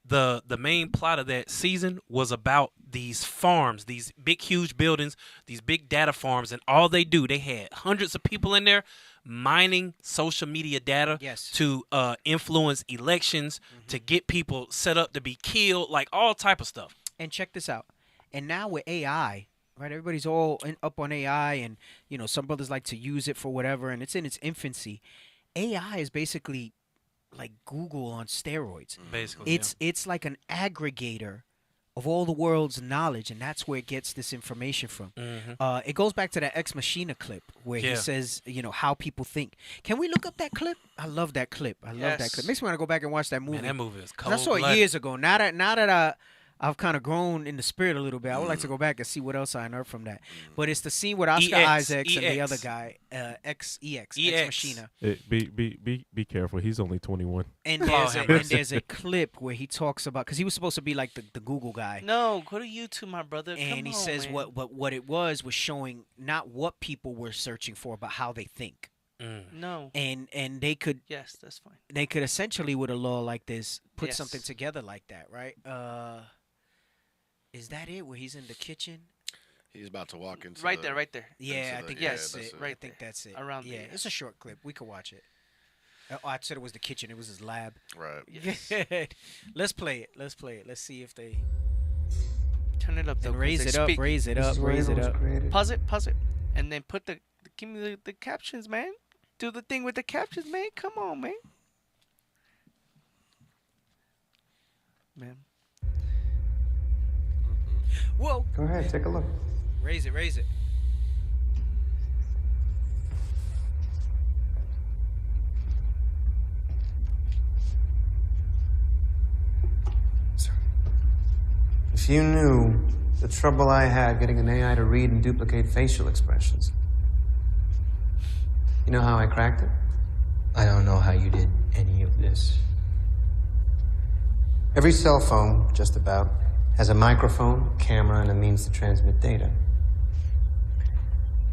the main plot of that season was about these farms, these big, huge buildings, these big data farms, and all they do, they had hundreds of people in there mining social media data to influence elections, to get people set up to be killed, like all type of stuff. And check this out. And now with AI, right, everybody's all up on AI, and, some brothers like to use it for whatever, and it's in its infancy. AI is basically like Google on steroids. Basically, it's like an aggregator of all the world's knowledge, and that's where it gets this information from. It goes back to that Ex Machina clip where he says, how people think. Can we look up that clip? I love that clip. Makes me want to go back and watch that movie. Man, that movie is cold. I saw it years ago. Now that I've kind of grown in the spirit a little bit, I would like to go back and see what else I unearthed from that. But it's the scene with Oscar Isaacs and the other guy, Ex Machina. Be careful. He's only 21. And there's a clip where he talks about, because he was supposed to be like the Google guy. No, go to YouTube, my brother. And he says what it was showing not what people were searching for, but how they think. No. And they could. Yes, that's fine. They could essentially, with a law like this, put something together like that, right? Is that it? Where he's in the kitchen? He's about to walk into right there. Yeah, I think that's it. Right, I think that's it. Around there. It's a short clip. We could watch it. Oh, I said it was the kitchen. It was his lab. Right. Yes. Let's play it. Let's see if they turn it up. Then raise it up. Pause it, and then give me the captions, man. Do the thing with the captions, man. Come on, man. Whoa. Go ahead, take a look. Raise it. If you knew the trouble I had getting an AI to read and duplicate facial expressions. You know how I cracked it? I don't know how you did any of this. Every cell phone, just about, has a microphone, camera, and a means to transmit data.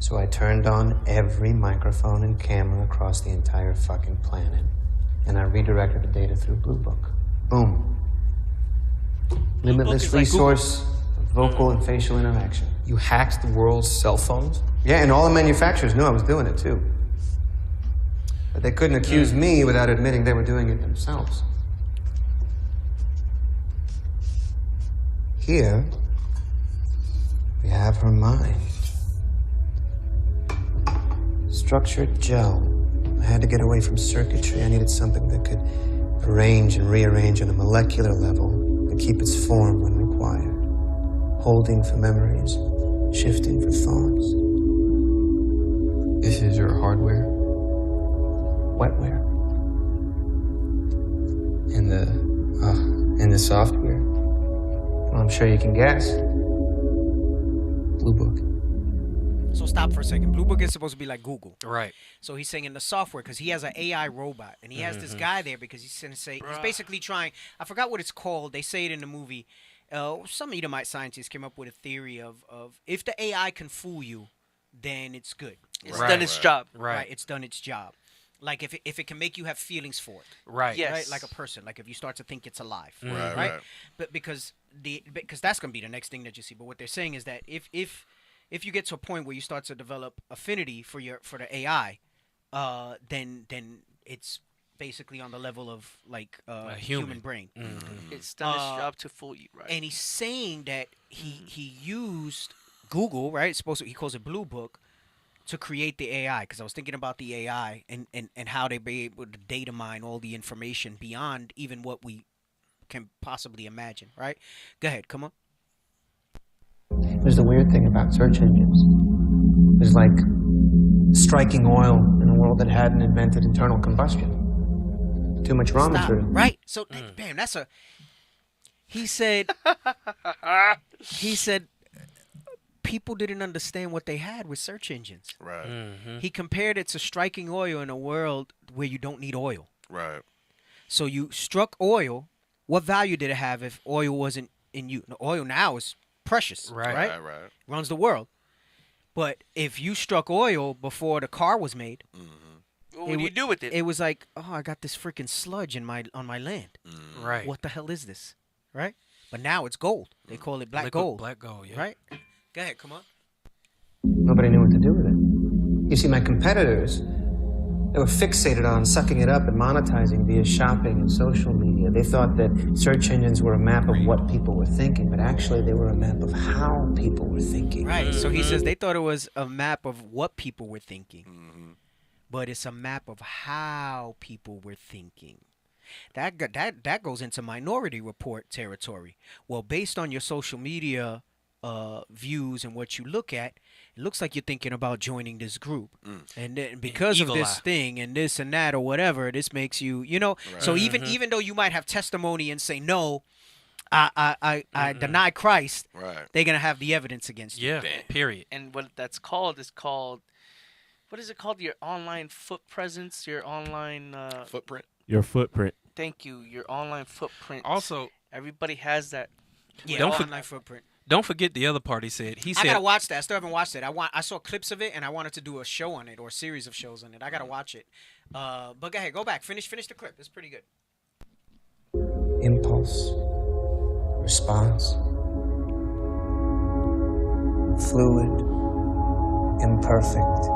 So I turned on every microphone and camera across the entire fucking planet, and I redirected the data through Blue Book. Boom. Limitless resource of vocal and facial interaction. You hacked the world's cell phones? Yeah, and all the manufacturers knew I was doing it too. But they couldn't accuse me without admitting they were doing it themselves. Here, we have her mind. Structured gel. I had to get away from circuitry. I needed something that could arrange and rearrange on a molecular level and keep its form when required. Holding for memories, shifting for thoughts. This is your hardware? Wetware. And the software? Well, I'm sure you can guess. Blue Book. So stop for a second. Blue Book is supposed to be like Google. Right. So he's saying in the software, because he has an AI robot, and he has this guy there because he's going to say, he's basically trying, I forgot what it's called. They say it in the movie. Some Edomite scientists came up with a theory of if the AI can fool you, then it's good. It's done its job. Right. It's done its job. Like if it can make you have feelings for it. Right. Yes. Right? Like a person. Like if you start to think it's alive. Right. But because that's going to be the next thing that you see. But what they're saying is that if you get to a point where you start to develop affinity for the AI, then it's basically on the level of like a human brain. It's done its job to fool you, right? And he's saying that he used Google, right? He calls it Blue Book, to create the AI, because I was thinking about the AI and how they be able to data mine all the information beyond even what we can possibly imagine, right? Go ahead, come on. There's the weird thing about search engines. It's like striking oil in a world that hadn't invented internal combustion. Too much raw material. Right. So, bam, that's a... He said people didn't understand what they had with search engines. Right. He compared it to striking oil in a world where you don't need oil. Right. So you struck oil. What value did it have if oil wasn't in you? No, oil now is precious, right? Runs the world. But if you struck oil before the car was made, what do you do with it? It was like, oh, I got this freaking sludge on my land. Right. What the hell is this? Right? But now it's gold. They call it black gold. Black gold, yeah. Right? Go ahead, come on. Nobody knew what to do with it. You see, my competitors, they were fixated on sucking it up and monetizing via shopping and social media. They thought that search engines were a map of what people were thinking, but actually they were a map of how people were thinking. Right. So he says they thought it was a map of what people were thinking, but it's a map of how people were thinking. That goes into Minority Report territory. Well, based on your social media views and what you look at, it looks like you're thinking about joining this group, and then because of this thing and this and that or whatever, this makes you, So even though you might have testimony and say no, I deny Christ, they're gonna have the evidence against you. Yeah. Period. And what that's called is called, what is it called? Your online foot presence, your online footprint. Your footprint. Thank you. Your online footprint. Also, everybody has that. Yeah, online footprint. Don't forget the other part he said. He said, I gotta watch that. I still haven't watched it. I saw clips of it, and I wanted to do a show on it or a series of shows on it. I gotta watch it. But go ahead, go back. Finish the clip. It's pretty good. Impulse, response, fluid, imperfect,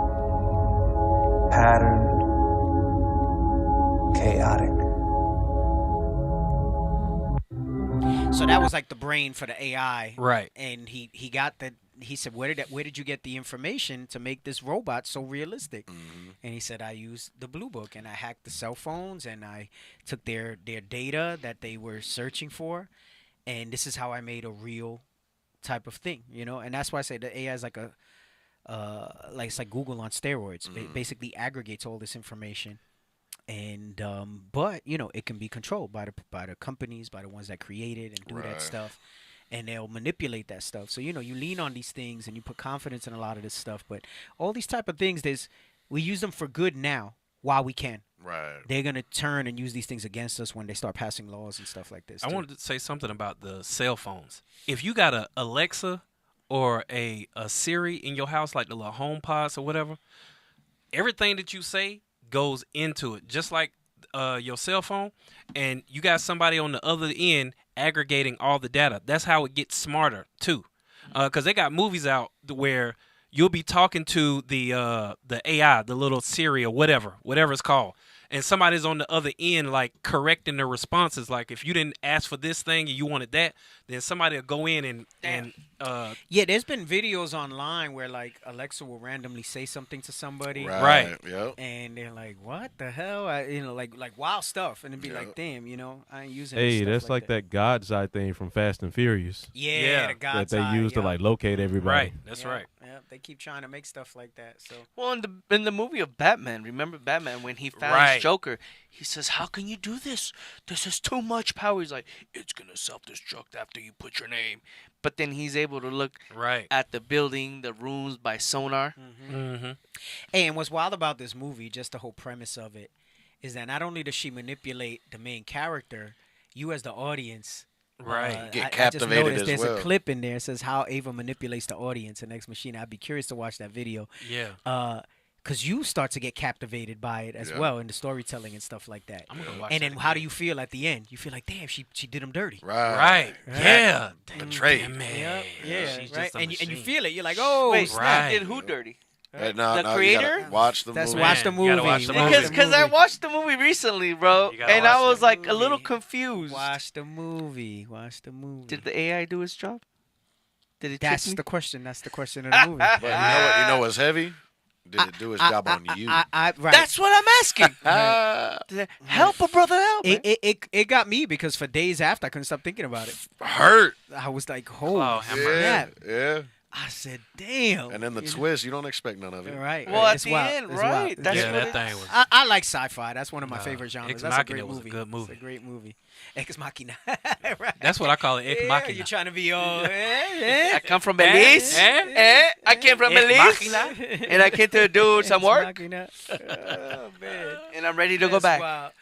patterned, chaotic. So that was like the brain for the AI, right? And he got that. He said, "Where did you get the information to make this robot so realistic?" And he said, "I used the Blue Book, and I hacked the cell phones, and I took their data that they were searching for, and this is how I made a real type of thing, And that's why I say the AI is like it's like Google on steroids. It basically aggregates all this information." And but it can be controlled by the companies, by the ones that create it and do that stuff. and they'll manipulate that stuff. So, you know, you lean on these things and you put confidence in a lot of this stuff. But all these type of things, we use them for good now while we can. Right. They're going to turn and use these things against us when they start passing laws and stuff like this. I wanted to say something about the cell phones. If you got a Alexa or a Siri in your house, like the little home pods or whatever, everything that you say goes into it, just like your cell phone, and you got somebody on the other end aggregating all the data. That's how it gets smarter too, because they got movies out where you'll be talking to the AI, the little Siri or whatever it's called, and somebody's on the other end like correcting the responses. Like if you didn't ask for this thing and you wanted that, then somebody will go in and yeah, there's been videos online where like Alexa will randomly say something to somebody, right? Yep. And they're like, "What the hell?" Like wild stuff, and it'd be like, "Damn, you know, I ain't using." Hey, stuff that's like that God's eye thing from Fast and Furious. Yeah, the God's that they use to like locate everybody. Right, that's right. Yeah, they keep trying to make stuff like that. So well, in the movie of Batman, remember Batman when he found his Joker, he says, "How can you do this? This is too much power." He's like, "It's gonna self-destruct after you put your name." But then he's able to look at the building, the rooms by sonar. Hey, and what's wild about this movie, just the whole premise of it, is that not only does she manipulate the main character, you as the audience, get captivated I just as there's well. a clip in there that says how Ava manipulates the audience in Ex Machina. I'd be curious to watch that video. Yeah. Because you start to get captivated by it as well in the storytelling and stuff like that. I'm gonna watch and then that how again. do you feel at the end? You feel like, damn, she did him dirty. Right. Yeah. Betrayed. Man. Yeah. She's Right. just a And you machine. feel it. You're like, oh, Wait, snap. did who dirty? No, The you creator? gotta watch the That's movie. watch the You movie. gotta watch the movie. Because I watched the movie recently, bro, You gotta and I watch was the like a little confused. Watch the movie. Watch the movie. Did the AI do its job? Did it? That's trick me? the question. That's the question of the movie. But you know what's heavy? Did it do its job on you? Right. That's what I'm asking. Help a brother out. It got me because for days after I couldn't stop thinking about it. Hurt. I was like, holy Yeah. snap. Yeah. I said, damn. And then the twist, you don't expect none of it. Right. Well, at It's the wild. end, It's right? wild. That's Yeah, what that it thing is. was. I like sci-fi. That's one of my favorite genres. Ex That's a Machina great was a movie. good movie. It's a great movie. Ex Machina. Right. That's what I call it. Ex Yeah, Machina. you're trying to be all. I come from Belize. I came from Ex Belize, Machina. and I came to do some Ex work, Machina. Oh, man. and I'm ready to go That's back. wild.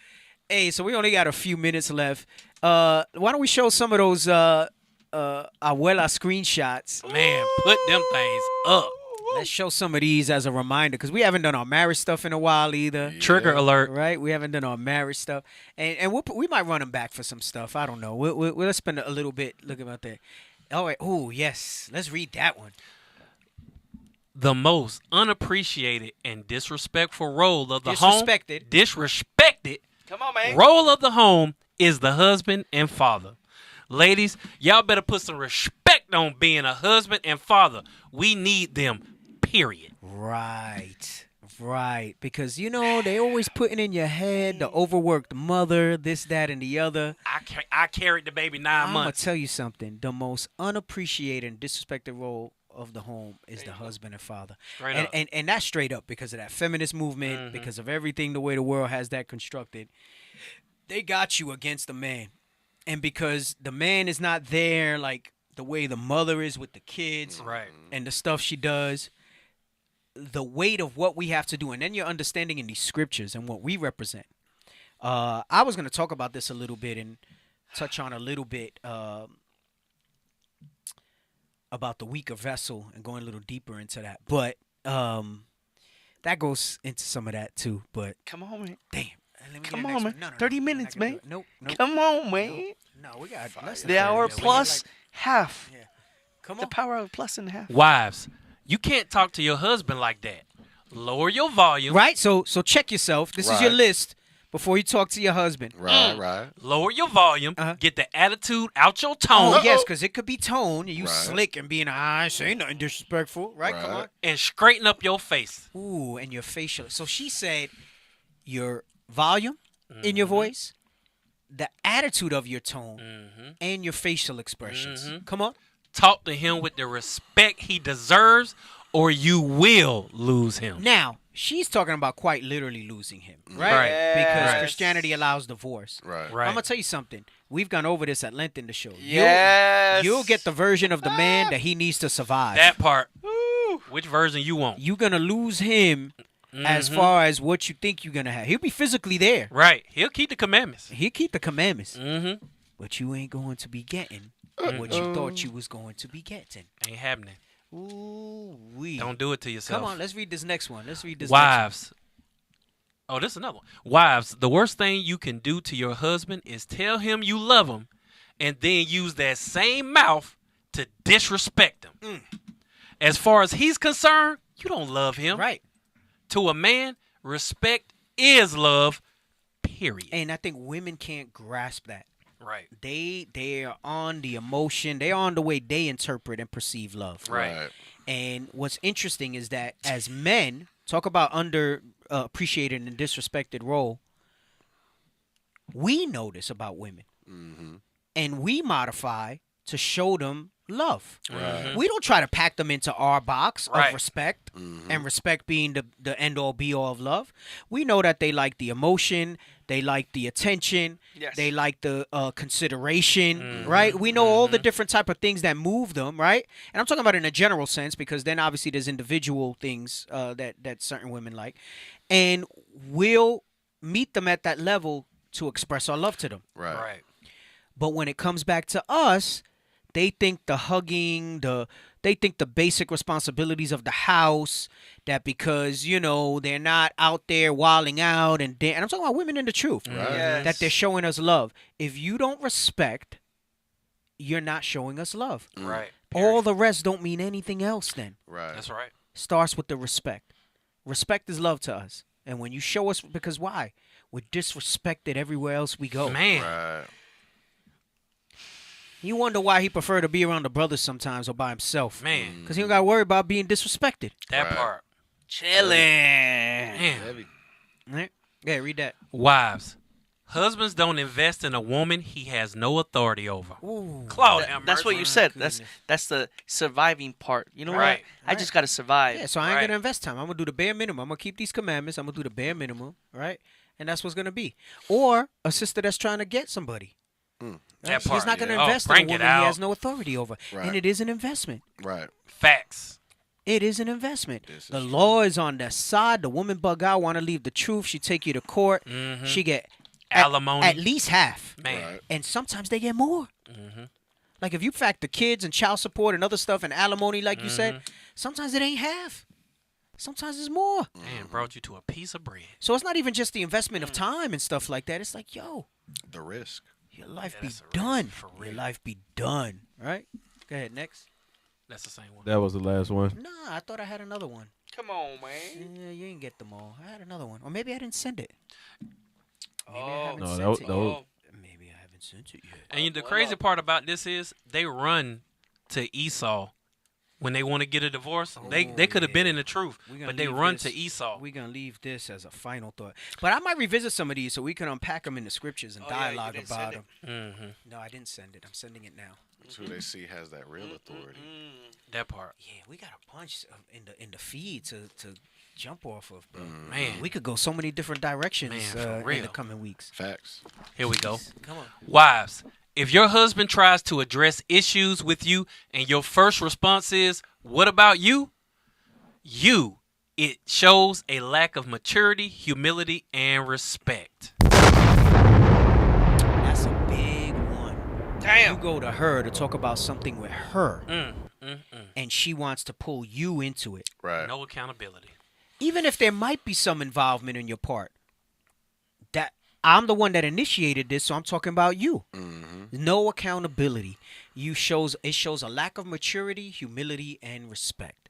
Hey, so we only got a few minutes left. Why don't we show some of those abuela screenshots? Man, put them things up. Let's show some of these as a reminder because we haven't done our marriage stuff in a while either. Trigger alert. Right? We haven't done our marriage stuff, and we might run them back for some stuff. I don't know. We'll spend a little bit looking about that. All right. Oh yes, let's read that one. The most unappreciated and disrespectful role of the home. Disrespected. Come on, man. Role of the home is the husband and father. Ladies, y'all better put some respect on being a husband and father. We need them. Period. Right. Because, you know, they always putting in your head the overworked mother, this, that, and the other. I carried the baby 9 I'm months. going to tell you something. The most unappreciated and disrespected role of the home is the husband and father. Straight up. And that's straight up because of that feminist movement, because of everything, the way the world has that constructed. They got you against the man. And because the man is not there like the way the mother is with the kids and the stuff she does, the weight of what we have to do, and then your understanding in these scriptures and what we represent. I was going to talk about this a little bit and touch on a little bit about the weaker vessel and going a little deeper into that. But that goes into some of that too. But come on, man. Damn. Come on, man. 30 minutes, man. Nope. Come on, man. No, we got less than the 30 hour minutes. plus half. Yeah. Come on. The power of plus and half. Wives, you can't talk to your husband like that. Lower your volume. Right? So check yourself. This is your list before you talk to your husband. Right. Lower your volume. Get the attitude out your tone. Oh, yes, because it could be tone. You slick and being, I say nothing disrespectful. Right? Come on. And straighten up your face. Ooh, and your facial. So she said your volume in your voice, the attitude of your tone, and your facial expressions. Come on. Talk to him with the respect he deserves, or you will lose him. Now, she's talking about quite literally losing him, right? Right. Because Right. Christianity allows divorce. Right. Right. I'm going to tell you something. We've gone over this at length in the show. Yes. You'll get the version of the man that he needs to survive. That part. Which version you want? You're going to lose him as Mhm. far as what you think you're going to have. He'll be physically there. Right. He'll keep the commandments. He'll keep the commandments. Mm-hmm. But you ain't going to be getting what you thought you was going to be getting. Ain't happening. Ooh-wee. Don't do it to yourself. Come on, let's read this next one. Let's read this Wives. Oh, this is another one. Wives, the worst thing you can do to your husband is tell him you love him and then use that same mouth to disrespect him. As far as he's concerned, you don't love him. Right. To a man, respect is love, period. And I think women can't grasp that. Right. They are on the emotion. They're on the way they interpret and perceive love. Right. And what's interesting is that as men, talk about under appreciated and disrespected role, we know this about women. Mm-hmm. And we modify to show them love. Right. We don't try to pack them into our box Right. of respect, and respect being the end-all, be-all of love. We know that they like the emotion, they like the attention, Yes. they like the consideration, right? We know all the different type of things that move them, right? And I'm talking about in a general sense because then obviously there's individual things that certain women like. And we'll meet them at that level to express our love to them. Right. But when it comes back to us, they think the hugging, they think the basic responsibilities of the house, that because, they're not out there wilding out and I'm talking about women in the truth, Yes. that they're showing us love. If you don't respect, you're not showing us love. Right. All the rest don't mean anything else then. Right. That's right. Starts with the respect. Respect is love to us. And when you show us, because why? We're disrespected everywhere else we go. Man. Right. You wonder why he preferred to be around the brothers sometimes or by himself. Man. Because he don't got to worry about being disrespected. That Right. part. Chilling. Man. Right? Yeah, read that. Wives. Husbands don't invest in a woman he has no authority over. Ooh. Claude, That's what you said. That's the surviving part. You know Right. what? I just got to survive. Yeah, so I ain't Right. going to invest time. I'm going to do the bare minimum. I'm going to keep these commandments. I'm going to do the bare minimum, right? And that's what's going to be. Or a sister that's trying to get somebody. That He's part, not going to yeah. invest in a Bring it woman he out. has no authority over. Right. And it is an investment. Right. Facts. It is an investment. This The is law is on their side. The woman bug out, want to leave the truth. She take you to court. Mhm. She get Alimony. at least half. Man. Right. And sometimes they get more. Mm-hmm. Like if you factor kids and child support and other stuff and alimony, like you said, sometimes it ain't half. Sometimes it's more. Man, brought you to a piece of bread. So it's not even just the investment of time and stuff like that. It's like, yo, The risk. your life Yeah, be that's a risk done. for Your real. life be done. Right? Go ahead, next. That's the same one. That was the last one. Nah, I thought I had another one. Come on, man. Yeah, you didn't get them all. I had another one. Or maybe I didn't send it. Maybe I Oh. haven't No, sent that was- it that yet. was- Maybe I haven't sent it yet. And the crazy part about this is they run to Esau when they want to get a divorce. They could have been in the truth, We gonna but they leave run this- to Esau. We're going to leave this as a final thought. But I might revisit some of these so we can unpack them in the scriptures and Oh, yeah, you dialogue didn't about send them. Mm-hmm. No, I didn't send it. I'm sending it now. That's who they see has that real authority. That part. Yeah, we got a bunch in the feed to jump off of, bro. Man. We could go so many different directions Man, for in the real. coming weeks. Facts. Here we go. Come on. Wives, if your husband tries to address issues with you and your first response is, "What about you?" It shows a lack of maturity, humility, and respect. That's a big one. Damn. You go to her to talk about something with her, and she wants to pull you into it. Right. No accountability. Even if there might be some involvement in your part, that I'm the one that initiated this, so I'm talking about you. No accountability. It shows a lack of maturity, humility, and respect.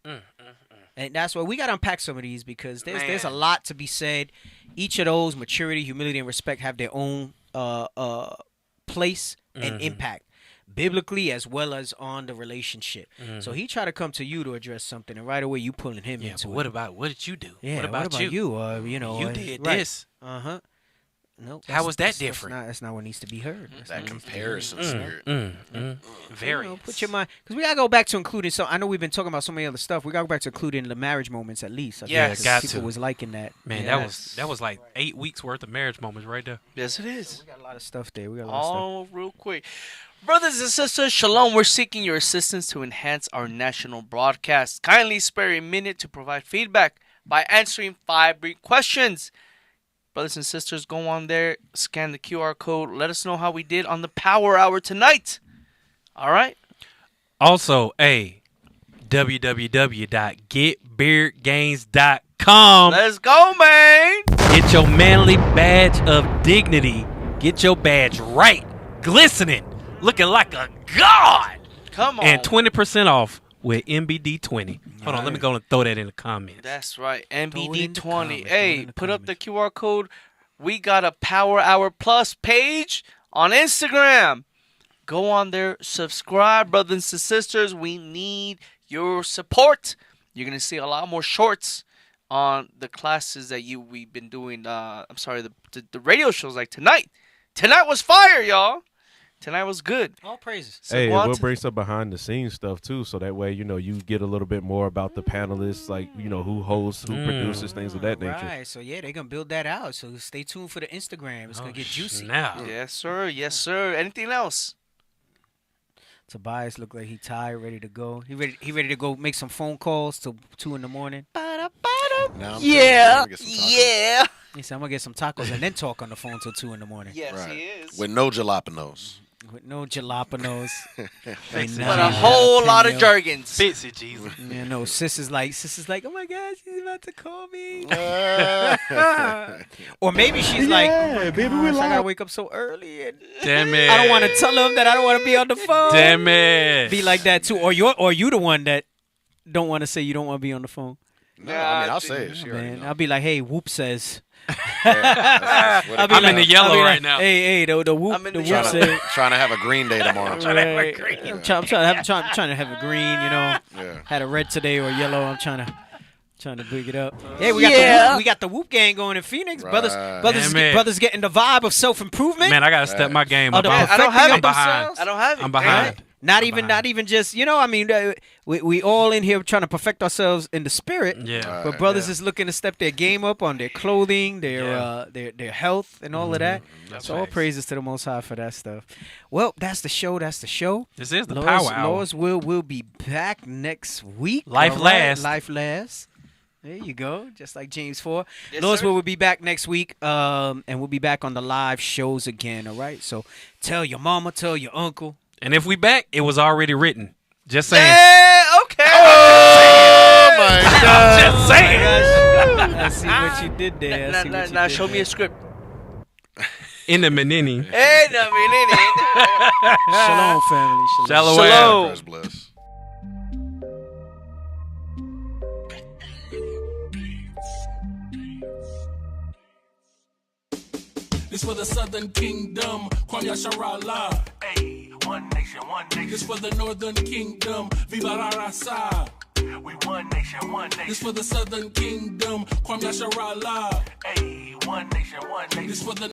And that's why we got to unpack some of these because there's a lot to be said. Each of those, maturity, humility, and respect, have their own place and impact, biblically as well as on the relationship. So he tried to come to you to address something, and right away you pulling him into But it. what did you do? Yeah, what about you? you? You know, You did right. this. Nope. How was that different? That's not what needs to be heard. That comparison spirit. Very. Put your mind, because we gotta go back to including. So I know we've been talking about so many other stuff. We gotta go back to including the marriage moments at least. People was liking that. Man, that was like 8 weeks worth of marriage moments right there. Yes, it is. We got a lot of stuff there. All real quick. Brothers and sisters, shalom. We're seeking your assistance to enhance our national broadcast. Kindly spare a minute to provide feedback by answering 5 brief questions. Brothers and sisters, go on there, scan the QR code. Let us know how we did on the Power Hour tonight. All right? Also, www.getbeardgains.com. Let's go, man. Get your manly badge of dignity. Get your badge right. Glistening. Looking like a god. Come on. And 20% off with MBD20. Hold on, let me go and throw that in the comments. That's right. MBD20. Hey, put up the QR code. We got a Power Hour Plus page on Instagram. Go on there, subscribe, brothers and sisters. We need your support. You're going to see a lot more shorts on the classes that we've been doing. The radio shows like tonight. Tonight was fire, y'all. Tonight was good. All praises. Hey, we'll bring some behind the scenes stuff too, so that way you get a little bit more about the panelists, like who hosts, who produces, things of that nature. Right. So they're gonna build that out. So stay tuned for the Instagram. It's gonna get juicy. Yes, sir. Yes, sir. Anything else? Tobias looked like he tired, ready to go. He ready to go make some phone calls till 2 in the morning. Yeah. He said, I'm gonna get some tacos and then talk on the phone till 2 in the morning. Yes, he is. With no jalapenos. With no jalapenos. But a whole lot of jargons. Fix it, Jesus. Yeah, no, sis is like, oh my gosh, she's about to call me. Or maybe she's like, baby, I gotta wake up so early. And damn it. I don't want to tell him that I don't want to be on the phone. Damn it. Be like that too. Or you the one that don't want to say you don't want to be on the phone. No, I mean, I'll say it. She already knows. I'll be like, hey, Whoop says. I'm in the yellow right now. Hey, the Whoop said. Trying to have a green day tomorrow. I'm trying to have a green, Had a red today or yellow. I'm trying to big it up. Hey, we got the Whoop gang going in Phoenix. Right. Brothers getting the vibe of self-improvement. Man, I got to step my game up. I don't have it. Behind. I don't have it. I'm behind. Not even just, we all in here trying to perfect ourselves in the spirit. Yeah. But brothers is looking to step their game up on their clothing, their health, and all of that. So all praises to the Most High for that stuff. Well, that's the show. This is the Power Hour. Lord's will be back next week. Life lasts. Life lasts. There you go. Just like James 4. Yes, Lord's will be back next week. And we'll be back on the live shows again. All right. So tell your mama, tell your uncle. And if we back, it was already written. Just saying. Yeah, okay. Oh, my God. Just saying. I see what you did there. Now show me a script. In the Menini. Hey, the Menini. Shalom, family. Shalom. Bless. This for the Southern Kingdom, Kwame Yasharala. Hey, one nation, one nation. This for the Northern Kingdom, Viva la Raza. We one nation, one nation. This for the Southern Kingdom, Kwame Yasharala. Hey, one nation, one nation. This for the